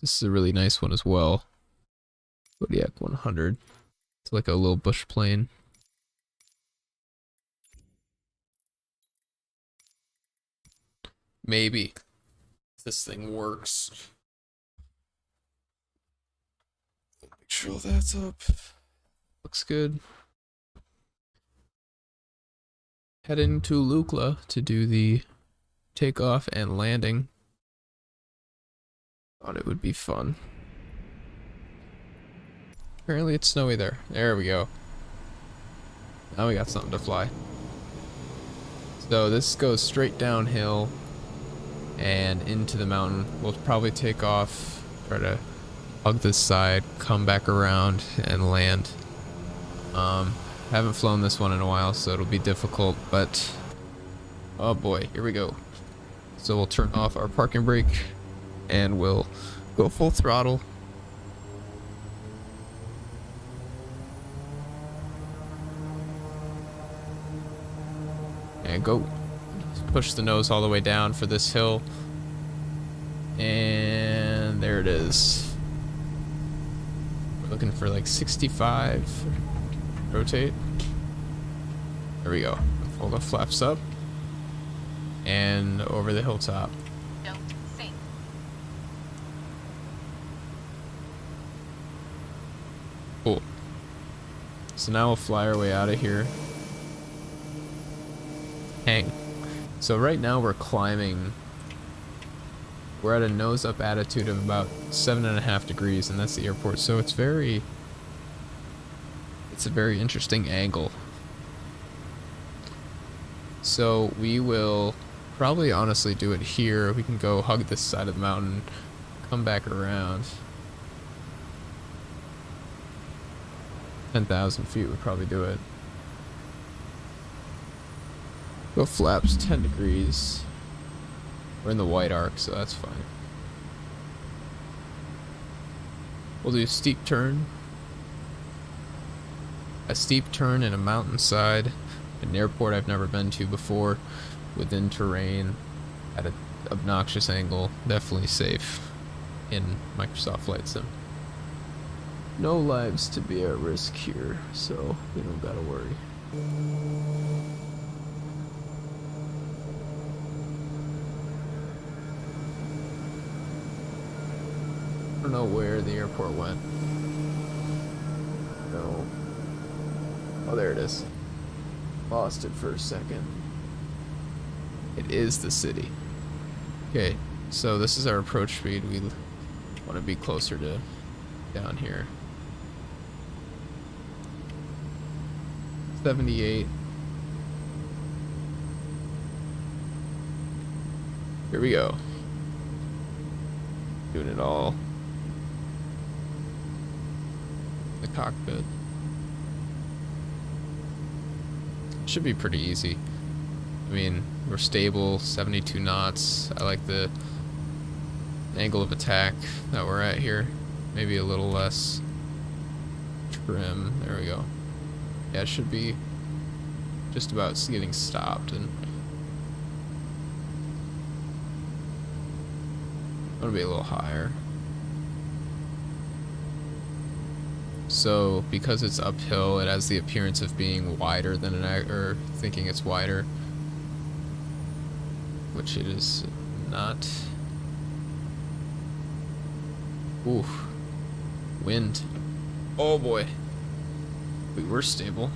This is a really nice one as well. Kodiak 100. It's like a little bush plane. Maybe if this thing works. Make sure that's up. Looks good. Heading to Lukla to do the takeoff and landing. Thought it would be fun. Apparently it's snowy there. There we go. Now we got something to fly. So this goes straight downhill and into the mountain. We'll probably take off, try to hug this side, come back around, and land. Haven't flown this one in a while, so it'll be difficult, but oh boy, here we go. So we'll turn off our parking brake and we'll go full throttle. And go. Push the nose all the way down for this hill. And there it is. We're looking for like 65. Rotate. There we go. Fold the flaps up. And over the hilltop. Don't sink. Cool. So now we'll fly our way out of here. Hang. So right now we're climbing. We're at a nose up attitude of about 7.5 degrees, and that's the airport. So it's a very interesting angle. So we will probably honestly do it here. We can go hug this side of the mountain, come back around. 10,000 feet would probably do it. Go flaps 10 degrees. We're in the white arc, so that's fine. We'll do a steep turn. A steep turn in a mountainside. An airport I've never been to before. Within terrain. At an obnoxious angle. Definitely safe in Microsoft Flight Sim. No lives to be at risk here, so we don't gotta worry. I don't know where the airport went. No. Oh, there it is. Lost it for a second. It is the city. Okay, so this is our approach speed. We want to be closer to down here. 78. Here we go. Doing it all. The cockpit. Should be pretty easy. I mean, we're stable, 72 knots. I like the angle of attack that we're at here. Maybe a little less trim. There we go. Yeah, it should be just about getting stopped. And I'm gonna be a little higher. So because it's uphill, it has the appearance of being wider than or thinking it's wider, which it is not. Oof. Wind. Oh boy. We were stable.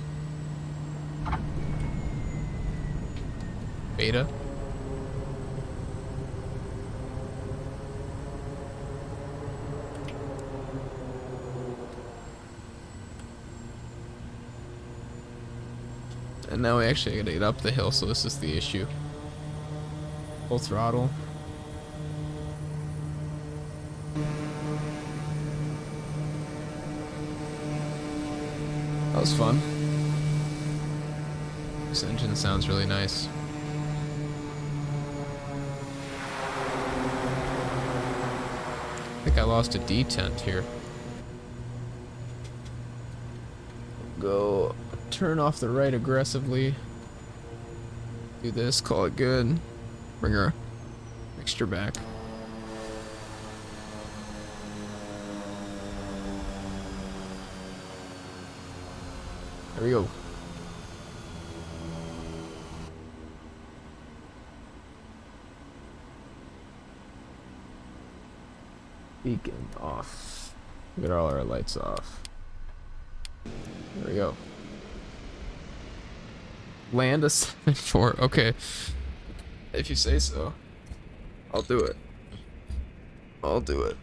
Beta. And now we actually gotta get up the hill, so this is the issue. Full throttle. That was fun. This engine sounds really nice. I think I lost a detent here. Go turn off the right aggressively. Do this, call it good. Bring our mixture back. There we go. Beacon off. Get all our lights off. There we go. Land a 7-4. Okay. If you say so. I'll do it. I'll do it.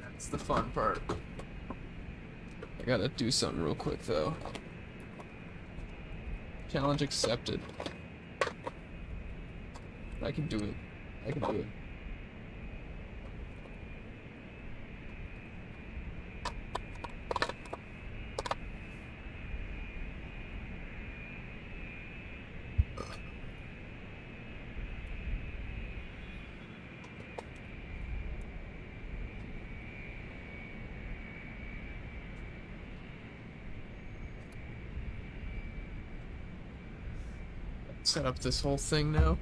That's the fun part. I gotta do something real quick though. Challenge accepted. I can do it. I can do it. Set up this whole thing now.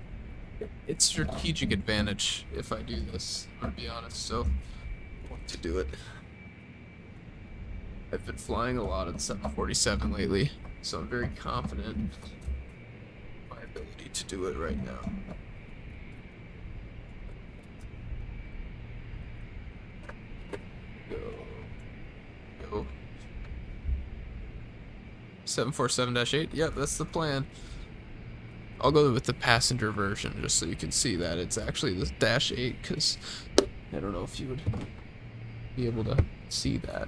It's strategic advantage if I do this, I'll be honest, so I want to do it. I've been flying a lot in 747 lately, so I'm very confident in my ability to do it right now. Go. 747-8? Yep, that's the plan. I'll go with the passenger version just so you can see that it's actually the Dash 8, because I don't know if you would be able to see that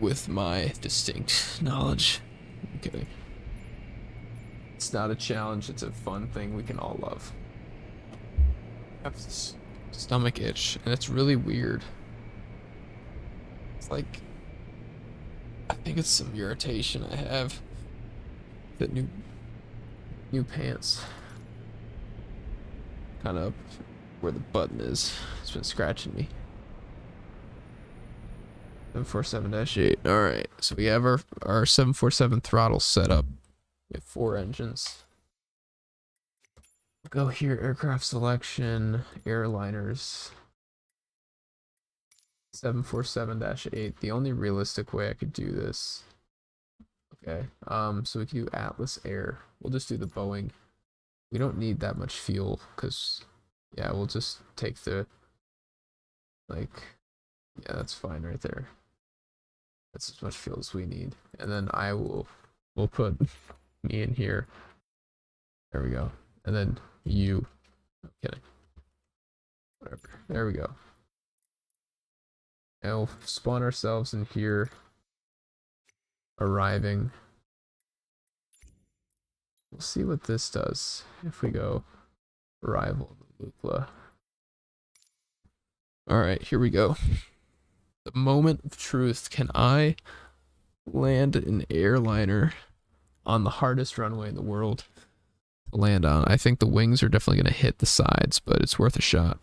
with my distinct knowledge. I'm kidding. It's not a challenge, it's a fun thing we can all love. I have this stomach itch, and it's really weird. It's like, I think it's some irritation I have. The new pants. Kind of up where the button is. It's been scratching me. 747-8. Alright, so we have our 747 throttle set up. We have 4 engines. Go here, aircraft selection, airliners. 747-8. The only realistic way I could do this. Okay, so we can do Atlas Air. We'll just do the Boeing. We don't need that much fuel, because, yeah, we'll just take the, like, yeah, that's fine right there. That's as much fuel as we need. And then we'll put me in here. There we go. And then you. I'm kidding. Whatever. There we go. And we'll spawn ourselves in here. Arriving. We'll see what this does if we go arrival Lukla. Alright, here we go. The moment of truth. Can I land an airliner on the hardest runway in the world to land on? I think the wings are definitely going to hit the sides, but it's worth a shot.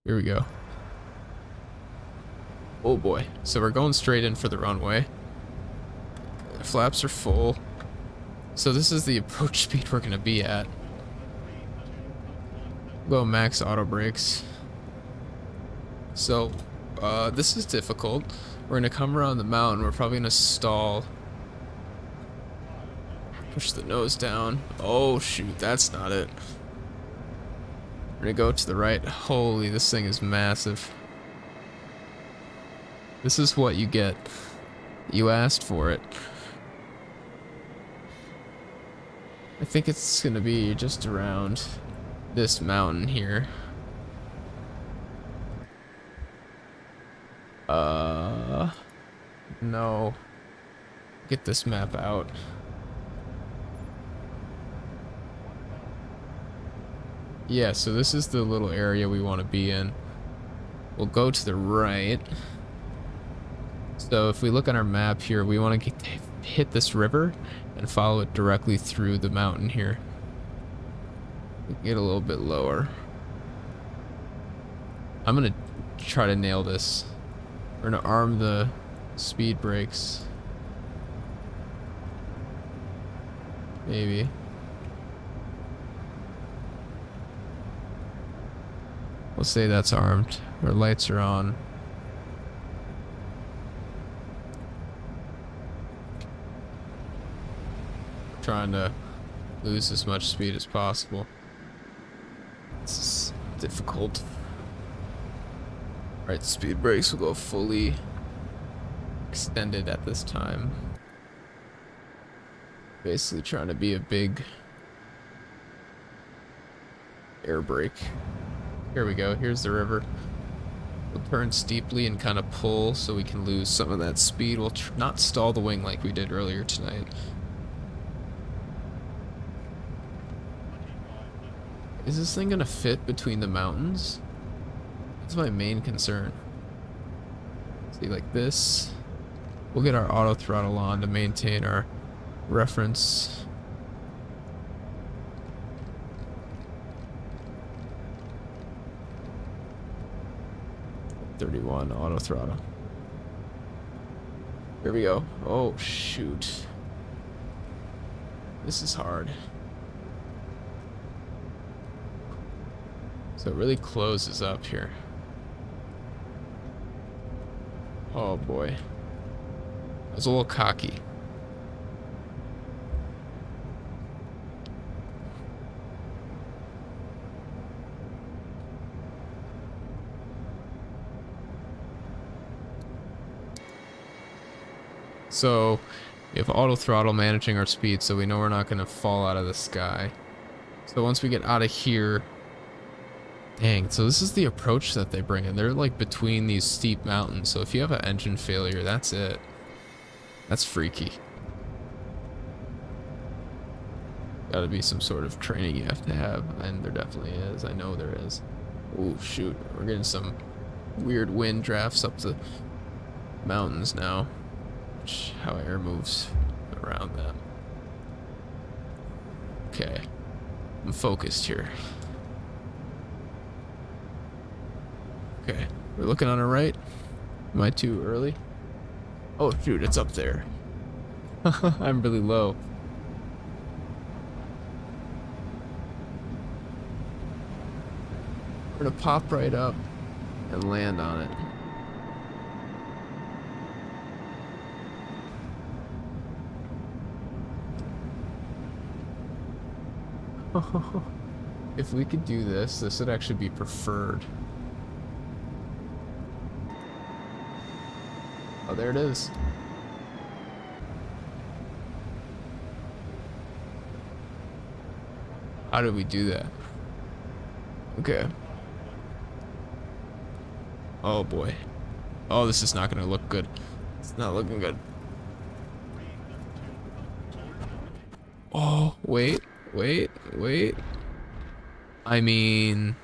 Here we go. Oh boy. So we're going straight in for the runway. The flaps are full. So this is the approach speed we're going to be at. Go max auto brakes. So this is difficult. We're going to come around the mountain. We're probably going to stall. Push the nose down. Oh shoot, that's not it. We're gonna go to the right. Holy, this thing is massive. This is what you get. You asked for it. I think it's gonna be just around this mountain here. No. Get this map out. Yeah, so this is the little area we want to be in. We'll go to the right. So if we look on our map here, we want to hit this river and follow it directly through the mountain here. We can get a little bit lower. I'm going to try to nail this. We're going to arm the speed brakes. Maybe. We'll say that's armed. Our lights are on. Trying to lose as much speed as possible. This is difficult. Right, speed brakes will go fully extended at this time. Basically trying to be a big air brake. Here we go, here's the river. We'll turn steeply and kind of pull so we can lose some of that speed. We'll not stall the wing like we did earlier tonight. Is this thing gonna fit between the mountains? That's my main concern. See, like this. We'll get our auto throttle on to maintain our reference. .31 auto throttle. Here we go. Oh shoot. This is hard. So it really closes up here. Oh boy. I was a little cocky. So, we have auto throttle managing our speed so we know we're not going to fall out of the sky. So once we get out of here... Dang, so this is the approach that they bring in. They're like between these steep mountains, so if you have an engine failure, that's it. That's freaky. Gotta be some sort of training you have to have, and there definitely is. I know there is. Oh shoot, we're getting some weird wind drafts up the mountains now. How air moves around that. Okay, I'm focused here. Okay, we're looking on our right. Am I too early? Oh shoot, it's up there. I'm really low. We're gonna pop right up and land on it. If we could do this, this would actually be preferred. Oh, there it is. How did we do that? Okay. Oh boy. Oh, this is not gonna look good. It's not looking good. Oh, wait. I mean...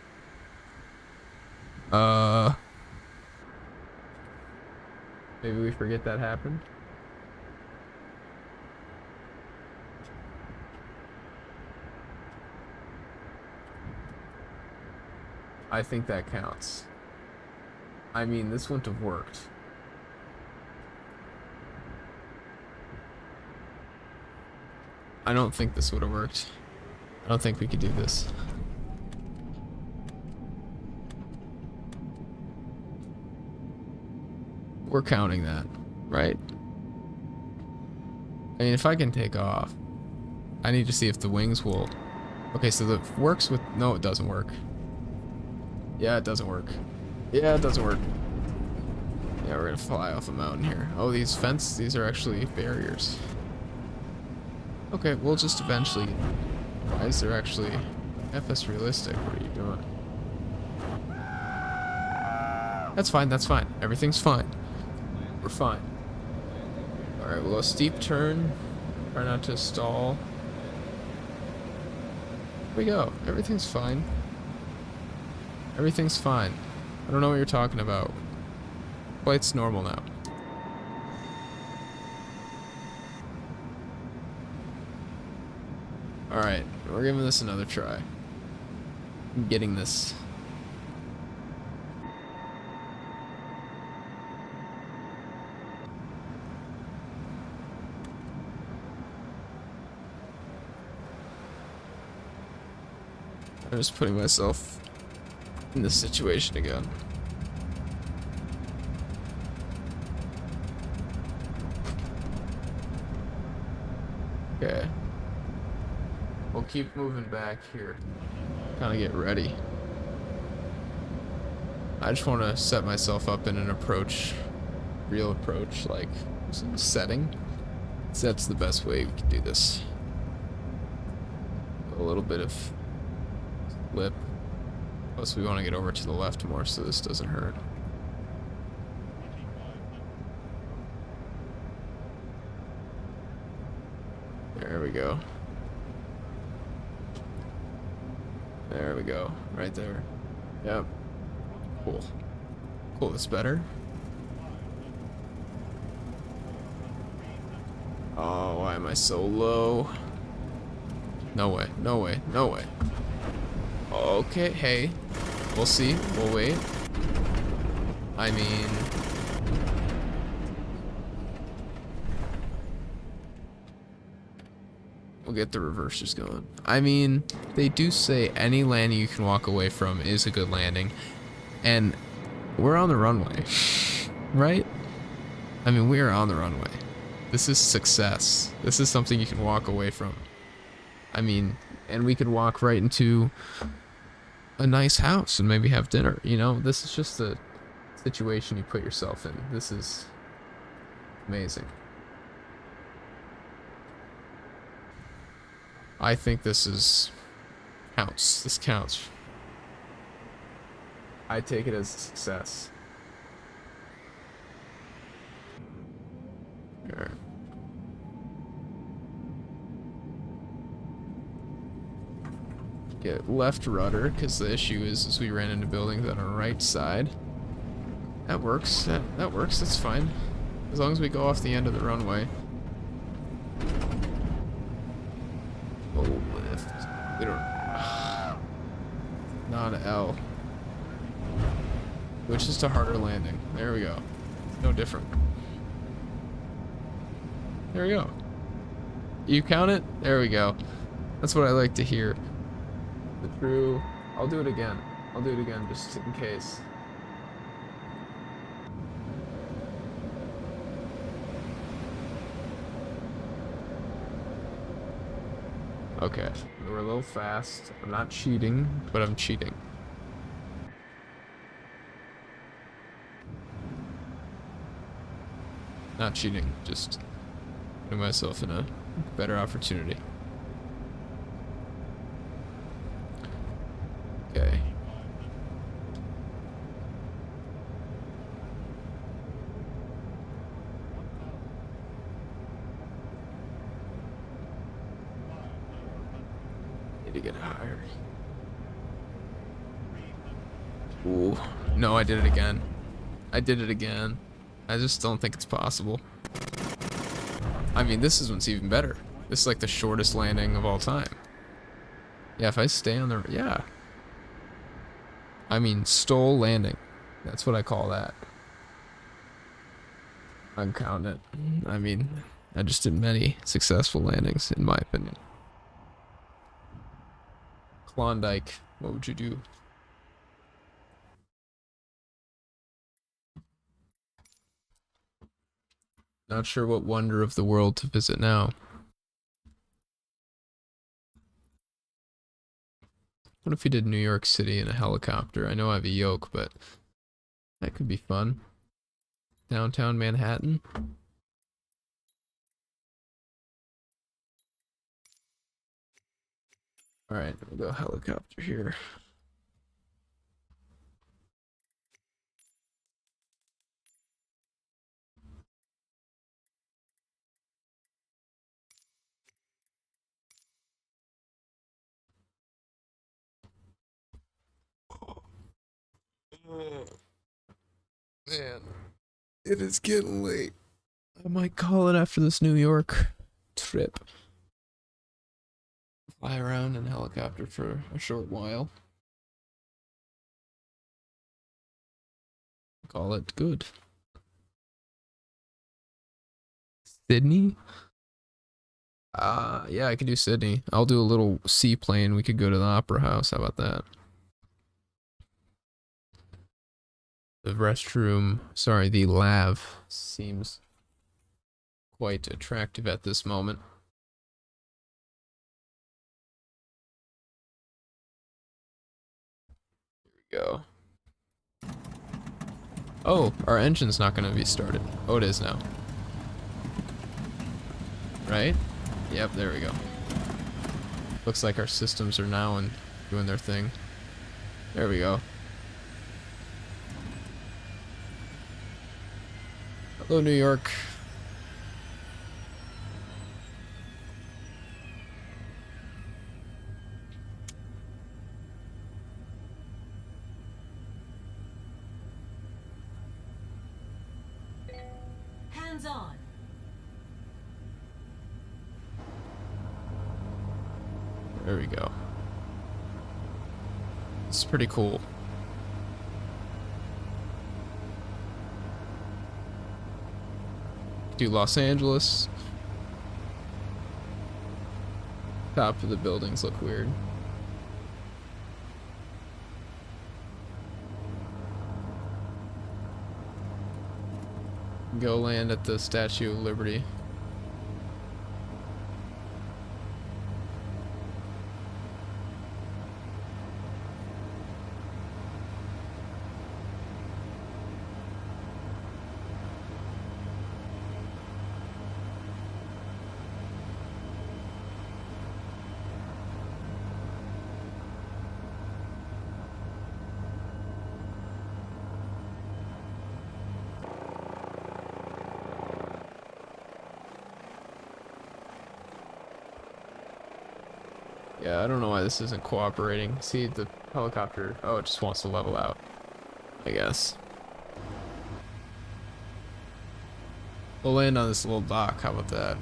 Maybe we forget that happened. I think that counts. I mean, this wouldn't have worked. I don't think this would have worked. I don't think we could do this. We're counting that, right? I mean, if I can take off, I need to see if the wings will... Okay, so the works with... No, it doesn't work. Yeah, it doesn't work. Yeah, it doesn't work. Yeah, we're gonna fly off a mountain here. Oh, these these are actually barriers. Okay, we'll just eventually... Why is there actually... FS realistic, what are you doing? That's fine, that's fine. Everything's fine. We're fine. Alright, we'll go steep turn. Try not to stall. Here we go. Everything's fine. Everything's fine. I don't know what you're talking about. Flight's normal now. Alright, we're giving this another try. I'm getting this. I'm just putting myself in this situation again. Okay. We'll keep moving back here. Kind of get ready. I just want to set myself up in an approach, real approach, like setting. So that's the best way we can do this. A little bit of flip. Plus we want to get over to the left more so this doesn't hurt. There we go. There we go. Right there. Yep. Cool. Cool, that's better. Oh, why am I so low? No way, no way, no way. Okay, hey. We'll see. We'll wait. I mean... we'll get the reversers going. I mean, they do say any landing you can walk away from is a good landing. And we're on the runway, right? I mean, we are on the runway. This is success. This is something you can walk away from. I mean, and we could walk right into a nice house and maybe have dinner, you know? This is just a situation you put yourself in. This is amazing. I think this counts. This counts. I take it as a success. Alright. Get left rudder, because the issue is we ran into buildings on our right side. That works. That works. That's fine. As long as we go off the end of the runway. Oh, lift. We don't... Not L. Which is to harder landing. There we go. No different. There we go. You count it? There we go. That's what I like to hear. The true... I'll do it again. I'll do it again just in case. Okay. We're a little fast. I'm not cheating, but I'm cheating. Not cheating, just putting myself in a better opportunity. Okay. Need to get higher. Ooh. No, I did it again. I did it again. I just don't think it's possible. I mean, this one's even better. This is like the shortest landing of all time. Yeah, if I stay on the... Yeah. I mean, stole landing. That's what I call that. I'm counting it. I mean, I just did many successful landings, in my opinion. Klondike, what would you do? Not sure what wonder of the world to visit now. What if we did New York City in a helicopter? I know I have a yoke, but that could be fun. Downtown Manhattan. Alright, we'll go helicopter here. Man, it is getting late. I might call it after this New York trip. Fly around in a helicopter for a short while. Call it good. Sydney? Yeah, I could do Sydney. I'll do a little seaplane. We could go to the Opera House. How about that? The restroom, sorry, the lav seems quite attractive at this moment. Here we go. Oh, our engine's not going to be started. Oh, it is now. Right? Yep, there we go. Looks like our systems are now doing their thing. There we go. Hello, New York. Hands on. There we go. It's pretty cool. Do Los Angeles. Top of the buildings look weird. Go land at the Statue of Liberty. Yeah, I don't know why this isn't cooperating. See, the helicopter, oh, it just wants to level out, I guess. We'll land on this little dock, how about that?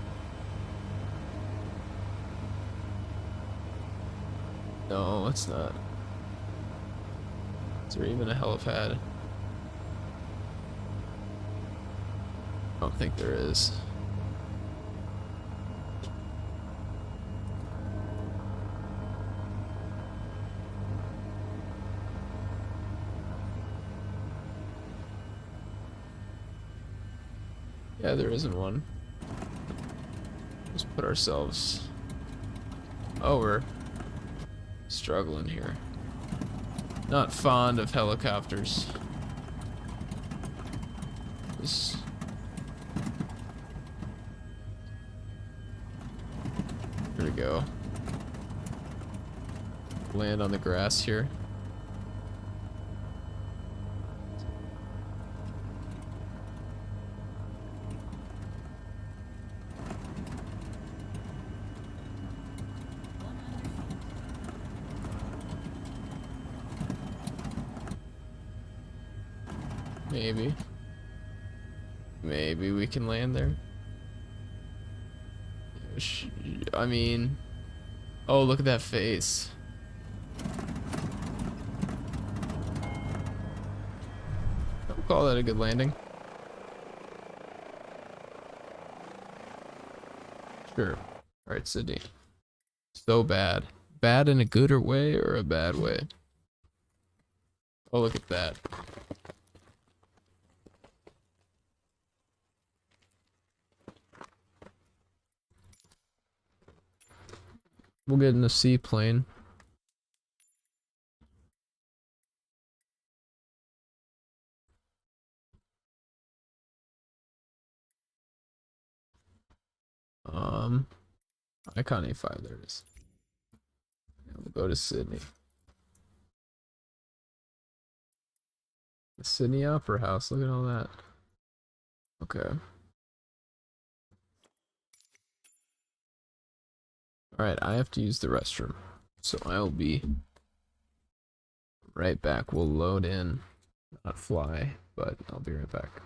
No, it's not. Is there even a helipad? I don't think there is. Yeah, there isn't one. Let's put ourselves... Oh, we're struggling here. Not fond of helicopters. This... Here we go. Land on the grass here. Maybe. Maybe we can land there. I mean... Oh, look at that face. I'll call that a good landing. Sure. Alright, Sydney. So bad. Bad in a good way or a bad way? Oh, look at that. We'll get in a seaplane. Icon A5, there it is. And we'll go to Sydney. The Sydney Opera House, look at all that. Okay. Alright, I have to use the restroom. So I'll be right back. We'll load in, not fly, but I'll be right back.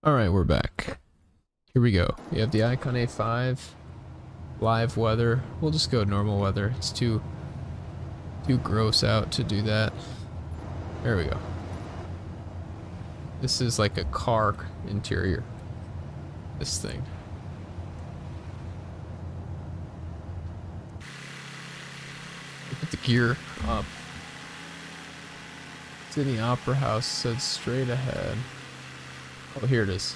Alright, we're back. Here we go. We have the Icon A5. live weather. We'll just go normal weather. It's too gross out to do that. There we go. This is like a car interior. This thing. Put the gear up. Sydney Opera House said straight ahead. Oh, here it is.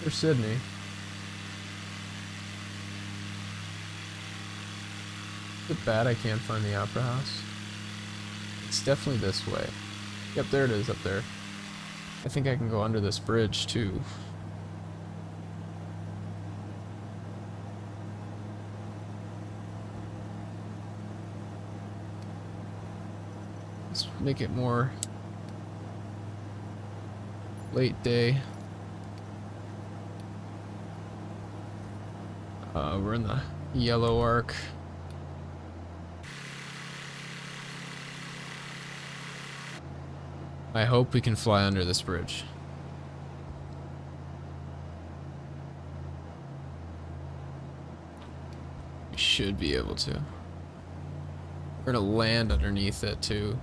There's Sydney. Is it bad I can't find the Opera House? It's definitely this way. Yep, there it is up there. I think I can go under this bridge too. Let's make it more late day. We're in the yellow arc. I hope we can fly under this bridge. We should be able to. We're gonna land underneath it too.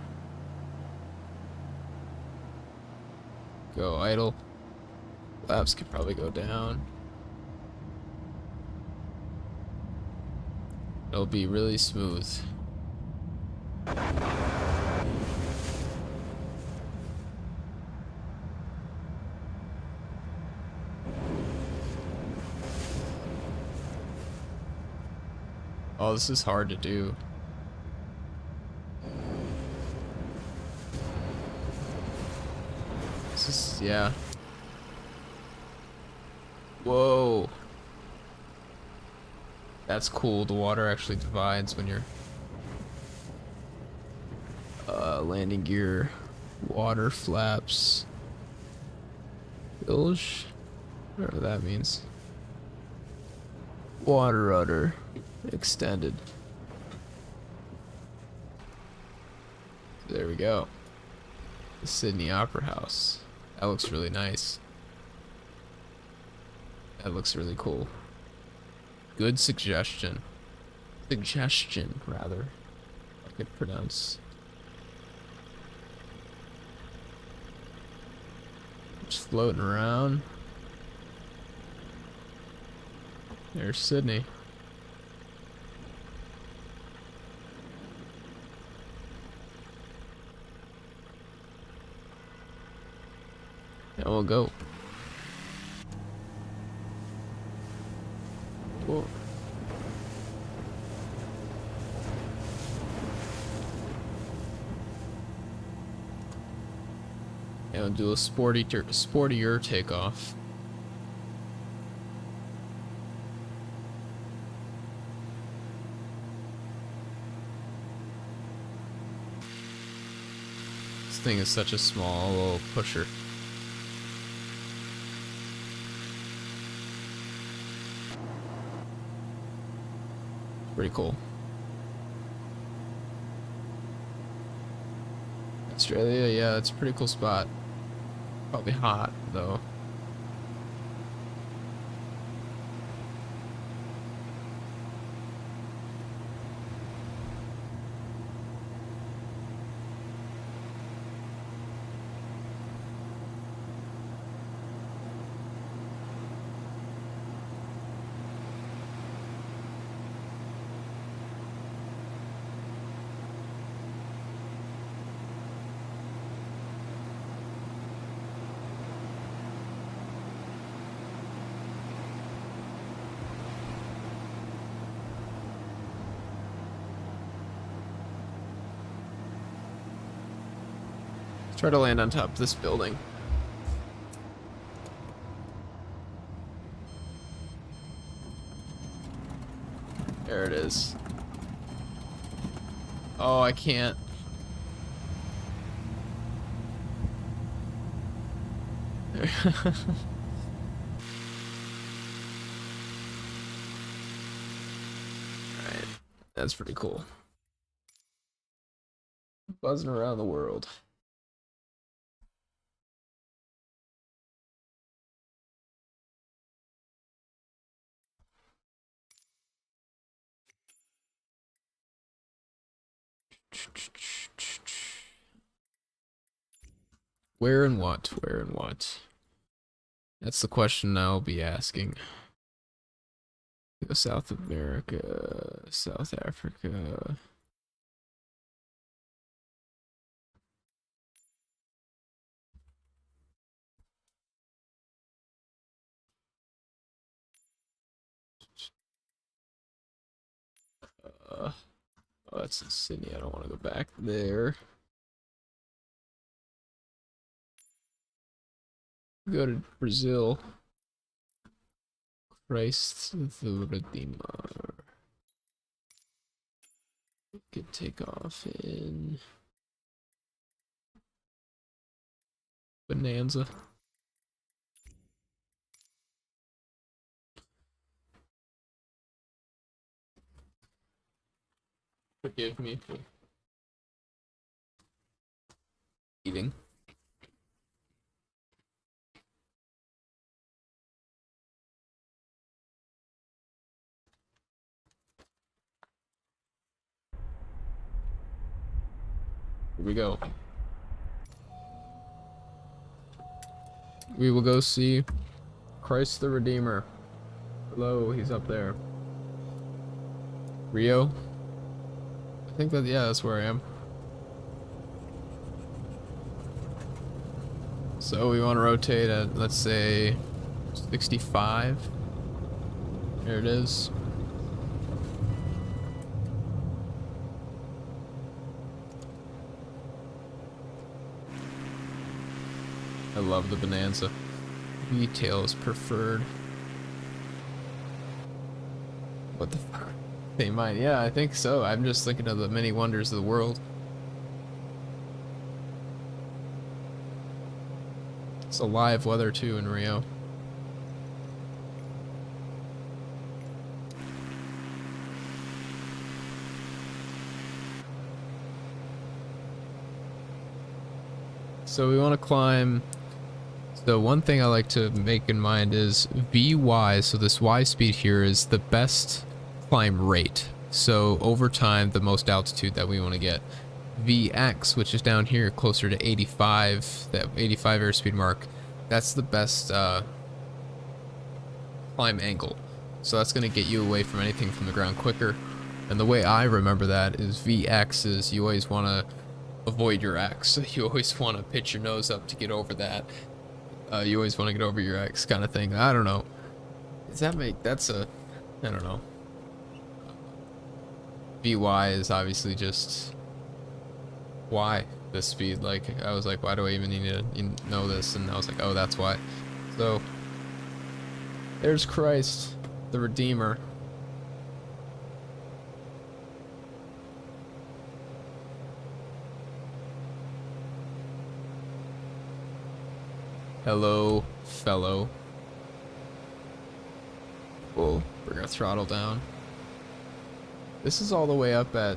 Go idle. Flaps could probably go down. It'll be really smooth. Oh, this is hard to do. This is, yeah. Whoa. That's cool. The water actually divides when you're landing gear, water flaps, bilge, whatever that means. Water rudder extended. There we go. The Sydney Opera House. That looks really nice. That looks really cool. Good suggestion. Suggestion, rather. I could pronounce. Just floating around. There's Sydney. And we'll go. Whoa. Yeah, we'll do a sportier takeoff. This thing is such a small little pusher. Pretty cool. Australia, yeah, it's a pretty cool spot. Probably hot, though. Try to land on top of this building. There it is. Oh, I can't. Alright, that's pretty cool. Buzzing around the world. Where and what? Where and what? That's the question I'll be asking. Go South America, South Africa. Oh, that's in Sydney. I don't want to go back there. Go to Brazil. Christ the Redeemer. We could take off in Bonanza. Forgive me for eating. Here we go. We will go see Christ the Redeemer. Hello, he's up there. Rio? I think that, yeah, that's where I am. So we want to rotate at, let's say, 65. There it is. I love the Bonanza. Retail is preferred. What the fuck? They might. Yeah, I think so. I'm just thinking of the many wonders of the world. It's a live weather too in Rio. So we want to climb. So one thing I like to make in mind is Vy, so this Y speed here is the best climb rate. So over time, the most altitude that we want to get. Vx, which is down here closer to 85, that 85 airspeed mark, that's the best climb angle. So that's going to get you away from anything from the ground quicker. And the way I remember that is Vx is you always want to avoid your X. So you always want to pitch your nose up to get over that. You always want to get over your X kind of thing. I don't know. Does that make, that's a, I don't know. Vy is obviously just why this speed. Like, I was like, why do I even need to know this? And I was like, oh, that's why. So there's Christ the Redeemer. Hello, fellow. We'll bring our throttle down. This is all the way up at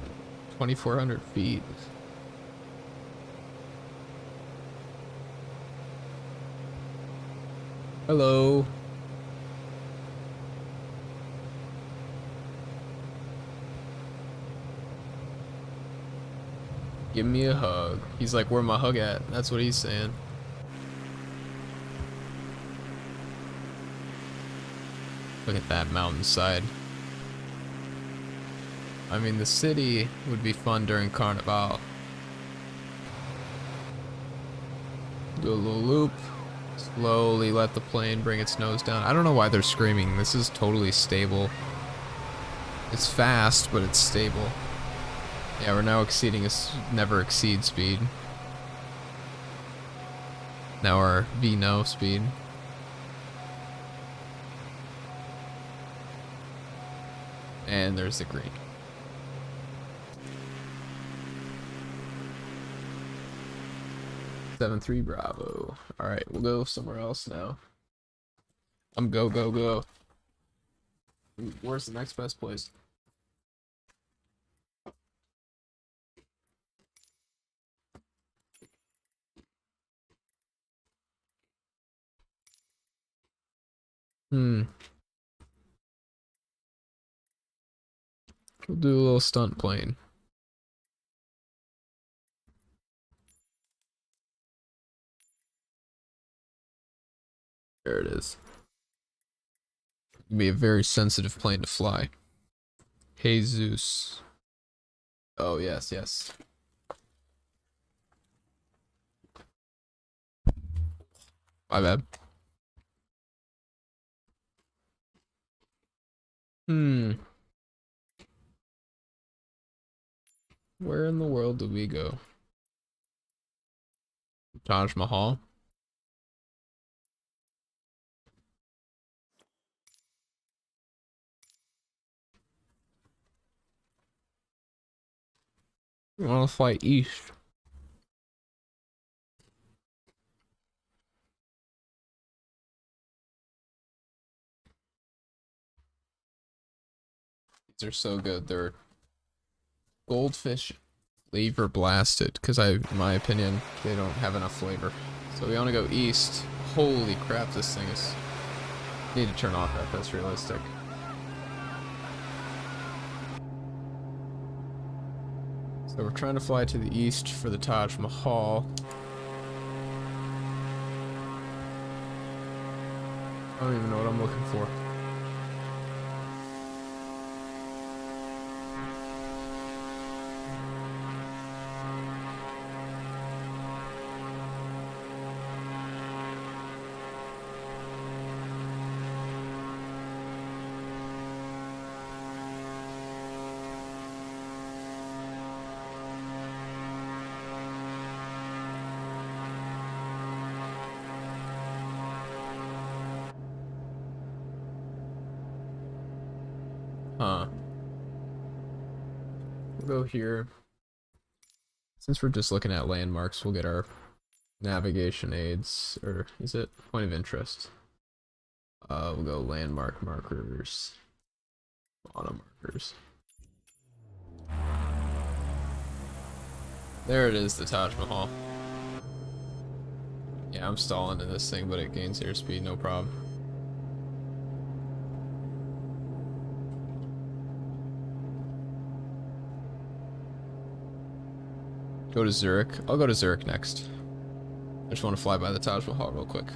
2,400 feet. Hello. Give me a hug. He's like, where my hug at? That's what he's saying. Look at that mountainside. I mean, the city would be fun during Carnival. Do a little loop. Slowly let the plane bring its nose down. I don't know why they're screaming. This is totally stable. It's fast, but it's stable. Yeah, we're now exceeding a never exceed speed. Now our V-no speed. And there's the green. Seven 3 Bravo. All right, we'll go somewhere else now. I'm go go go. Where's the next best place? Hmm. We'll do a little stunt plane. There it is. It'll be a very sensitive plane to fly. Jesus. Oh, yes, yes. My bad. Hmm. Where in the world do we go? Taj Mahal? We want to fly east. These are so good. They're goldfish flavor blasted because in my opinion, they don't have enough flavor. So we want to go east. Holy crap, this thing is... Need to turn off that, that's realistic. So we're trying to fly to the east for the Taj Mahal. I don't even know what I'm looking for. Huh. We'll go here. Since we're just looking at landmarks, we'll get our navigation aids, or is it point of interest? We'll go landmark markers, auto markers. There it is, the Taj Mahal. Yeah, I'm stalling in this thing, but it gains airspeed, no problem. Go to Zurich. I'll go to Zurich next. I just want to fly by the Taj Mahal real quick.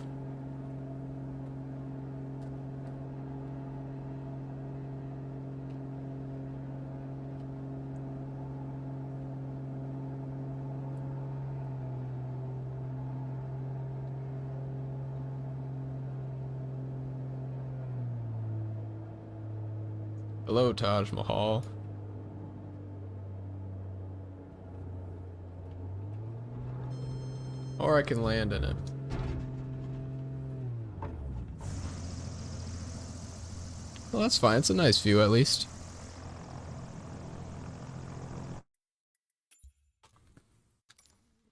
Hello, Taj Mahal. Or I can land in it. Well, that's fine. It's a nice view, at least.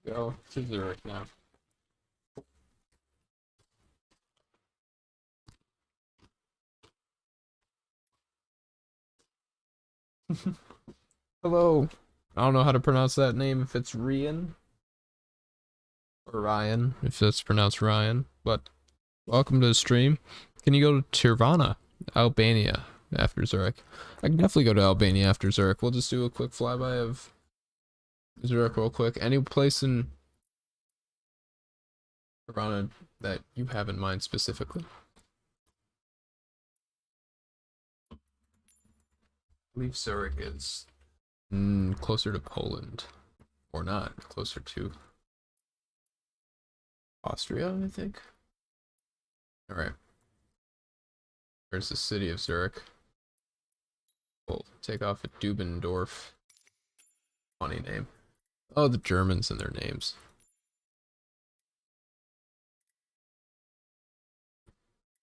Go to Zurich now. Hello. I don't know how to pronounce that name, if it's Rian or Ryan, if that's pronounced Ryan, but welcome to the stream. Can you go to Tirvana, Albania, after Zurich? I can definitely go to Albania after Zurich. We'll just do a quick flyby of Zurich real quick. Any place in Tirvana that you have in mind specifically? I believe Zurich is closer to Poland, or not, closer to Austria, I think. All right. There's the city of Zurich. We'll take off at Dubendorf. Funny name. Oh, the Germans and their names.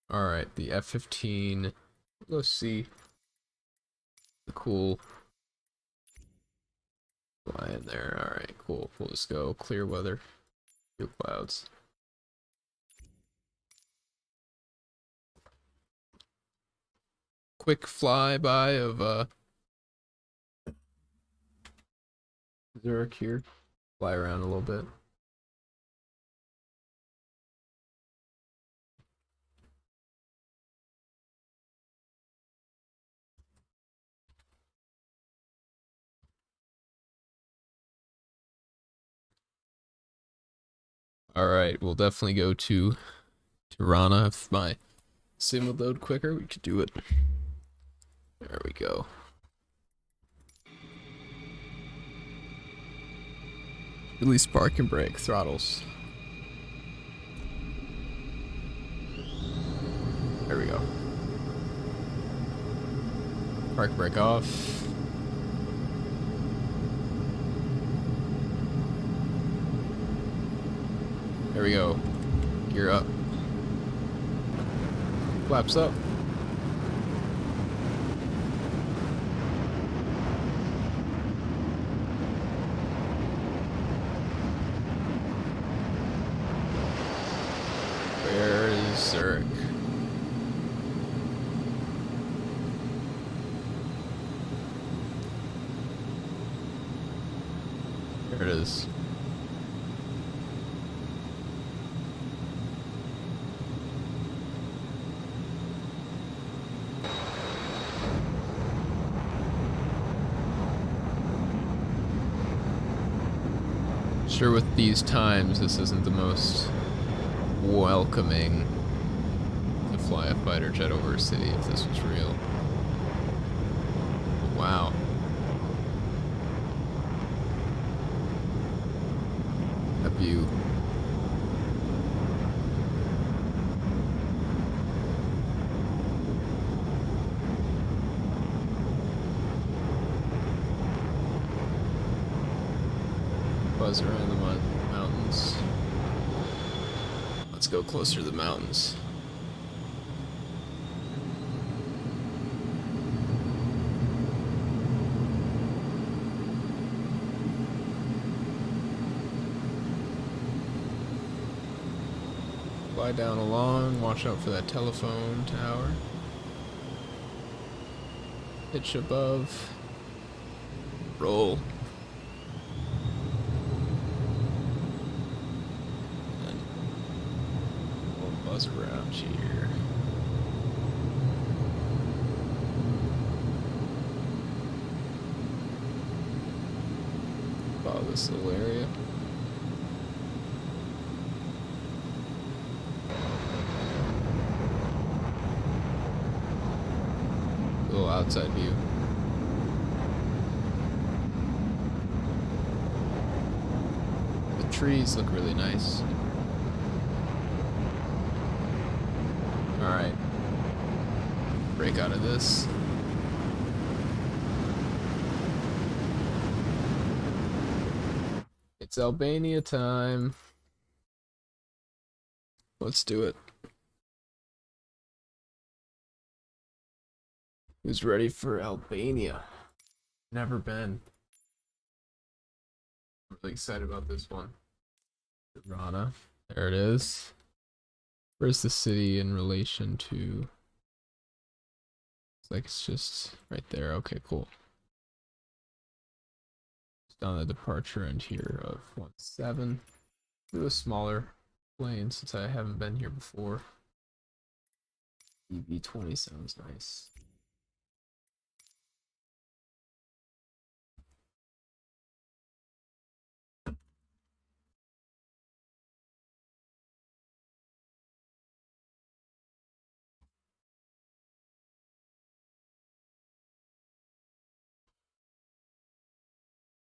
All right, the F-15. We'll go see the cool fly in there. All right, cool. We'll just go clear weather. Few clouds. Quick flyby of Zurich here. Fly around a little bit. Alright, we'll definitely go to Tirana. If my sim would load quicker, we could do it. There we go. Release park and brake throttles. There we go. Park brake off. There we go. Gear up. Flaps up. Where is Zurich? There it is. Sure, with these times, this isn't the most welcoming to fly a fighter jet over a city if this was real. Wow. That view. Buzz around the mountains. Let's go closer to the mountains. Fly down along, watch out for that telephone tower. Pitch above. Roll. And we'll buzz around here. Follow this little area. Little outside view. The trees look really nice. Alright. Break out of this. It's Albania time. Let's do it. Who's ready for Albania? Never been. I'm really excited about this one. Tirana. There it is. Where's the city in relation to? It's like it's just right there. Okay, cool. It's down the departure end here of 17. Do a smaller plane since I haven't been here before. EV-20 sounds nice.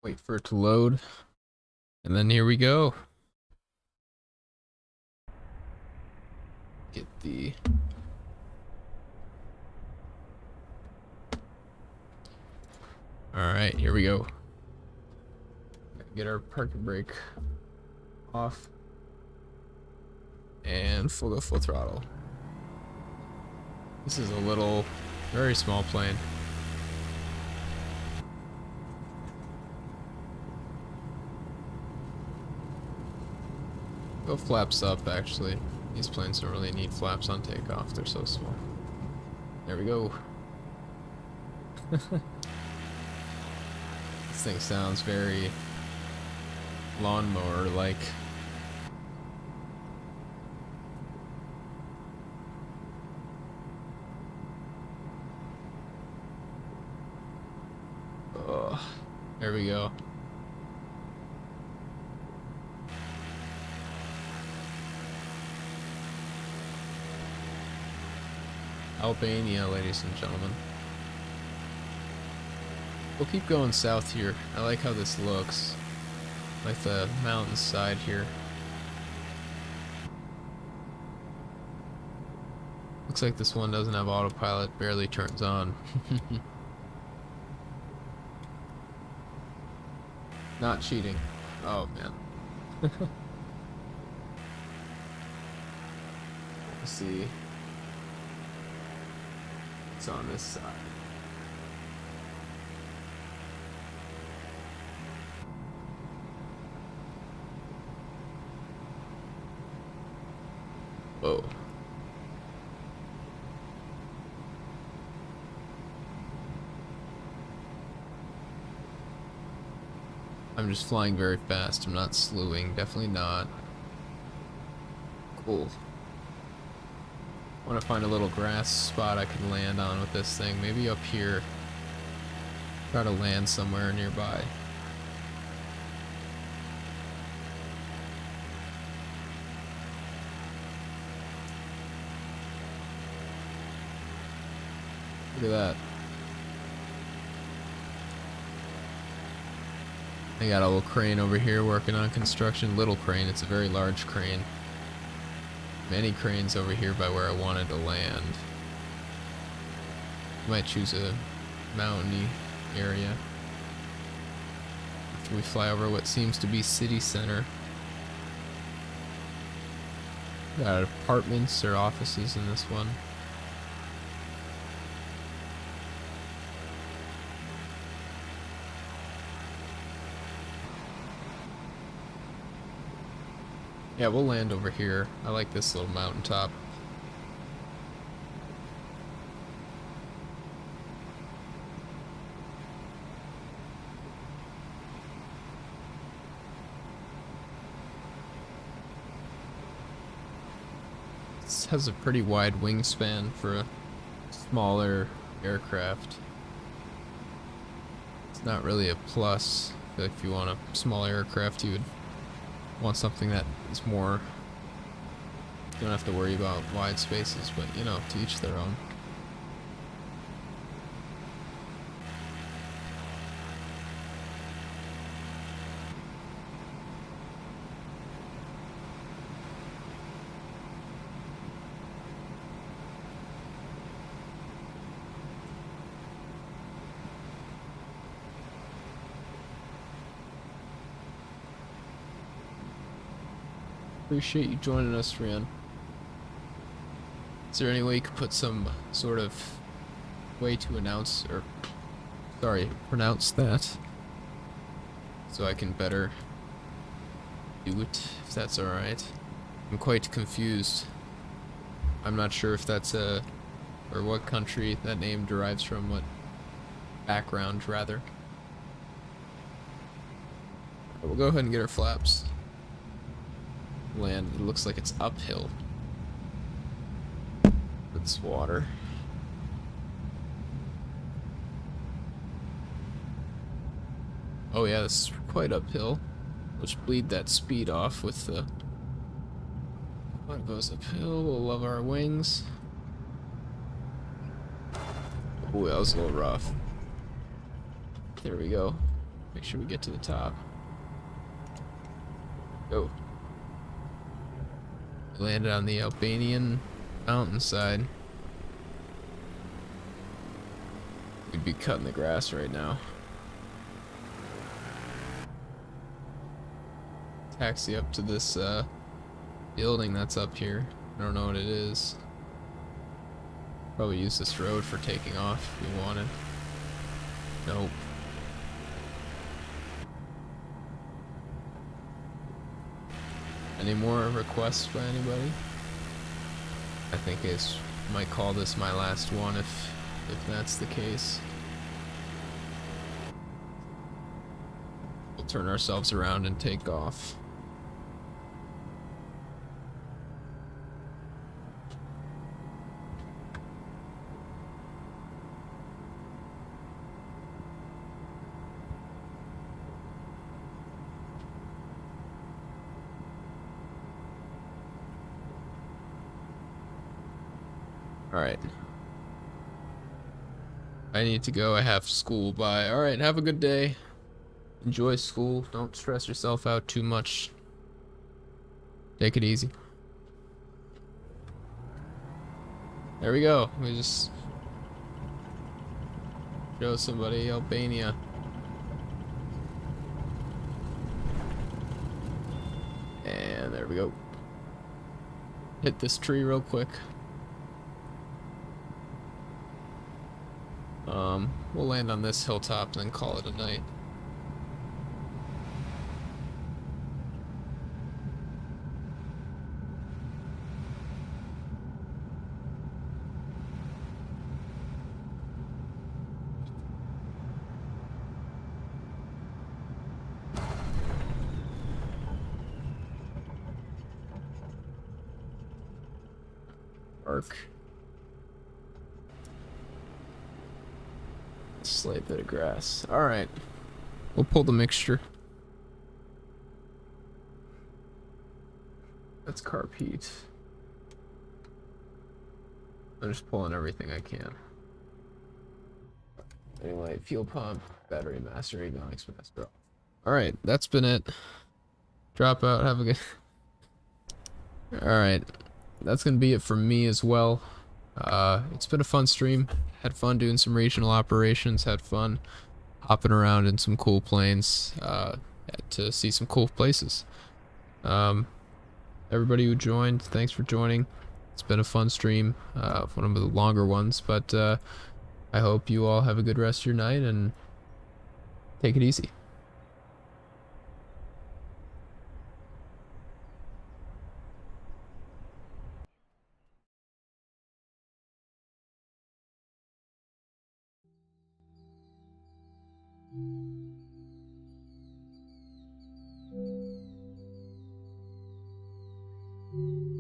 Wait for it to load. And then here we go. Get the Alright, here we go. Get our parking brake off. And we'll go full throttle. This is a little, very small plane. Go flaps up, actually. These planes don't really need flaps on takeoff, they're so small. There we go. This thing sounds very lawnmower-like. Oh, there we go. Albania, ladies and gentlemen. We'll keep going south here. I like how this looks. Like the mountainside here. Looks like this one doesn't have autopilot, barely turns on. Not cheating. Oh man. Let's see. It's on this side. Whoa. I'm just flying very fast. I'm not slewing. Definitely not. Cool. Want to find a little grass spot I can land on with this thing. Maybe up here. Try to land somewhere nearby. Look at that. I got a little crane over here working on construction. Little crane, it's a very large crane. Many cranes over here by where I wanted to land. Might choose a mountainy area after we fly over what seems to be city center. Got apartments or offices in this one. Yeah, we'll land over here. I like this little mountaintop. This has a pretty wide wingspan for a smaller aircraft. It's not really a plus. I feel like if you want a small aircraft, you would want something that is more, you don't have to worry about wide spaces, but you know, to each their own. Appreciate you joining us, Rian. Is there any way you could put some sort of way to announce, or sorry, pronounce that, so I can better do it, if that's alright? I'm quite confused. I'm not sure if that's or what country that name derives from, what background, rather. We'll go ahead and get our flaps. Land, it looks like it's uphill with this water. Oh yeah, this is quite uphill. Let's bleed that speed off with the what goes uphill. We'll love our wings. Oh, that was a little rough. There we go. Make sure we get to the top. Go. We landed on the Albanian mountainside. We'd be cutting the grass right now. Taxi up to this building that's up here. I don't know what it is. Probably use this road for taking off if we wanted. Nope. Any more requests by anybody? I think I might call this my last one if that's the case. We'll turn ourselves around and take off. Alright, I need to go. I have school by. Alright, have a good day. Enjoy school. Don't stress yourself out too much. Take it easy. There we go. We just show somebody Albania. And there we go. Hit this tree real quick. We'll land on this hilltop and then call it a night. Arc. Slight bit of grass. Alright. We'll pull the mixture. That's carb heat. I'm just pulling everything I can. Anyway, fuel pump, battery master, avionics master. Alright, that's been it. Drop out, have a good... Alright. That's gonna be it for me as well. It's been a fun stream. Had fun doing some regional operations. Had fun hopping around in some cool planes to see some cool places. Everybody who joined, thanks for joining. It's been a fun stream, one of the longer ones, but I hope you all have a good rest of your night and take it easy. Thank you.